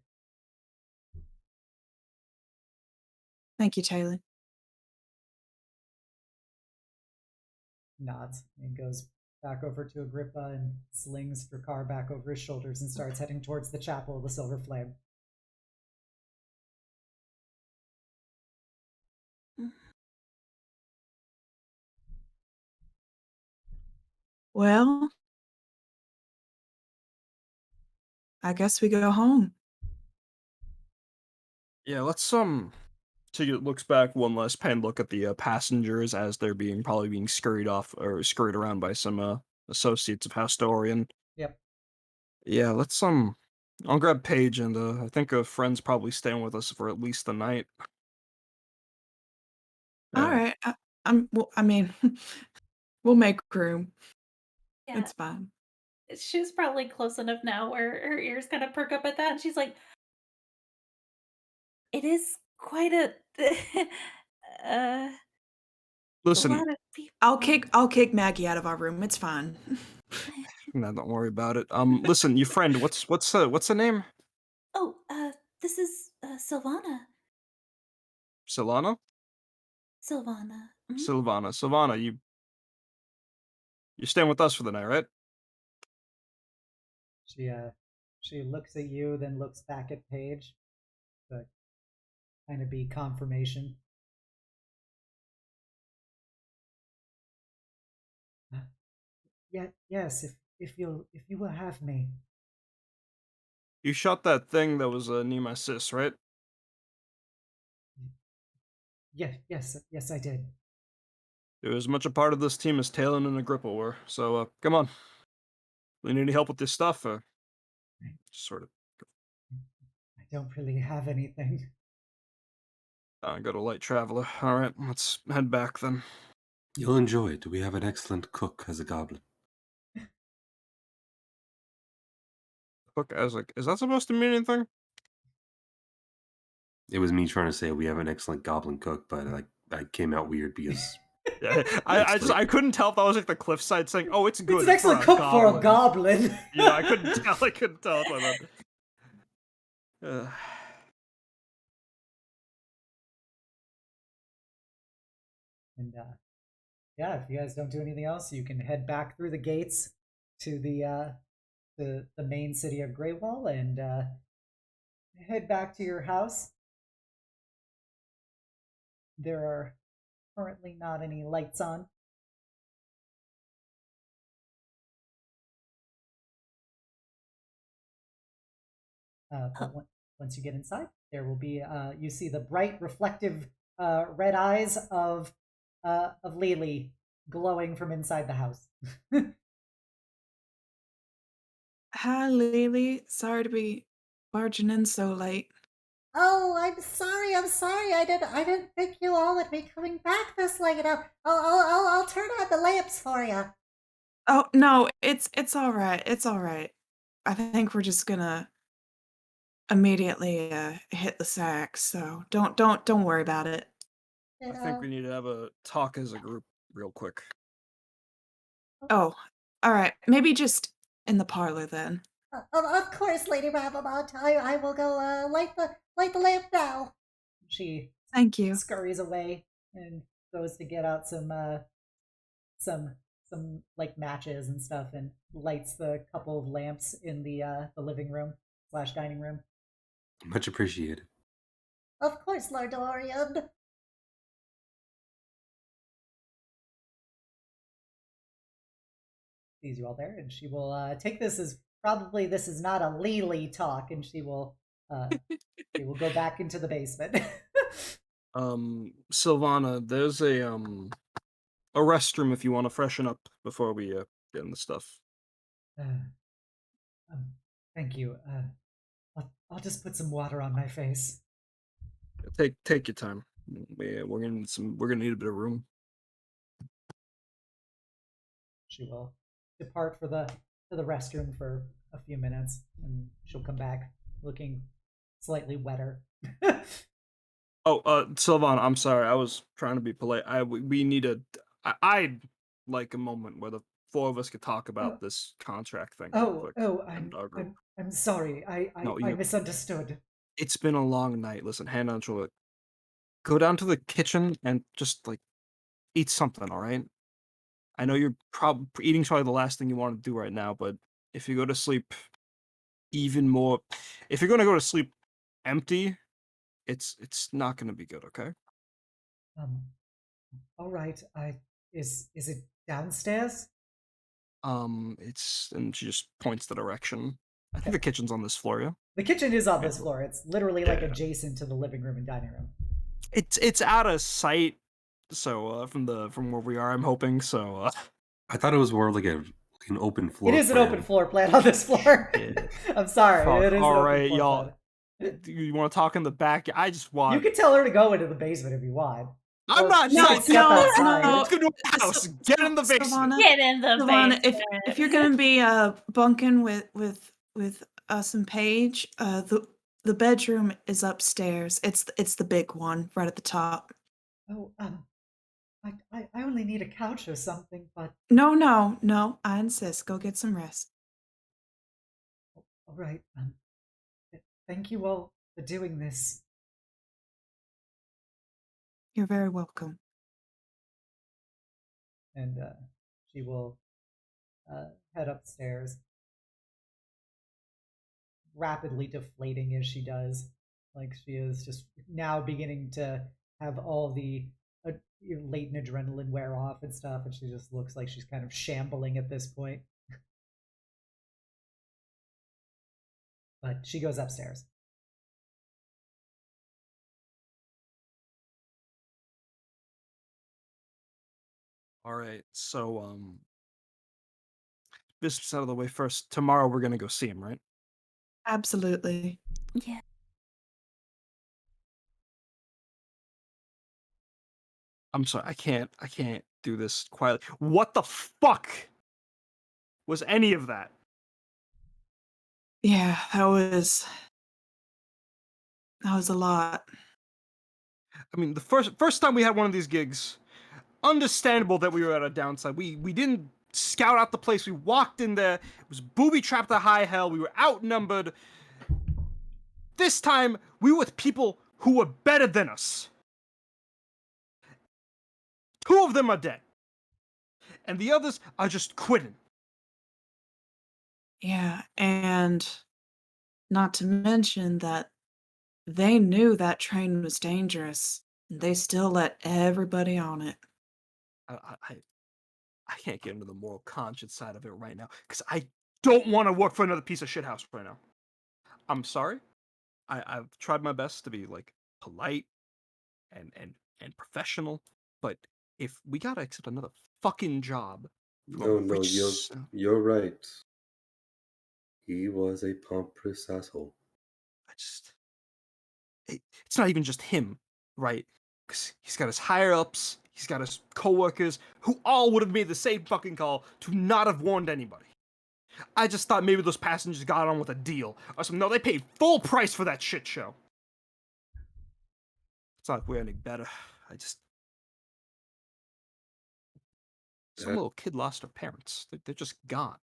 F: Thank you, Taylor.
B: Nods and goes back over to Agrippa and slings Drakkar back over his shoulders and starts heading towards the chapel of the Silver Flame.
F: Well, I guess we go home.
D: Yeah, let's Tigger looks back one last pen look at the passengers as they're probably being scurried off or scurried around by some associates of House Dorian.
B: Yep.
D: Yeah, let's I'll grab Paige, and I think a friend's probably staying with us for at least the night.
F: All right. I mean, we'll make room.
C: Yeah.
F: It's fine.
C: She's probably close enough now where her ears kind of perk up at that, and she's like, "It is quite a a
D: Listen,
C: lot of people."
F: I'll kick Maggie out of our room. It's fine.
D: no, don't worry about it. Listen, your friend, what's the name?
C: this is Sylvana.
D: Silana?
C: Sylvana. Mhm.
D: Silvana, you're staying with us for the night, right?
B: She looks at you, then looks back at Paige, to kind of be confirmation. Yeah, yes, if you will have me.
D: You shot that thing that was near my sis, right?
B: Yes, I did.
D: It was much a part of this team as Talon and Agrippa were. So come on. We need any help with this stuff? Sort of.
B: I don't really have anything.
D: I got a light traveler. All right, let's head back then.
E: You'll enjoy it. We have an excellent cook as a goblin.
D: Look, I was like, is that supposed to mean anything?
E: It was me trying to say we have an excellent goblin cook, but I came out weird because
D: Yeah, I couldn't tell if that was like the cliffside saying, "Oh, it's good."
B: It's an excellent
D: for a
B: cook
D: goblin.
B: for a goblin.
D: Yeah, I couldn't tell. I couldn't tell.
B: And yeah, if you guys don't do anything else, you can head back through the gates to the main city of Greywall and head back to your house. There are currently not any lights on. But once you get inside, there will be you see the bright, reflective red eyes of Lily glowing from inside the house.
F: Hi, Lily. Sorry to be barging in so late.
G: Oh, I'm sorry. I'm sorry. I didn't think you all would be coming back this late. I'll turn on the lamps for you.
F: Oh no, it's all right. It's all right. I think we're just gonna immediately hit the sack. So don't worry about it.
D: I think we need to have a talk as a group real quick.
F: Oh, all right. Maybe just in the parlor then.
G: Of course, Lady Ravamont. I will go light the lamp now.
B: She
F: Thank you.
B: scurries away and goes to get out some like matches and stuff and lights the couple of lamps in the living room / dining room.
E: much appreciated.
G: Of course, Lord Dorian.
B: Sees you all there, and she will take this as probably this is not a Lily talk, and she will go back into the basement.
D: Silvana, there's a restroom if you want to freshen up before we get in the stuff.
B: Thank you. I'll just put some water on my face.
D: Take your time. We're gonna need a bit of room.
B: She will depart for the restroom for a few minutes, and she'll come back looking slightly wetter.
D: Oh, Silvana, I'm sorry. I was trying to be polite. We need I'd like a moment where the four of us could talk about this contract thing real quick. And our group.
B: I'm sorry.
D: No,
B: I misunderstood.
D: It's been a long night. Listen, hand on shoulder. Go down to the kitchen and just like eat something, all right? I know you're eating's probably the last thing you want to do right now, but if you go to sleep even more, if you're going to go to sleep empty, it's not going to be good, okay?
B: All right. Is it downstairs?
D: It's and she just points the direction. I think the kitchen's on this floor, yeah.
B: The kitchen is on
D: Yeah.
B: this floor. It's literally like adjacent to the living room and dining room.
D: It's out of sight, so from where we are, I'm hoping. So
E: I thought it was more like an open floor.
B: It is an
E: plan.
B: open floor plan on this floor.
D: Yeah.
B: I'm sorry.
D: Fuck,
B: It is
D: all
B: an open
D: right,
B: floor
D: y'all.
B: plan.
D: You want to talk in the back? I just want.
B: You can tell her to go into the basement if you want.
D: I'm
B: Or
D: not.
B: she can step outside.
F: no.
D: Let's go to a house. Get in the basement.
F: Savannah,
C: Get in the
F: Savannah,
C: basement.
F: if you're gonna be bunking with us and Paige, the bedroom is upstairs. It's the big one right at the top.
B: Oh, I only need a couch or something, but
F: No, I insist. Go get some rest.
B: all right. Thank you all for doing this.
F: You're very welcome.
B: And she will head upstairs, rapidly deflating as she does. Like she is just now beginning to have all the latent adrenaline wear off and stuff, and she just looks like she's kind of shambling at this point. But she goes upstairs.
D: All right, so business out of the way first. Tomorrow we're gonna go see him, right?
F: Absolutely.
C: Yeah.
D: I'm sorry, I can't do this quietly. What the fuck was any of that?
F: Yeah, that was a lot.
D: I mean, the first time we had one of these gigs, understandable that we were at a downside. We didn't scout out the place. We walked in there. It was booby trapped to high hell. We were outnumbered. This time we were with people who were better than us. 2 of them are dead, and the others are just quitting.
F: Yeah, and not to mention that they knew that train was dangerous, and they still let everybody on it.
D: I can't get into the moral conscience side of it right now because I don't want to work for another piece of shit house right now. I'm sorry. I've tried my best to be like polite and professional, but if we gotta accept another fucking job from a
E: No,
D: rich
E: you're right. He was a pompous asshole.
D: I just it's not even just him, right? Because he's got his higher ups, he's got his coworkers who all would have made the same fucking call to not have warned anybody. I just thought maybe those passengers got on with a deal or something. No, they paid full price for that shit show. It's not like we're any better. Some
E: That
D: little kid lost her parents. They're just gone.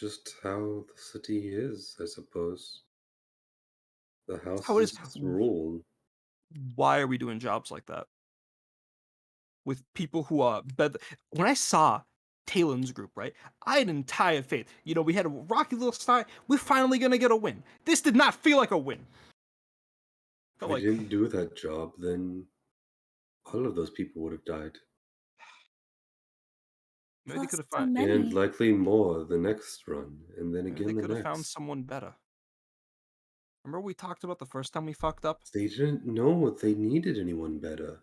E: just how the city is, I suppose. The
D: That's how it is.
E: houses rule.
D: Why are we doing jobs like that? With people who are better. When I saw Talon's group, right, I had entire faith. You know, we had a rocky little start. We're finally gonna get a win. This did not feel like a win.
E: If
D: Felt
E: we
D: like
E: didn't do that job, then all of those people would have died.
D: maybe they
C: Lost
D: could have
C: so
D: found.
E: And
C: many.
E: likely more the next run, and then
D: Maybe they
E: again the
D: could have found
E: next.
D: someone better. Remember we talked about the first time we fucked up?
E: They didn't know if they needed anyone better.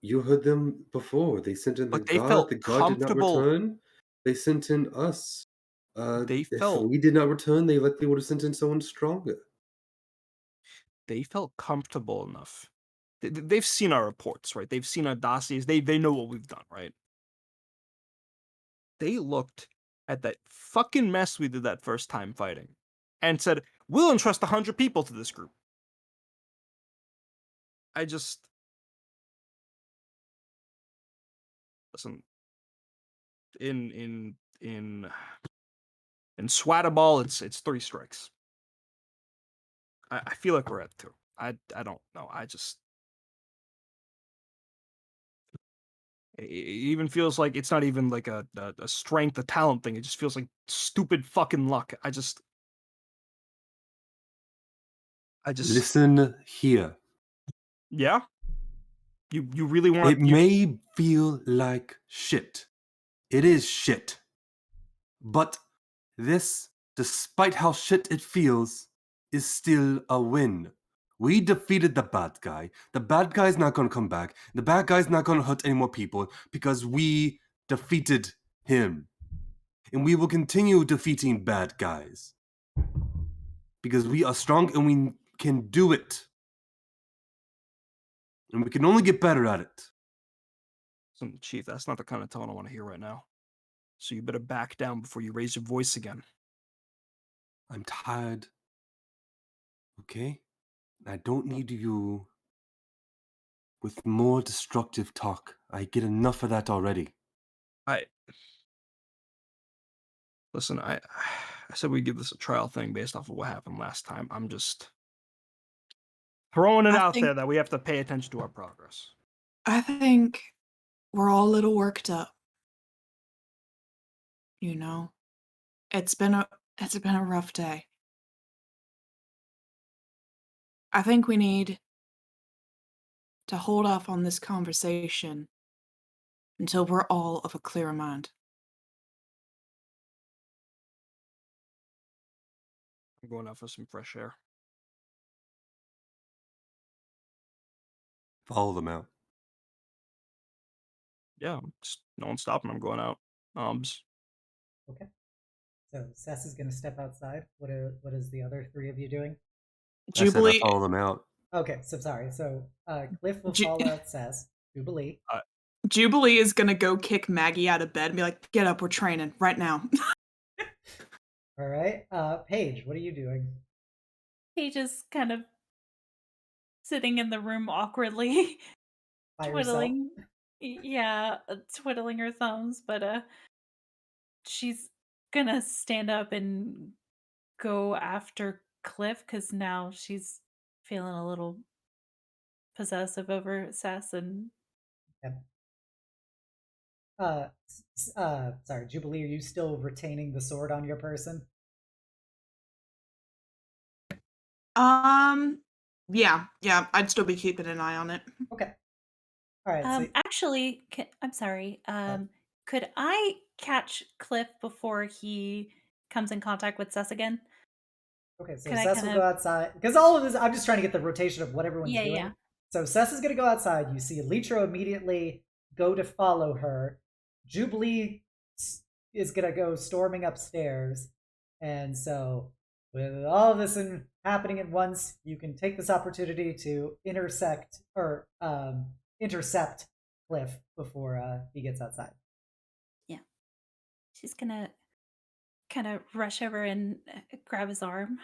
E: You heard them before. They sent in the
D: But they
E: god.
D: felt
E: The god did not
D: comfortable.
E: return. They sent in us.
D: They
E: If
D: felt
E: we did not return, they likely would have sent in someone stronger.
D: comfortable enough. They've seen our reports, right? They've seen our dossiers. They know what we've done, right? They looked at that fucking mess we did that first time fighting and said, we'll entrust 100 people to this group. I just listen in Swattaball, it's 3 strikes. I feel like we're at 2. I don't know. It even feels like it's not even like a strength, a talent thing. It just feels like stupid fucking luck. I just
E: Listen here.
D: yeah. You really want
E: It may feel like shit. It is shit. But this, despite how shit it feels, is still a win. We defeated the bad guy. The bad guy's not going to come back. The bad guy's not going to hurt any more people because we defeated him. And we will continue defeating bad guys. Because we are strong and we can do it. And we can only get better at it.
D: Chief, that's not the kind of tone I want to hear right now. So you better back down before you raise your voice again.
E: I'm tired. Okay? I don't need you with more destructive talk. I get enough of that already.
D: Listen, I said we give this a trial thing based off of what happened last time. I'm just throwing it
F: I
D: out
F: think
D: there that we have to pay attention to our progress.
F: I think we're all a little worked up. You know, it's been a rough day. I think we need to hold off on this conversation until we're all of a clearer mind.
D: I'm going out for some fresh air.
E: Follow them out.
D: Yeah, just no one's stopping. I'm going out.
B: Okay. So Sess is going to step outside. What is the other three of you doing?
E: I said I
F: Jubilee,
E: follow them out.
B: Okay, so sorry. So Kliff will
F: Ju-
B: follow out Sess. Jubilee.
F: Jubilee is gonna go kick Maggie out of bed and be like, "Get up, we're training right now."
B: All right. Paige, what are you doing?
C: Paige is kind of sitting in the room awkwardly,
B: By yourself?
C: twiddling. Yeah, twiddling her thumbs, but she's gonna stand up and go after Cliff because now she's feeling a little possessive over Sass and
B: Yep. Sorry, Jubilee, are you still retaining the sword on your person?
F: Yeah, I'd still be keeping an eye on it.
B: Okay. All right. So
C: actually, I'm sorry. Could I catch Cliff before he comes in contact with Sess again?
B: okay, so
C: Could I
B: Sess
C: kind
B: will go
C: of?
B: outside because all of this. I'm just trying to get the rotation of what everyone's
C: Yeah,
B: doing.
C: yeah.
B: So Sess is going to go outside. You see Litro immediately go to follow her. Jubilee is going to go storming upstairs, and so with all of this happening at once, you can take this opportunity to intercept Cliff before he gets outside.
C: Yeah. She's gonna kind of rush over and grab his arm.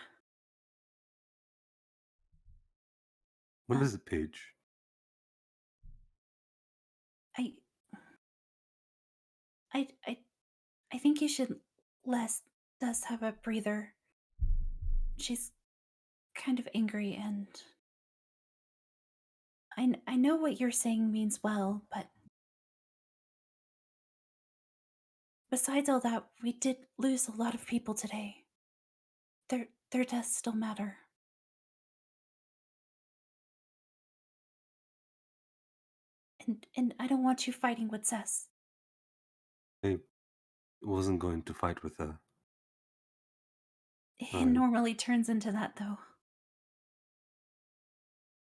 E: What
C: Uh,
E: is it, Paige?
C: I, I, I, I think you should let us have a breather. She's kind of angry, and I know what you're saying means well, but besides all that, we did lose a lot of people today. Their deaths still matter. And I don't want you fighting with Cess.
E: I wasn't going to fight with her.
C: It
E: I
C: normally turns into that, though.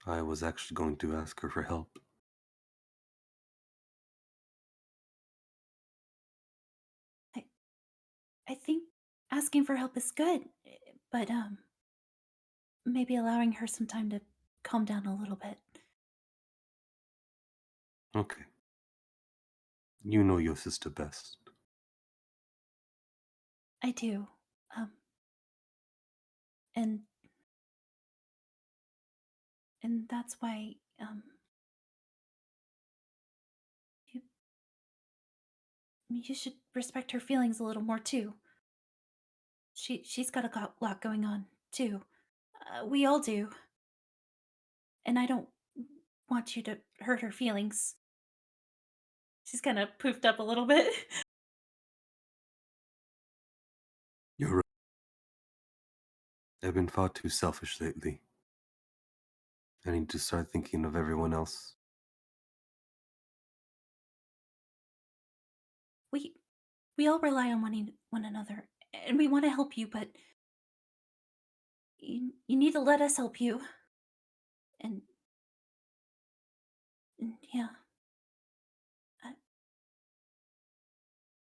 E: I was actually going to ask her for help.
C: I I think asking for help is good, but maybe allowing her some time to calm down a little bit.
E: Okay. You know your sister best.
C: I do. Um and and that's why you you should respect her feelings a little more too. She's got a lot going on too. We all do. And I don't want you to hurt her feelings. She's kind of poofed up a little bit.
E: You're right. I've been far too selfish lately. I need to start thinking of everyone else.
C: we we all rely on one another, and we want to help you, but you need to let us help you. And, and yeah, I,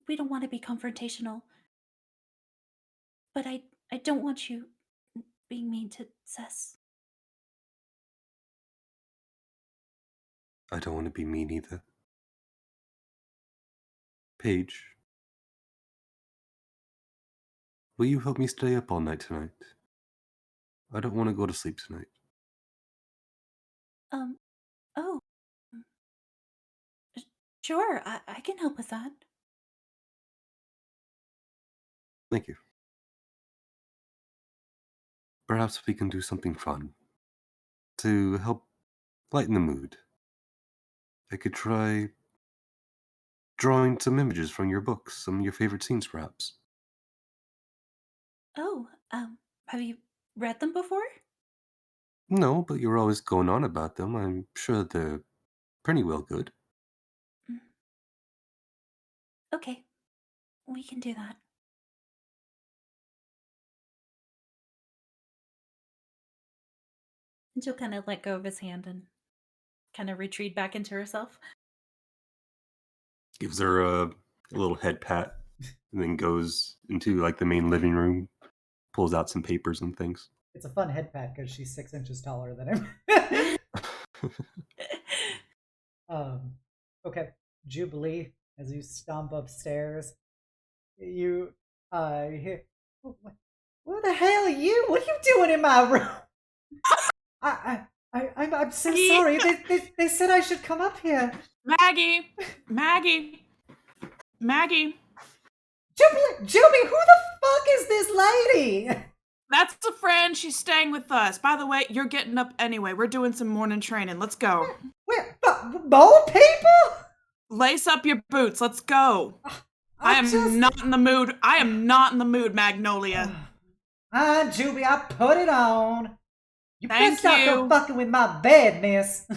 C: we don't want to be confrontational, but I don't want you being mean to Cess.
E: I don't want to be mean either. Paige, will you help me stay up all night tonight? I don't want to go to sleep tonight.
C: Oh, mm, sure, I can help with that.
E: Thank you. Perhaps we can do something fun to help lighten the mood. I could try drawing some images from your books, some of your favorite scenes, perhaps.
C: Oh, have you read them before?
E: No, but you're always going on about them. I'm sure they're pretty well good.
C: Mm, okay, we can do that. And she'll kind of let go of his hand and kind of retreat back into herself.
E: Gives her a little head pat, and then goes into like the main living room, pulls out some papers and things.
B: It's a fun head pat because she's 6 inches taller than him. Okay, Jubilee, as you stomp upstairs, you hear, what the hell are you? What are you doing in my room? I'm so sorry. They said I should come up here.
F: Maggie!
B: Juby, who the fuck is this lady?
F: That's a friend. She's staying with us. By the way, you're getting up anyway. We're doing some morning training. Let's go.
B: Where? More people?
F: Lace up your boots. Let's go. I am not in the mood. I am not in the mood, Magnolia.
B: Juby, I put it on. You
F: Thank
B: best not go fucking with my bed, miss.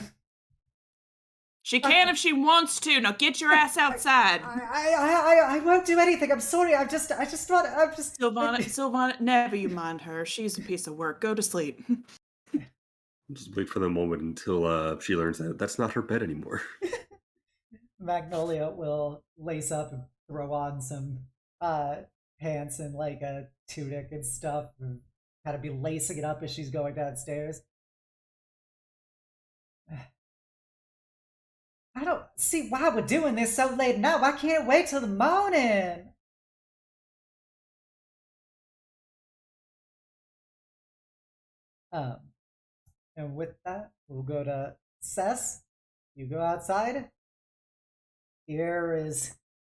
F: She can if she wants to. Now get your ass outside.
B: I won't do anything. I'm sorry. I'm just
F: Sylvana, never you mind her. She's a piece of work. Go to sleep.
E: Just wait for the moment until she learns that that's not her bed anymore.
B: Magnolia will lace up and throw on some pants and like a tunic and stuff, and kind of be lacing it up as she's going downstairs. I don't see why we're doing this so late now. Why can't it wait till the morning? And with that, we'll go to Cess. You go outside. The air is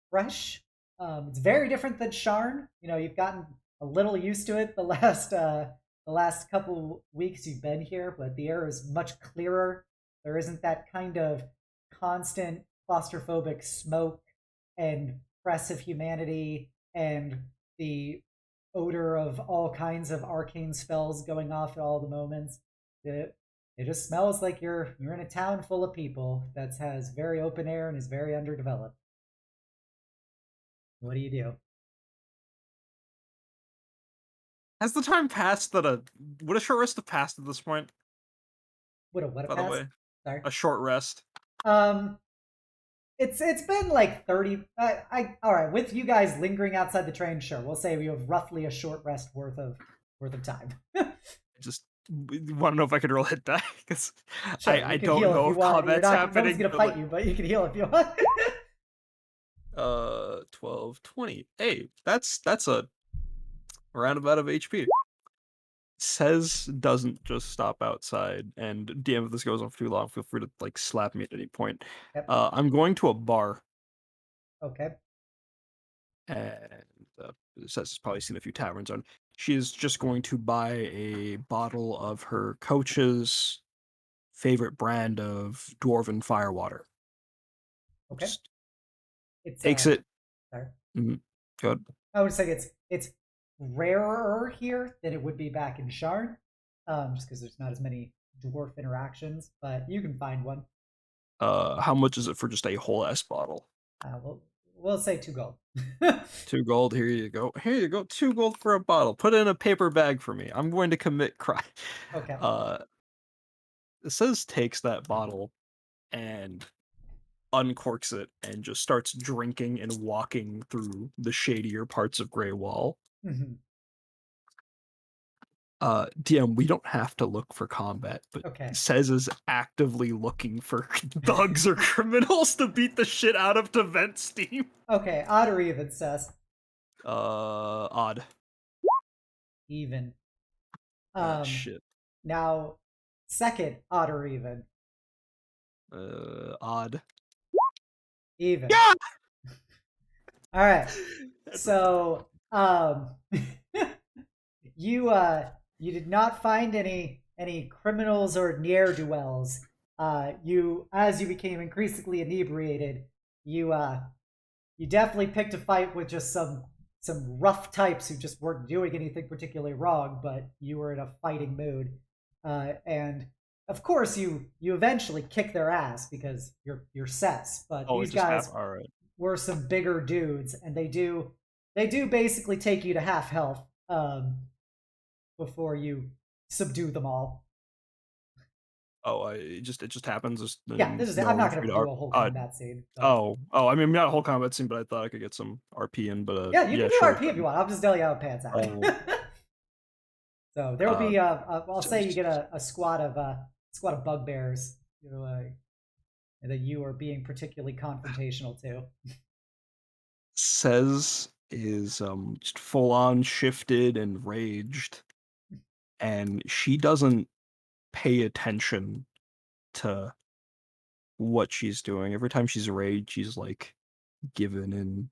B: fresh. It's very different than Sharn. You know, you've gotten a little used to it the last couple weeks you've been here, but the air is much clearer. There isn't that kind of constant claustrophobic smoke and press of humanity and the odor of all kinds of arcane spells going off at all the moments. It just smells like you're in a town full of people that has very open air and is very underdeveloped. What do you do?
D: Has the time passed that would a short rest have passed at this point?
B: What a
D: By the way,
B: Sorry.
D: a short rest.
B: It's been like 30. All right. With you guys lingering outside the train, sure. We'll say we have roughly a short rest worth of time.
D: Just want to know if I could roll hit die because
B: Sure,
D: I don't know if combat's happening.
B: No one's gonna fight you, but you can heal if you want.
D: 12, 20. Hey, that's a roundabout of HP. Says doesn't just stop outside, and DM, if this goes on for too long, feel free to like slap me at any point.
B: Yep.
D: I'm going to a bar.
B: Okay.
D: And Says has probably seen a few taverns on. She's just going to buy a bottle of her coach's favorite brand of dwarven firewater.
B: Okay.
D: Just
B: It's
D: takes it.
B: Sorry.
D: Good.
B: I would say it's rarer here than it would be back in Sharn, just because there's not as many dwarf interactions. But you can find one.
D: How much is it for just a whole ass bottle?
B: We'll say 2 gold.
D: 2 gold. Here you go. 2 gold for a bottle. Put it in a paper bag for me. I'm going to commit crime.
B: Okay.
D: It says takes that bottle and uncorks it and just starts drinking and walking through the shadier parts of Grey Wall.
B: Mm-hmm.
D: DM, we don't have to look for combat, but
B: Okay.
D: Says is actively looking for thugs or criminals to beat the shit out of to vent steam.
B: Okay, odd or even, Sess?
D: Odd.
B: Even.
D: Shit.
B: Now, second, odd or even?
D: Odd.
B: Even.
D: Yeah!
B: All right. So Um, you you did not find any criminals or ne'er do wells. You as you became increasingly inebriated, you definitely picked a fight with just some rough types who just weren't doing anything particularly wrong, but you were in a fighting mood, and of course you eventually kick their ass because you're Sess. But
D: Oh, it
B: these
D: just
B: guys
D: happened. All right.
B: were some bigger dudes, and they do basically take you to half health before you subdue them all.
D: Oh, it just happens.
B: Yeah, this is.
D: No
B: I'm not
D: one for
B: going
D: me
B: to
D: to
B: do a whole combat scene. But
D: I mean, not a whole combat scene, but I thought I could get some RP in. But
B: yeah, you
D: yeah,
B: can do
D: sure.
B: RP if you want. I'll just tell you how it pans out.
D: Oh,
B: So there will
D: uh,
B: be. I'll say you
D: just
B: get a squad of bugbears, that you are being particularly confrontational to.
D: says is just full on shifted and raged, and she doesn't pay attention to what she's doing. Every time she's raged, she's like given in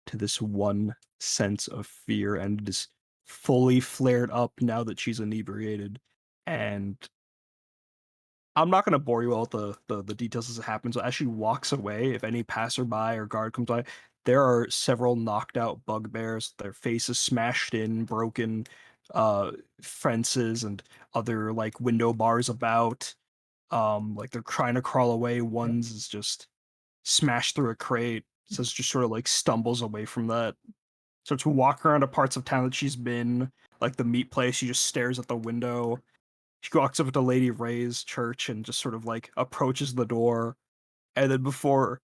D: to this one sense of fear, and it is fully flared up now that she's inebriated. And I'm not gonna bore you all with the details as it happens. But as she walks away, if any passerby or guard comes by, there are several knocked out bugbears, their faces smashed in, broken fences and other like window bars about. Like they're trying to crawl away.
B: Yep.
D: One's is just smashed through a crate. So it's just sort of like stumbles away from that. Starts walking around to parts of town that she's been, like the meat place. She just stares at the window. She walks up to Lady Ray's church and just sort of like approaches the door. And then before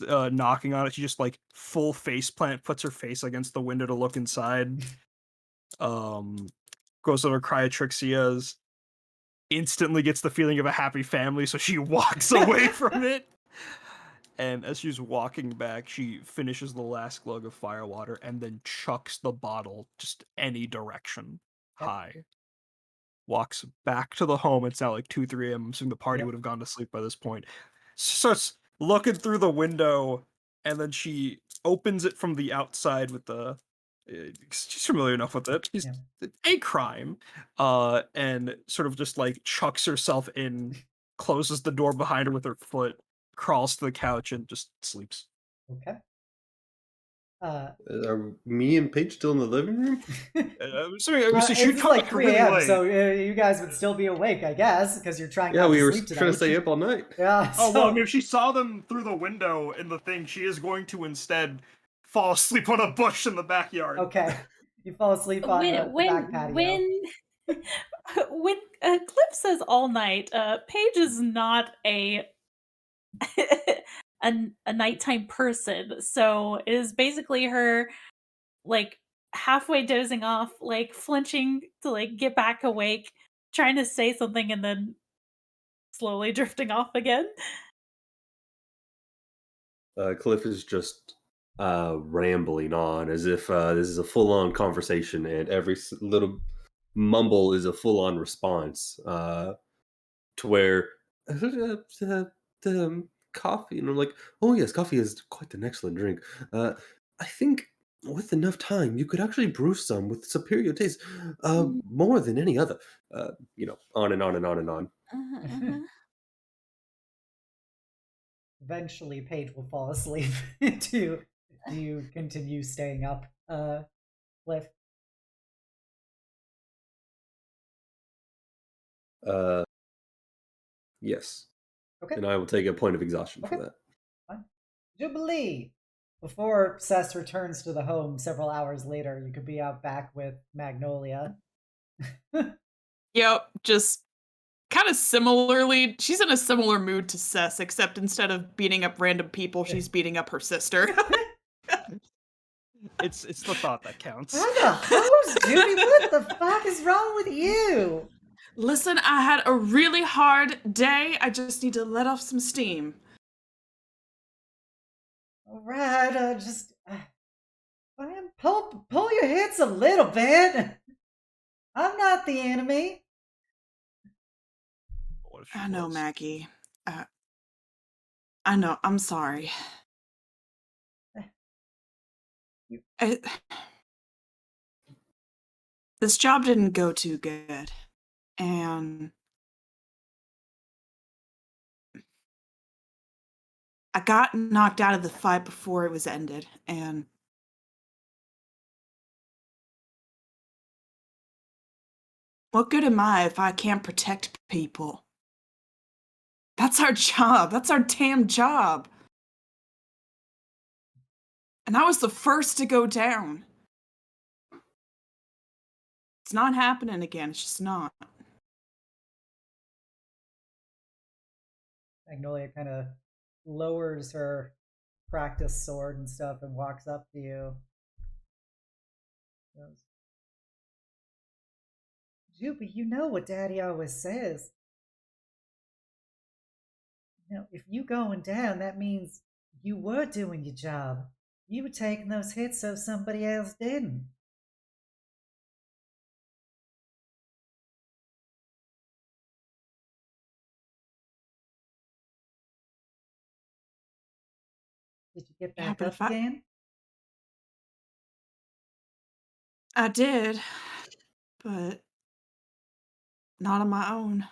D: knocking on it, she just like full face plant, puts her face against the window to look inside. Um, Goes over Cryotrixia's, instantly gets the feeling of a happy family, so she walks away from it. And as she's walking back, she finishes the last glug of firewater and then chucks the bottle just any direction
B: Okay.
D: high. Walks back to the home. It's now like 2, 3 a.m. I'm assuming the party
B: Yep.
D: would have gone to sleep by this point. Starts looking through the window, and then she opens it from the outside with the. She's familiar enough with it. She's
B: Yeah.
D: a crime, and sort of just like chucks herself in, closes the door behind her with her foot, crawls to the couch, and just sleeps.
B: Okay. Uh,
E: Are me and Paige still in the living room?
D: I'm assuming so she'd
B: it's
D: come
B: like
D: back
B: 3
D: really
B: a.m.,
D: late.
B: so you guys would still be awake, I guess, because you're trying
E: Yeah,
B: not
E: we
B: to
E: were
B: sleep tonight.
E: trying to stay up all night.
B: Yeah.
D: Oh,
B: So,
D: well, I mean, if she saw them through the window in the thing, she is going to instead fall asleep on a bush in the backyard.
B: okay. You fall asleep on the back patio.
C: When Kliff says all night, Paige is not a a nighttime person, so it is basically her like halfway dozing off, like flinching to like get back awake, trying to say something, and then slowly drifting off again.
E: Kliff is just rambling on as if this is a full-on conversation, and every little mumble is a full-on response. To where coffee, and I'm like, oh yes, coffee is quite an excellent drink. I think with enough time, you could actually brew some with superior taste,
C: Mhm.
E: more than any other. On and on and on and on.
C: Uh-huh.
B: Eventually, Paige will fall asleep. Do you continue staying up, Cliff?
E: Uh, yes,
B: Okay.
E: and I will take a point of exhaustion for
B: Okay.
E: that.
B: Fine. Jubilee. Before Sess returns to the home several hours later, you could be out back with Magnolia.
F: Yep, just kind of similarly, she's in a similar mood to Sess, except instead of beating up random people, she's beating up her sister.
D: It's the thought that counts.
B: I'm the host, Judy. What the fuck is wrong with you?
F: Listen, I had a really hard day. I just need to let off some steam.
B: All right, just man, pull your hips a little bit. I'm not the enemy.
D: What if she
F: I know,
D: was?
F: Maggie. I know. I'm sorry. this job didn't go too good, and I got knocked out of the fight before it was ended, and what good am I if I can't protect people? That's our job. That's our damn job. And I was the first to go down. It's not happening again. It's just not.
B: Magnolia kind of lowers her practice sword and stuff and walks up to you. Goes, Juby, you know what Daddy always says. You know, if you going down, that means you were doing your job. You were taking those hits so somebody else didn't. Did you get
F: Yeah,
B: back
F: but
B: up
F: if I
B: again?
F: I did, but not on my own.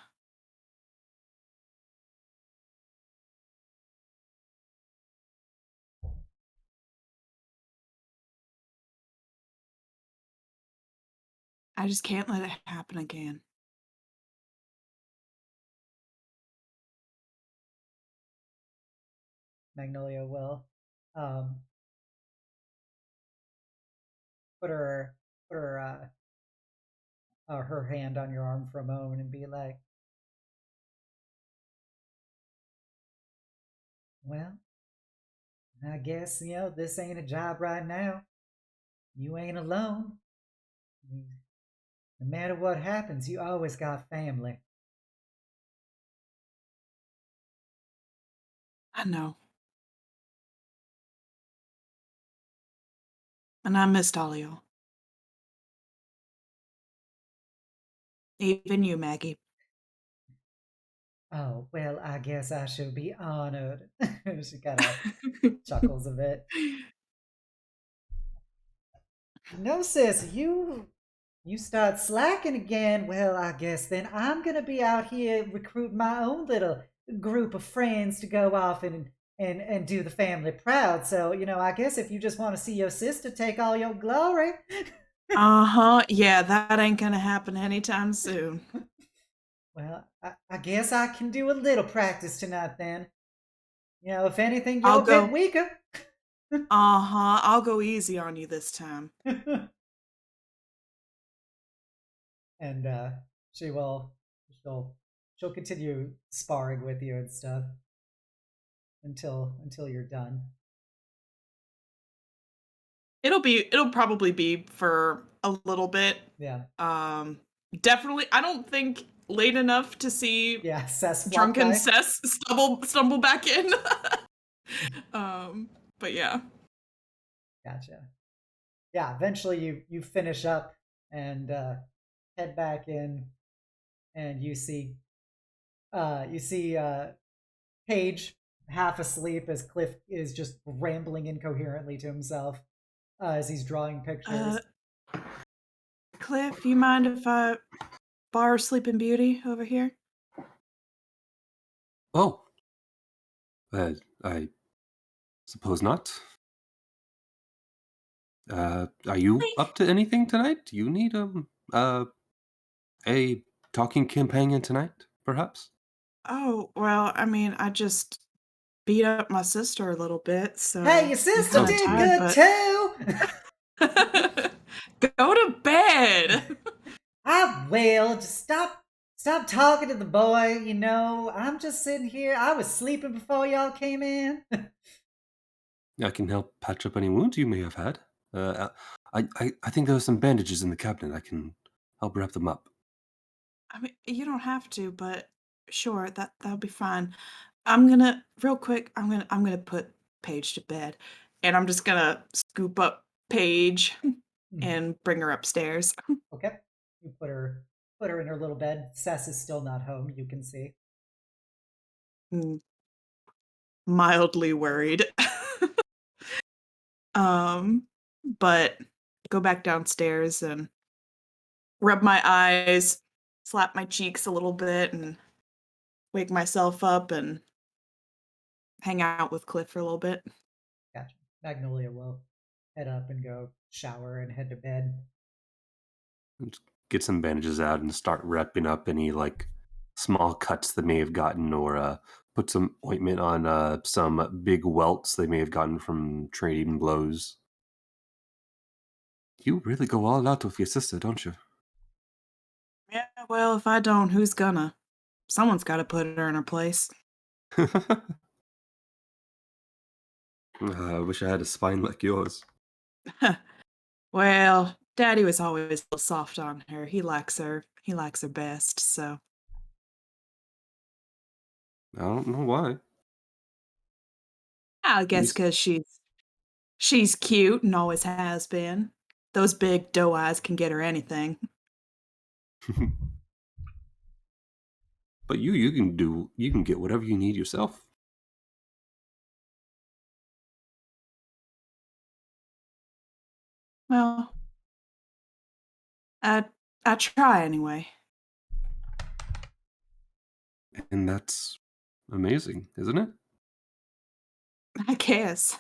F: I just can't let it happen again.
B: Magnolia will um, put her hand on your arm for a moment and be like, well, I guess, you know, this ain't a job right now. You ain't alone. No matter what happens, you always got family.
F: I know. And I missed all of y'all. Even you, Maggie.
B: Oh, well, I guess I should be honored. She kind of chuckles a bit. No, sis, you start slacking again. Well, I guess then I'm gonna be out here recruiting my own little group of friends to go off and do the family proud. So, you know, I guess if you just want to see your sister take all your glory.
F: Uh-huh. Yeah, that ain't gonna happen anytime soon.
B: Well, I guess I can do a little practice tonight then. You know, if anything,
F: I'll
B: you're a bit
F: go.
B: weaker.
F: Uh-huh. I'll go easy on you this time.
B: And she will she'll she'll continue sparring with you and stuff until you're done.
F: It'll probably be for a little bit.
B: Yeah.
F: Definitely I don't think late enough to see
B: Yeah, Sess flop
F: drunken
B: by.
F: Cess stumble back in. But yeah.
B: Gotcha. Yeah, eventually you finish up and head back in and you see Paige half asleep as Kliff is just rambling incoherently to himself as he's drawing pictures.
F: Kliff, you mind if I borrow Sleeping Beauty over here?
E: Oh, I suppose not. Are you
C: Hi.
E: up to anything tonight? Do you need a talking companion tonight, perhaps?
F: Oh, well, I mean, I just beat up my sister a little bit, so
B: Hey, your
F: I'm
B: sister
F: kind
E: Oh
F: of
B: did
E: dear.
F: tired,
B: good
F: but
B: too.
F: go to bed.
B: I will. Just stop talking to the boy, you know. I'm just sitting here. I was sleeping before y'all came in.
E: I can help patch up any wounds you may have had. I think there are some bandages in the cabinet. I can help wrap them up.
F: I mean, you don't have to, but sure, that'll be fine. I'm gonna real quick. I'm gonna put Paige to bed, and I'm just gonna scoop up Paige and bring her upstairs.
B: Okay. You put her in her little bed. Sess is still not home, you can see.
F: Mm, Mildly worried. Um, but go back downstairs and rub my eyes, slap my cheeks a little bit, and wake myself up and hang out with Kliff for a little bit.
B: Gotcha. Magnolia will head up and go shower and head to bed.
E: Just get some bandages out and start wrapping up any like small cuts they may have gotten, or put some ointment on some big welts they may have gotten from trading blows. You really go all out with your sister, don't you?
F: Yeah, well, if I don't, who's gonna? Someone's got to put her in her place.
E: I wish I had a spine like yours.
F: Well, Daddy was always a little soft on her. He likes her. He likes her best, so.
E: I don't know why.
F: I guess
E: He's-
F: because she's cute and always has been. Those big doe eyes can get her anything.
E: But you can get whatever you need yourself.
F: Well, I I try anyway.
E: And that's amazing, isn't it?
F: I guess.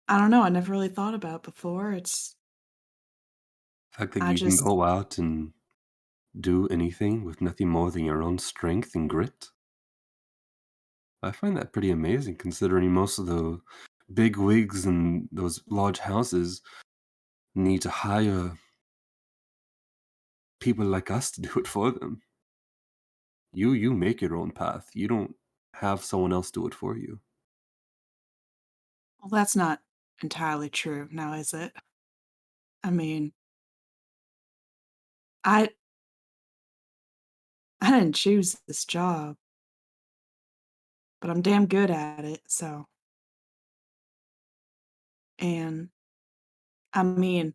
F: I don't know. I never really thought about it before. It's
E: The fact that
F: I
E: you can
F: just
E: go out and do anything with nothing more than your own strength and grit. I find that pretty amazing, considering most of the big wigs and those large houses need to hire people like us to do it for them. You make your own path. You don't have someone else do it for you.
F: well, that's not entirely true now, is it? I mean, I I didn't choose this job, but I'm damn good at it, so. And I mean,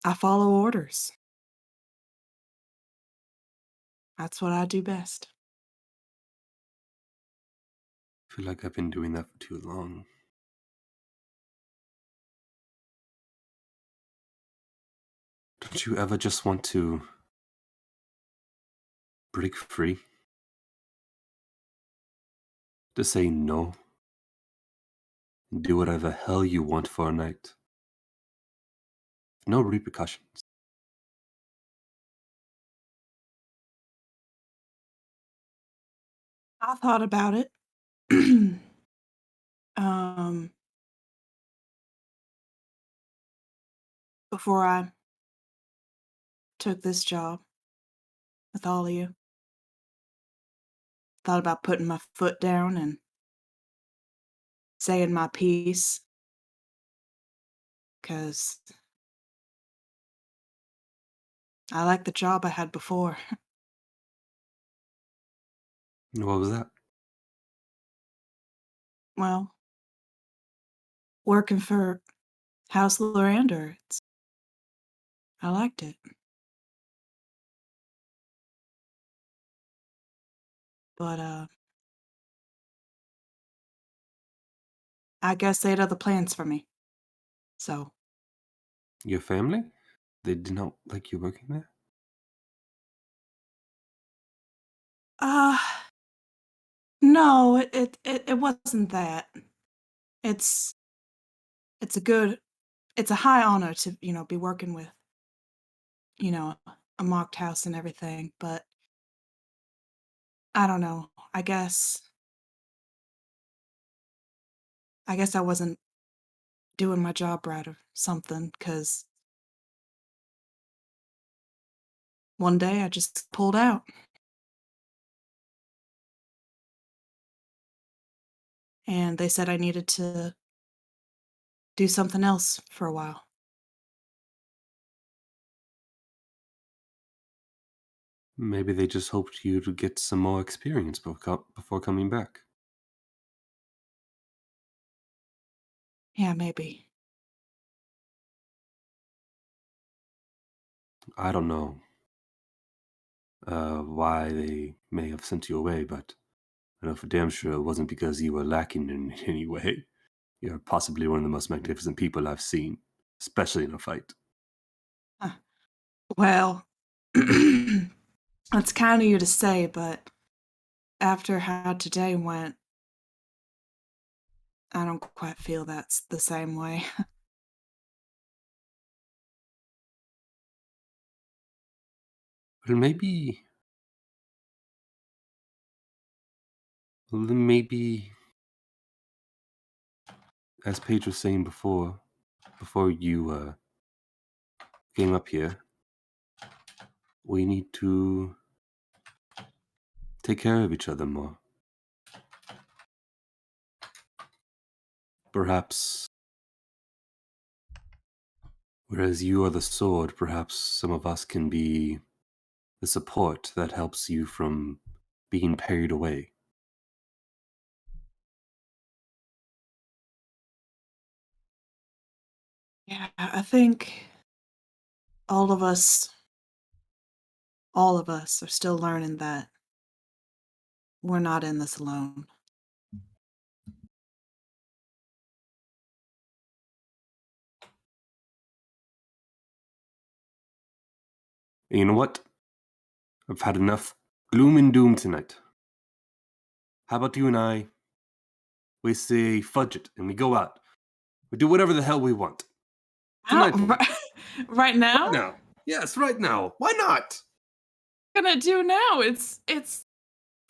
F: I follow orders. That's what I do best.
E: I feel like I've been doing that for too long. Don't you ever just want to break free? To say no and do whatever the hell you want for a night. No repercussions.
F: I thought about it. um, Before I took this job with all of you. Thought about putting my foot down and saying my piece. 'Cause I like the job I had before.
E: What was that?
F: Well, working for House Lorander, I liked it. But, I guess they had other plans for me. So,
E: Your family? They did not like you working there?
F: uh, no, it wasn't that. It's it's a good it's a high honor to, be working with, you know, a mocked house and everything, but I don't know. I guess I wasn't doing my job right or something. Cause one day I just pulled out, and they said I needed to do something else for a while.
E: Maybe they just hoped you to get some more experience before coming back.
F: Yeah, maybe.
E: I don't know why they may have sent you away, but I know for damn sure it wasn't because you were lacking in any way. You're possibly one of the most magnificent people I've seen, especially in a fight.
F: Well, that's kind of you to say, but after how today went, I don't quite feel that's the same way.
E: But maybe, as Paige was saying before you came up here, we need to take care of each other more. Perhaps, whereas you are the sword, perhaps some of us can be the support that helps you from being parried away.
F: Yeah, I think all of us are still learning that we're not in this alone.
E: And you know what? I've had enough gloom and doom tonight. How about you and I, we say fudge it and we go out. We do whatever the hell we want. Tonight.
F: Right now?
E: Right now. Yes, right now. Why not?
F: What gonna do now? It's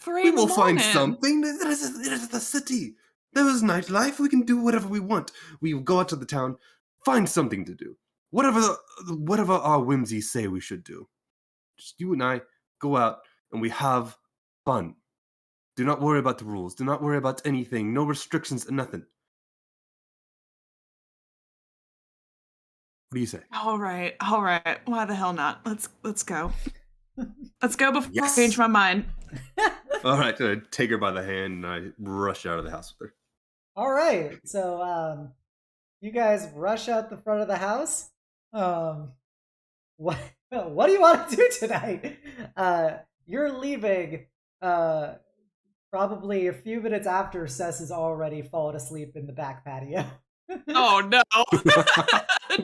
F: 3
E: We
F: in the
E: will find
F: morning.
E: something. It is the city. There is nightlife. We can do whatever we want. We will go out to the town, find something to do. Whatever our whimsies say we should do. Just you and I go out and we have fun. Do not worry about the rules. Do not worry about anything. No restrictions, nothing. What do you say?
F: All right. Why the hell not? Let's go. Let's go before
E: Yes.
F: I change my mind.
E: All right, I take her by the hand and I rush out of the house with her.
B: All right, so you guys rush out the front of the house. What do you want to do tonight? You're leaving probably a few minutes after Cess has already fallen asleep in the back patio.
F: Oh no.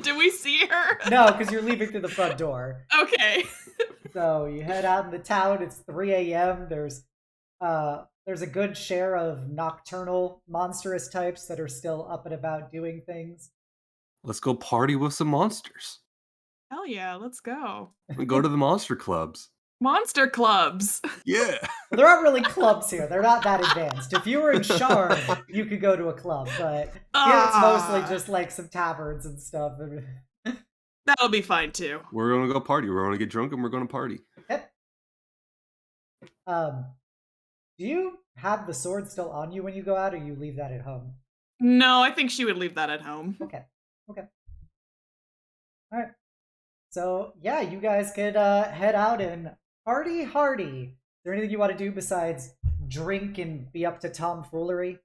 F: Do we see her?
B: No, because you're leaving through the front door.
F: Okay.
B: So you head out in the town. It's 3 a.m. There's a good share of nocturnal monstrous types that are still up and about doing things.
E: Let's go party with some monsters.
F: Hell yeah, let's go.
E: We go to the monster clubs.
F: Monster clubs.
E: Yeah.
B: Well, there aren't really clubs here. They're not that advanced. If you were in Charm, you could go to a club, but here it's mostly just like some taverns and stuff.
F: That'll be fine too.
E: We're gonna go party. We're gonna get drunk and we're gonna party.
B: Okay. Do you have the sword still on you when you go out, or you leave that at home?
F: No, I think she would leave that at home.
B: Okay. All right. So yeah, you guys could head out and party hardy. Is there anything you want to do besides drink and be up to tomfoolery?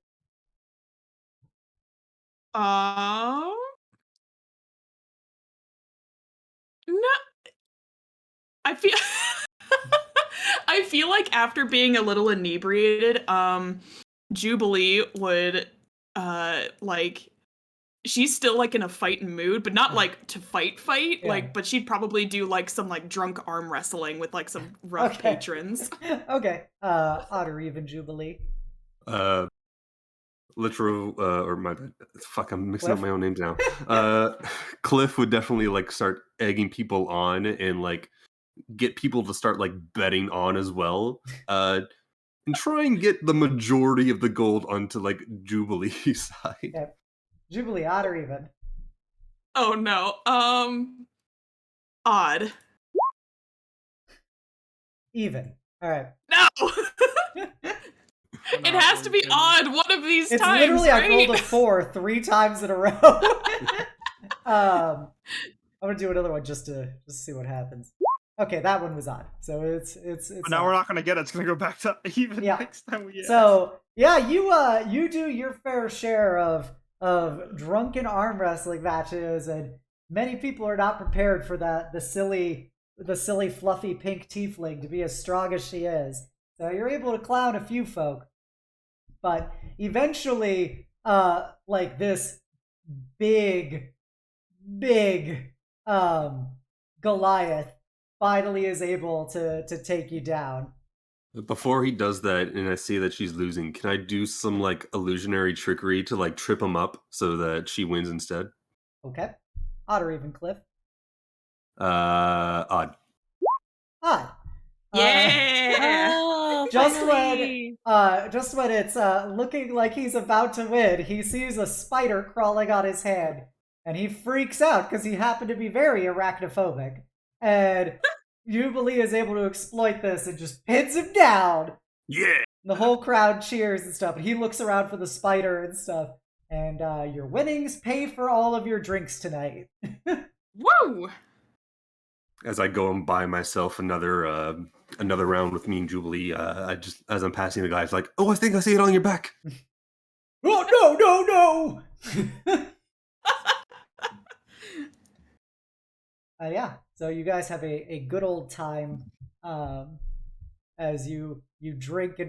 F: No. I feel like after being a little inebriated, Jubilee would like she's still like in a fighting mood, but not like to fight,
B: Yeah.
F: like, but she'd probably do like some like drunk arm wrestling with like some rough
B: Okay.
F: patrons.
B: Okay. Odd or even Jubilee.
E: Litro, or my bad. Fuck, I'm mixing up
B: Kliff?
E: my own names now. Kliff would definitely like start egging people on and like get people to start like betting on as well. And try and get the majority of the gold onto like Jubilee's side.
B: Okay. Jubilee, odd or even?
F: Oh no. Odd.
B: Even. All right.
F: No. It has to be odd one of these
B: It's
F: times.
B: literally
F: right?
B: I rolled a 4 3 times in a row. I'm gonna do another one just to see what happens. Okay, that one was odd. So it's
D: But now
B: odd.
D: we're not gonna get it. It's gonna go back to even
B: Yeah.
D: next time we.
B: So yeah, you do your fair share of drunken arm wrestling matches, and many people are not prepared for that the silly fluffy pink tiefling to be as strong as she is. So you're able to clown a few folk, but eventually, like this big big Goliath finally is able to take you down.
E: Before he does that, and I see that she's losing, can I do some like illusionary trickery to like trip him up so that she wins instead?
B: Okay. Odd or even Kliff?
E: Odd.
B: Odd.
F: Yeah.
C: Oh,
B: Just
C: finally.
B: when it's looking like he's about to win, he sees a spider crawling on his hand, and he freaks out because he happened to be very arachnophobic. And Jubilee is able to exploit this and just pins him down.
E: Yeah.
B: The whole crowd cheers and stuff, and he looks around for the spider and stuff. And your winnings pay for all of your drinks tonight.
F: Woo!
E: As I go and buy myself another round with me and Jubilee, I just as I'm passing the guys, like, oh, I think I see it on your back.
B: Oh no! Yeah, so you guys have a good old time as you drink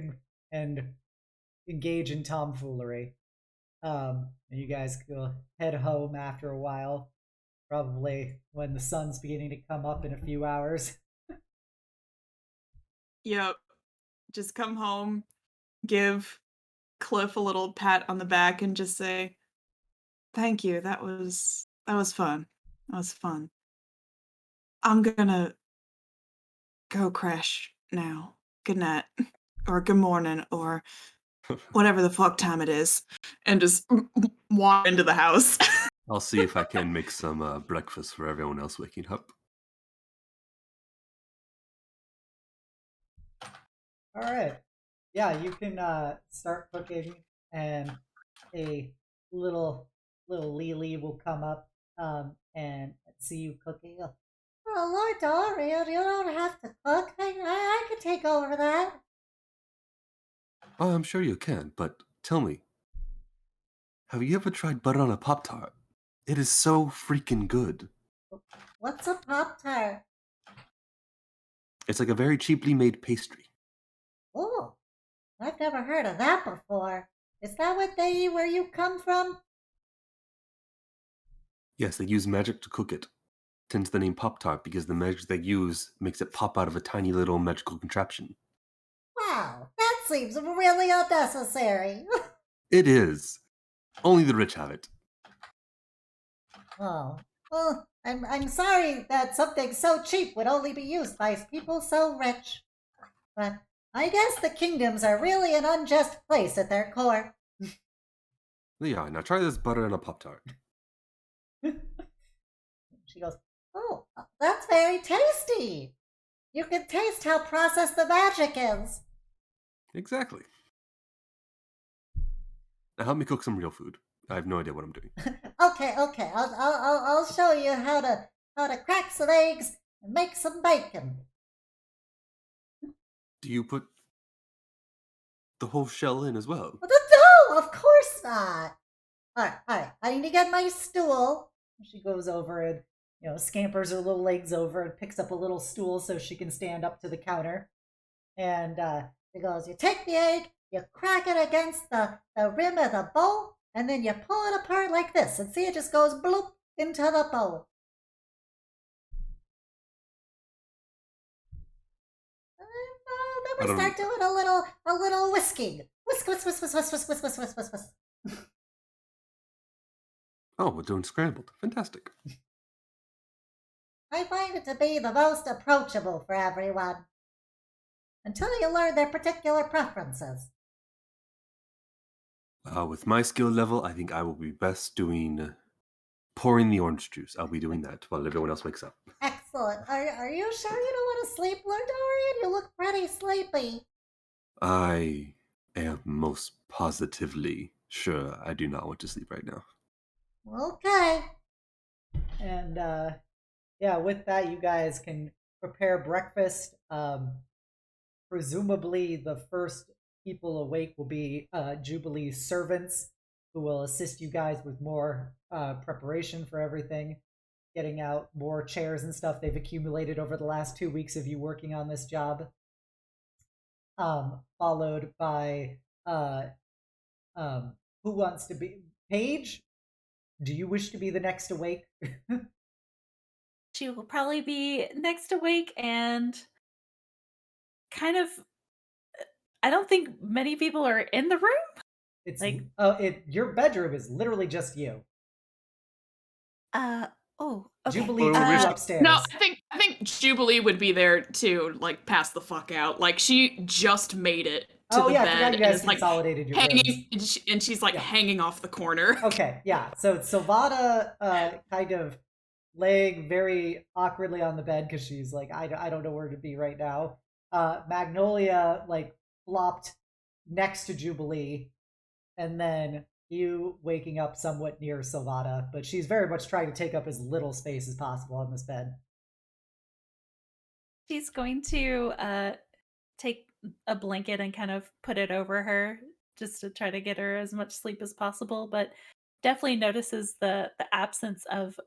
B: and engage in tomfoolery. And you guys go head home after a while, probably when the sun's beginning to come up in a few hours.
F: Yep. Just come home, give Kliff a little pat on the back, and just say, "Thank you. That was fun. That was fun. I'm gonna go crash now. Good night, or good morning, or whatever the fuck time it is," and just walk into the house.
E: I'll see if I can make some breakfast for everyone else waking up.
B: All right. Yeah, you can start cooking, and a little Lily will come up and see you cooking.
G: Oh, Lord Dory, you don't have to cook. I could take over that.
E: Oh, I'm sure you can, but tell me, have you ever tried butter on a Pop-Tart? It is so freaking good.
G: What's a Pop-Tart?
E: It's like a very cheaply made pastry.
G: Oh, I've never heard of that before. Is that what they eat where you come from?
E: Yes, they use magic to cook it. Hence the name Pop-Tart, because the magic they use makes it pop out of a tiny little magical contraption.
G: Wow, that seems really unnecessary.
E: It is. Only the rich have it.
G: Oh, well, I'm sorry that something so cheap would only be used by people so rich. But I guess the kingdoms are really an unjust place at their core.
E: Yeah, now try this butter on a Pop-Tart.
G: She goes, oh, that's very tasty. You can taste how processed the magic is.
E: Exactly. Now help me cook some real food. I have no idea what I'm doing.
G: Okay. I'll show you how to crack some eggs and make some bacon.
E: Do you put the whole shell in as well?
G: No, of course not. All right. I need to get my stool. She goes over and scampers her little legs over and picks up a little stool so she can stand up to the counter. And she goes, you take the egg, you crack it against the rim of the bowl, and then you pull it apart like this. And see, it just goes bloop into the bowl. Then we start doing a little whisking. Whisk.
E: Oh, we're doing scrambled. Fantastic.
G: I find it to be the most approachable for everyone. Until you learn their particular preferences.
E: With my skill level, I think I will be best doing pouring the orange juice. I'll be doing that while everyone else wakes up.
G: Excellent. Are you sure you don't want to sleep, Lord Dorian? You look pretty sleepy.
E: I am most positively sure I do not want to sleep right now.
G: Okay.
B: And yeah, with that, you guys can prepare breakfast. Presumably, the first people awake will be Jubilee's servants, who will assist you guys with more preparation for everything, getting out more chairs and stuff they've accumulated over the last 2 weeks of you working on this job. Followed by who wants to be Paige? Do you wish to be the next awake?
C: She will probably be next awake and kind of. I don't think many people are in the room.
B: It's
C: Like,
B: your bedroom is literally just you.
C: uh, oh, okay.
B: Jubilee took you upstairs.
F: No, I think Jubilee would be there to like pass the fuck out. Like she just made it to
B: Oh
F: the
B: yeah, I
F: bed
B: forgot you
F: and
B: guys
F: is like
B: consolidated your rooms.
F: hanging, and she's like
B: Yeah.
F: hanging off the corner.
B: Okay, yeah. So Silvana kind of laying very awkwardly on the bed because she's like, I don't know where to be right now. Magnolia like flopped next to Jubilee, and then you waking up somewhat near Silvana, but she's very much trying to take up as little space as possible on this bed.
C: She's going to take a blanket and kind of put it over her just to try to get her as much sleep as possible, but definitely notices the absence of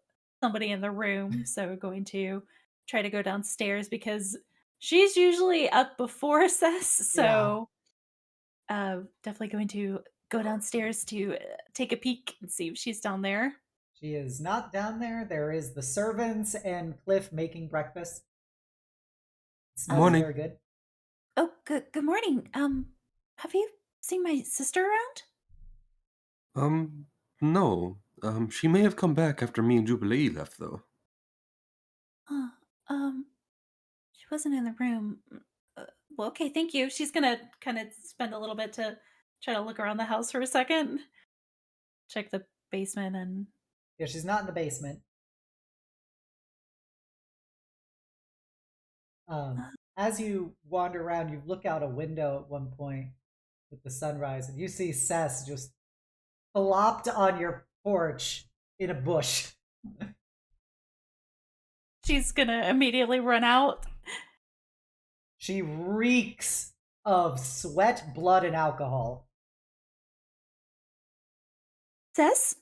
C: somebody in the room, so going to try to go downstairs because she's usually up before Sess, so definitely going to go downstairs to take a peek and see if she's down there.
B: She is not down there. There is the servants and Kliff making breakfast. It smells
E: Morning.
B: very good.
C: Oh, good morning. Have you seen my sister around?
E: No. She may have come back after me and Jubilee left, though.
C: Huh. She wasn't in the room. Well, okay, thank you. She's gonna kind of spend a little bit to try to look around the house for a second, check the basement, and
B: Yeah, she's not in the basement. As you wander around, you look out a window at one point with the sunrise, and you see Sess just flopped on your porch in a bush.
C: she's gonna immediately run out.
B: She reeks of sweat, blood, and alcohol.
C: Cess,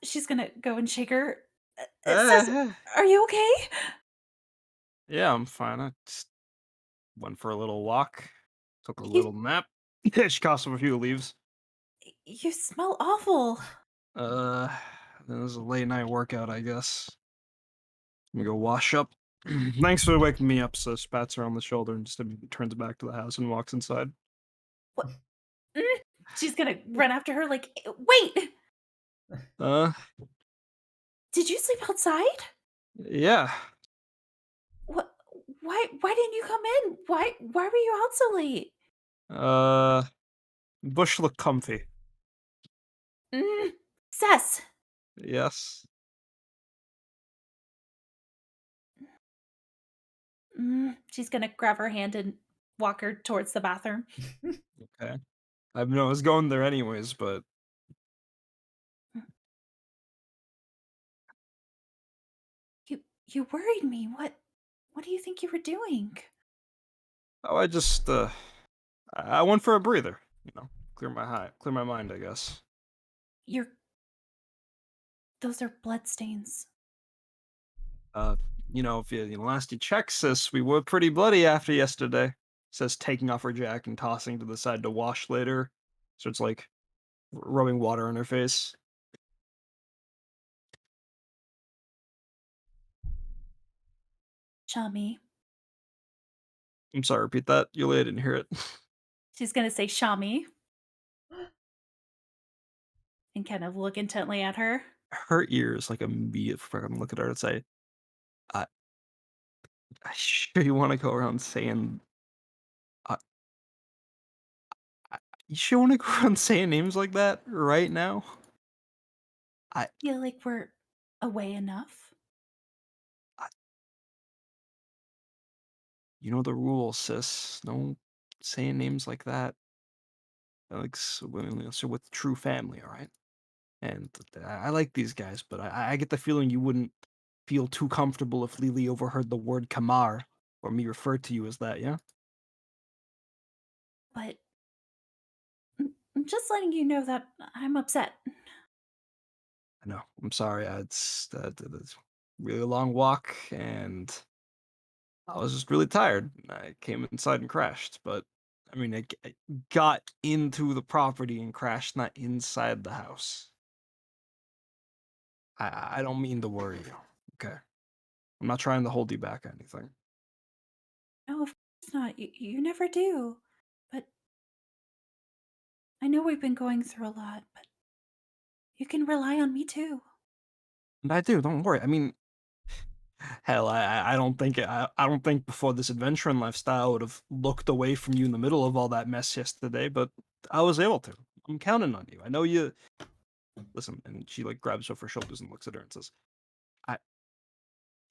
C: she's gonna go and shake her. Cess, are you okay?
D: Yeah, I'm fine. I just went for a little walk, took a
C: You
D: little nap. She cost him a few leaves.
C: you smell awful.
D: Uh, it was a late night workout, I guess. Let me go wash up. Thanks for waking me up. So spats her on the shoulder and just turns back to the house and walks inside.
C: What? She's gonna run after her. Like, wait!
D: Uh,
C: Did you sleep outside?
D: yeah.
C: What? Why didn't you come in? Why were you out so late?
D: Uh, bush looked comfy.
C: Cess.
D: Yes.
C: She's gonna grab her hand and walk her towards the bathroom.
D: Okay. I know I was going there anyways, but
C: You worried me. What do you think you were doing?
D: oh, I went for a breather. Clear my mind, I guess.
C: You're Those are bloodstains.
D: Uh, if last you checked, sis, we were pretty bloody after yesterday. Says taking off her jacket and tossing to the side to wash later. So it's like rubbing water on her face.
C: Shami.
D: I'm sorry, repeat that. Yulia didn't hear it.
C: She's gonna say Shami. And kind of look intently at her.
D: Her ears like immediate fucking look at her and say, I, I sure you want to go around saying, I, you sure want to go around saying names like that right now?
C: Feel like we're away enough.
D: You know the rules, sis. No saying names like that. Like, so with true family, all right? And I like these guys, but I get the feeling you wouldn't feel too comfortable if Lily overheard the word Kamar, or me refer to you as that, yeah?
C: But I'm just letting you know that I'm upset.
D: I know. I'm sorry. It's really long walk, and I was just really tired. I came inside and crashed, but I mean, I got into the property and crashed, not inside the house. I don't mean to worry you. Okay. I'm not trying to hold you back or anything.
C: No, of course not. You never do. But I know we've been going through a lot, but you can rely on me too.
D: And I do. Don't worry. I mean, hell, I don't think I don't think before this adventuring lifestyle I would have looked away from you in the middle of all that mess yesterday, but I was able to. I'm counting on you. I know you. Listen, and she like grabs her shoulders and looks at her and says, "I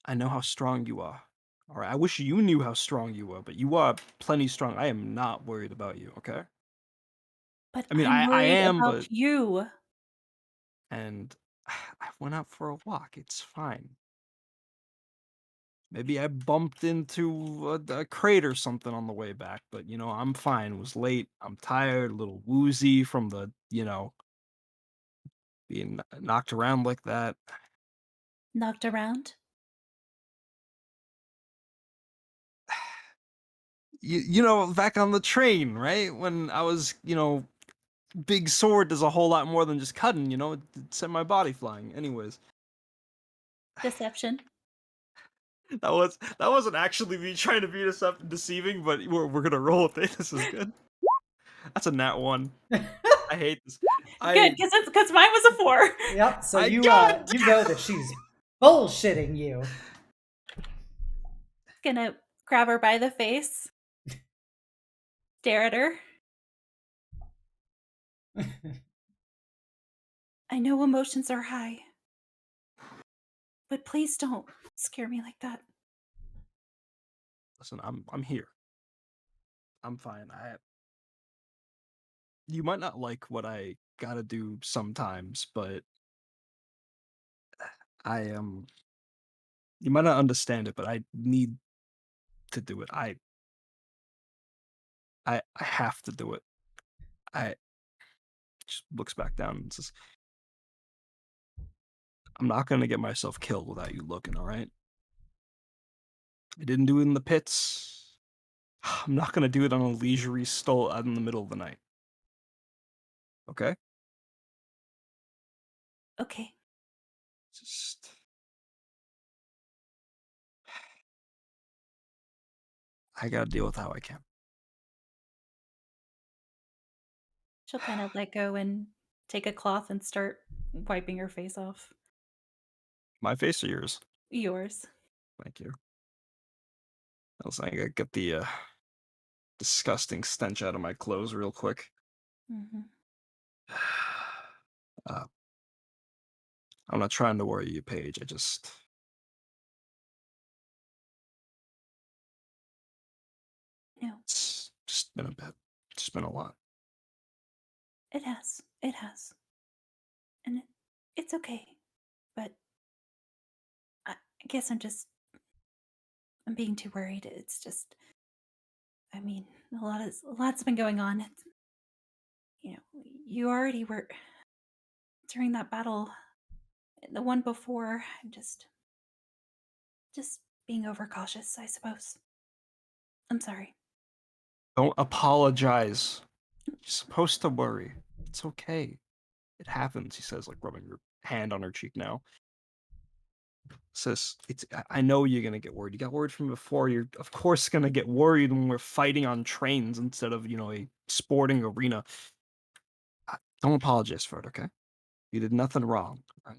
D: I know how strong you are. All right. I wish you knew how strong you were, but you are plenty strong. I am not worried about you. Okay.
C: But
D: I mean,
C: I'm
D: I
C: worried
D: am,
C: about
D: but
C: you.
D: and I went out for a walk. It's fine. Maybe I bumped into a crate or something on the way back, but I'm fine. It was late. I'm tired, a little woozy from the, being knocked around like that.
C: Knocked around?
D: Back on the train, right? When I was, big sword does a whole lot more than just cutting, it sent my body flying. Anyways,
C: Deception?
D: that wasn't actually me trying to be deceiving, but we're gonna roll with it. This is good. That's a nat 1. I hate this.
C: Good, because mine was a 4.
B: Yep. So
D: I
B: you
D: got
B: you know that she's bullshitting you.
C: Gonna grab her by the face, stare at her. I know emotions are high, but please don't scare me like that.
D: Listen, I'm here. I'm fine. You might not like what I gotta do sometimes, but I am. You might not understand it, but I need to do it. I have to do it. I just looks back down and says, "I'm not gonna get myself killed without you looking. All right? I didn't do it in the pits. I'm not gonna do it on a leisurely stroll out in the middle of the night. Okay?
C: Okay.
D: Just I gotta deal with how I can."
C: She'll kind of let go and take a cloth and start wiping her face off.
D: My face or yours?
C: Yours.
D: Thank you. I was like, I gotta get the disgusting stench out of my clothes real quick.
C: Hmm.
D: Uh, I'm not trying to worry you, Paige. I just
C: No,
D: it's just been a bit. It's been a lot.
C: it has. It has. And it's okay. But I guess I'm being too worried. It's just, I mean, lots been going on. It's, you already were during that battle, the one before. I'm just being overcautious, I suppose. I'm sorry.
D: Don't apologize. You're supposed to worry. It's okay. It happens, he says, like rubbing your hand on her cheek now. Sis, I know you're gonna get worried. You got worried from before. You're of course gonna get worried when we're fighting on trains instead of, a sporting arena. Don't apologize for it, okay? You did nothing wrong. Right?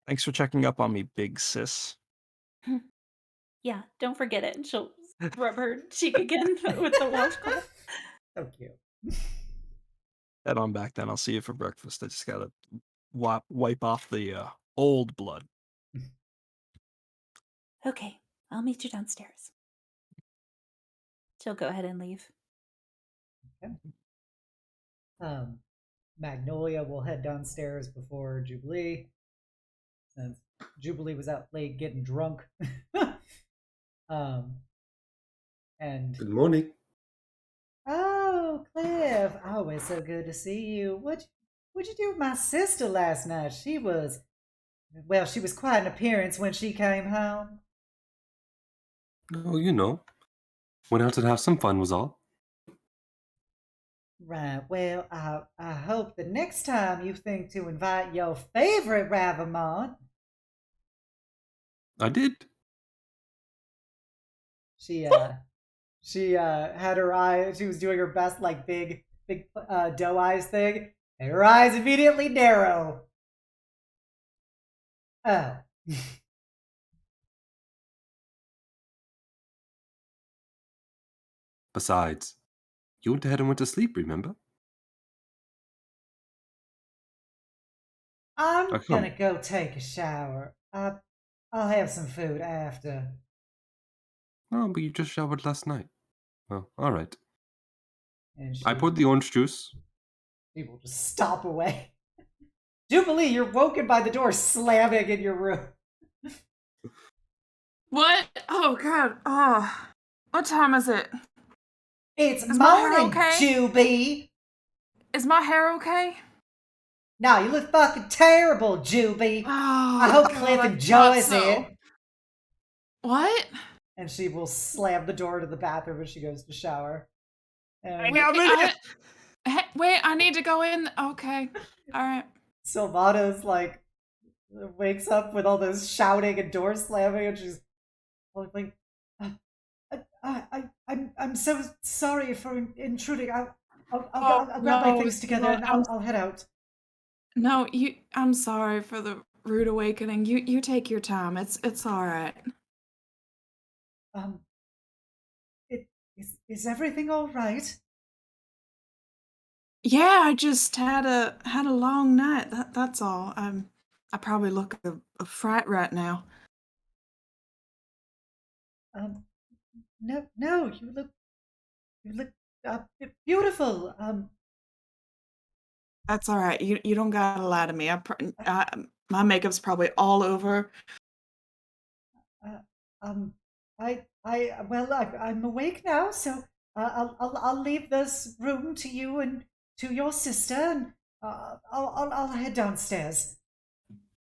D: Thanks for checking up on me, big sis.
C: Yeah, don't forget it. And she'll rub her cheek again with the washcloth.
B: So cute.
D: Head on back then. I'll see you for breakfast. I just gotta wipe off the old blood.
C: Okay, I'll meet you downstairs. She'll go ahead and leave.
B: Okay. Magnolia will head downstairs before Jubilee, since Jubilee was out late getting drunk. And
E: Good morning.
B: oh, Kliff, always so good to see you. What'd you do with my sister last night? She was quite an appearance when she came home.
E: Oh, went out to have some fun was all.
G: Right. Well, I hope the next time you think to invite your favorite Ravamont.
E: I did.
B: She had her eye. She was doing her best, like big doe eyes thing, and her eyes immediately narrow. Oh.
E: Besides, you went ahead and went to sleep, remember?
B: I'm
E: How come?
B: gonna go take a shower. I'll have some food after.
E: Oh, but you just showered last night. Well, all right.
B: And
E: I poured the orange juice.
B: she will just stop away. Jubilee, you're woken by the door slamming in your room.
F: What? Oh god. Oh. What time is it?
B: It's
F: Is my hair
B: morning,
F: okay?
B: Juby.
F: Is my hair okay?
B: Nah, you look fucking terrible, Juby.
F: Oh,
B: I hope
F: God,
B: Kliff
F: I
B: enjoys
F: thought so.
B: it.
F: What?
B: And she will slam the door to the bathroom as she goes to shower. And
F: Wait, I need to go in. Okay. All right.
B: Sylvana's like wakes up with all this shouting and door slamming, and she's like, I'm so sorry for intruding. I'll grab my
F: no,
B: things together
F: no,
B: and I'll head out.
F: No, I'm sorry for the rude awakening. You take your time. It's all right.
B: Is everything all right?
F: Yeah, I just had a long night. That's all. I probably look a fright right now.
B: No, you look beautiful.
F: That's all right. You don't gotta lie to me. My makeup's probably all over.
B: I'm awake now, so I'll leave this room to you and to your sister, and I'll head downstairs.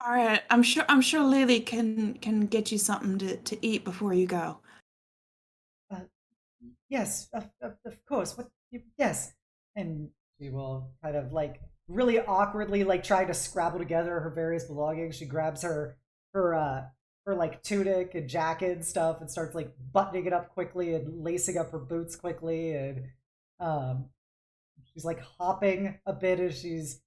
F: All right. I'm sure Lily can get you something to eat before you go.
B: Yes, of course. Yes, and she will kind of like really awkwardly like try to scrabble together her various belongings. She grabs her like tunic and jacket and stuff and starts like buttoning it up quickly and lacing up her boots quickly, and um she's like hopping a bit as she's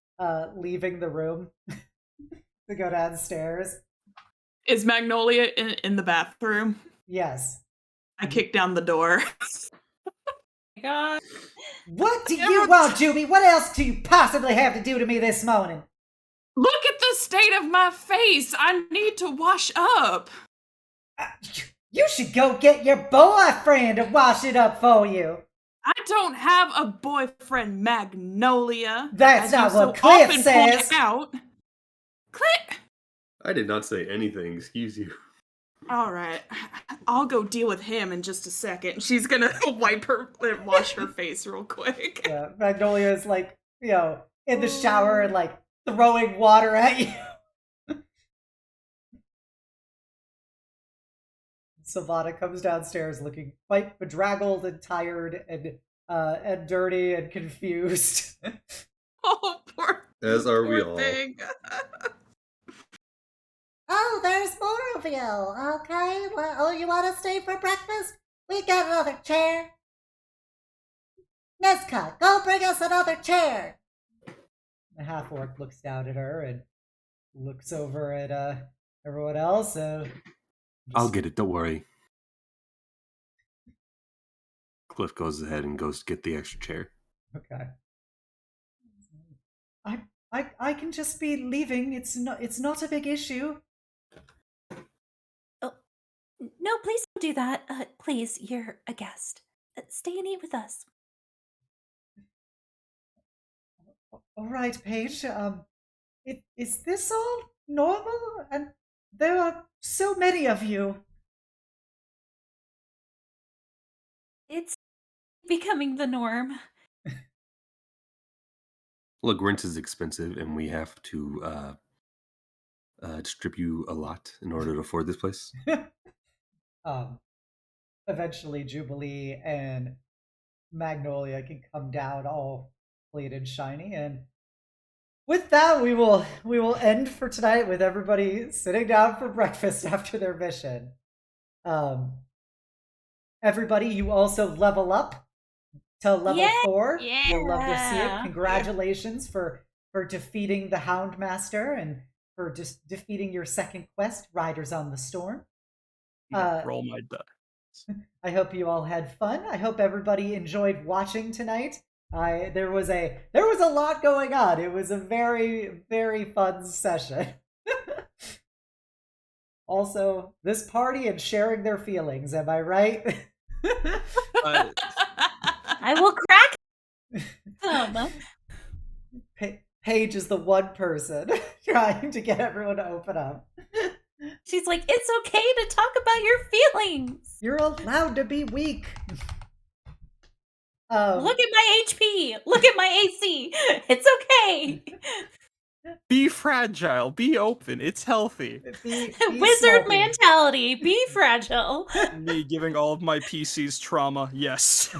B: leaving the room to go downstairs.
F: Is Magnolia in the bathroom?
B: Yes.
F: I kick down the door.
C: God.
B: What do you want, Juby? What else do you possibly have to do to me this morning?
F: Look at the state of my face. I need to wash up.
B: You should go get your boyfriend to wash it up for you.
F: I don't have a boyfriend, Magnolia.
B: That's
F: as
B: not
F: you
B: what
F: so
B: Kliff
F: often
B: says.
F: point out. Kliff.
E: I did not say anything, excuse you.
F: All right, I'll go deal with him in just a second. She's gonna wash her face real quick.
B: Yeah, Magnolia is like, in the shower and like throwing water at you. Savannah comes downstairs looking quite bedraggled and tired and dirty and confused.
F: Oh,
E: As are we
F: poor
E: all.
F: thing.
G: Oh, there's more of you. Okay. Well, you want to stay for breakfast? We got another chair. Nezka, go bring us another chair.
B: The half orc looks down at her and looks over at everyone else.
E: I'll get it, don't worry. Kliff goes ahead and goes to get the extra chair.
B: Okay. I can just be leaving. It's not a big issue.
C: Oh, no, please don't do that. Please, you're a guest. Stay and eat with us.
B: All right, Paige. Is this all normal? And there are so many of you.
C: It's becoming the norm.
E: Look, rent is expensive, and we have to strip you a lot in order to afford this place.
B: Eventually Jubilee and Magnolia can come down all clean and shiny. And with that, we will end for tonight with everybody sitting down for breakfast after their mission. Everybody, you also level up to level 4. We'll love to see it.
C: Yeah.
B: Congratulations for defeating the Houndmaster and for just defeating your second quest, Riders on the Storm.
D: Roll my dice.
B: I hope you all had fun. I hope everybody enjoyed watching tonight. There was a lot going on. It was a very, very fun session. Also, this party and sharing their feelings, am I right?
C: I will crack them.
B: Paige is the one person trying to get everyone to open up.
C: She's like, it's okay to talk about your feelings.
B: You're allowed to be weak.
C: Look at my HP. Look at my AC. It's okay.
D: Be fragile. Be open. It's healthy.
B: Be
C: Wizard
B: smoking.
C: mentality. Be fragile.
D: Me giving all of my PCs trauma. Yes.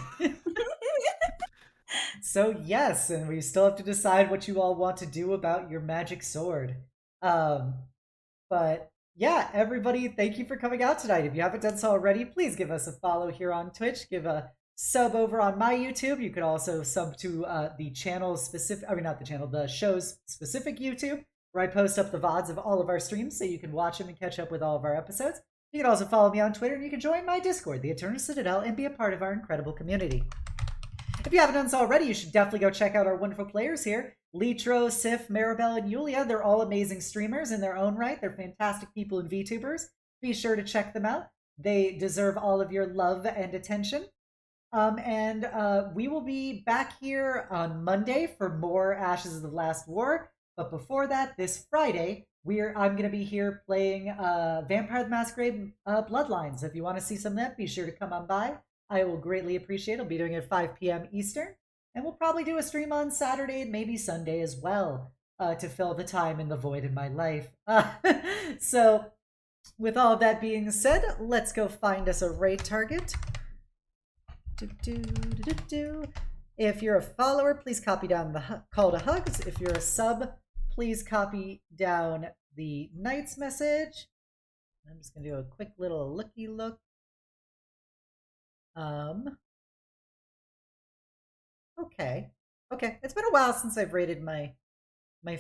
B: So yes, and we still have to decide what you all want to do about your magic sword. But yeah, everybody, thank you for coming out tonight. If you haven't done so already, please give us a follow here on Twitch. Give a sub over on my YouTube. You could also sub to the channel's specific, not the channel, the show's specific YouTube, where I post up the VODs of all of our streams so you can watch them and catch up with all of our episodes. You can also follow me on Twitter, and you can join my Discord, the Eternal Citadel, and be a part of our incredible community. If you haven't done so already, you should definitely go check out our wonderful players here. Litro, Sif, Maribelle, and Yulia. They're all amazing streamers in their own right. They're fantastic people and VTubers. Be sure to check them out. They deserve all of your love and attention. And we will be back here on Monday for more Ashes of the Last War. But before that, this Friday, I'm going to be here playing Vampire the Masquerade Bloodlines. If you want to see some of that, be sure to come on by. I will greatly appreciate it. I'll be doing it at 5 p.m. Eastern. And we'll probably do a stream on Saturday and maybe Sunday as well to fill the time in the void in my life. So with all of that being said, let's go find us a raid target. If you're a follower, please copy down the call to hugs. If you're a sub, please copy down the knight's message. I'm just going to do a quick little looky look. Okay. It's been a while since I've raided my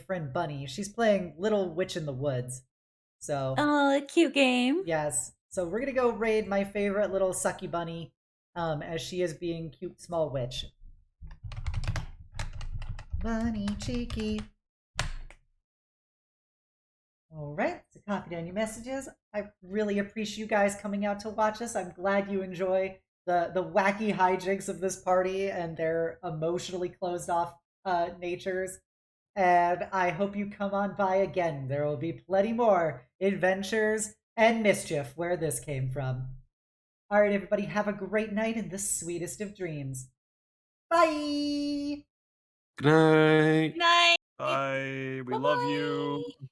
B: friend Bunny. She's playing Little Witch in the Woods. So
C: Oh, cute game.
B: yes. So we're gonna go raid my favorite little sucky bunny, as she is being cute small witch. Bunny cheeky. Alright, so copy down your messages. I really appreciate you guys coming out to watch us. I'm glad you enjoy the wacky hijinks of this party and their emotionally closed off natures. And I hope you come on by again. There will be plenty more adventures and mischief where this came from. All right, everybody, have a great night and the sweetest of dreams. Bye!
E: Good night.
C: Night.
D: Bye. We love you.
C: Bye-bye.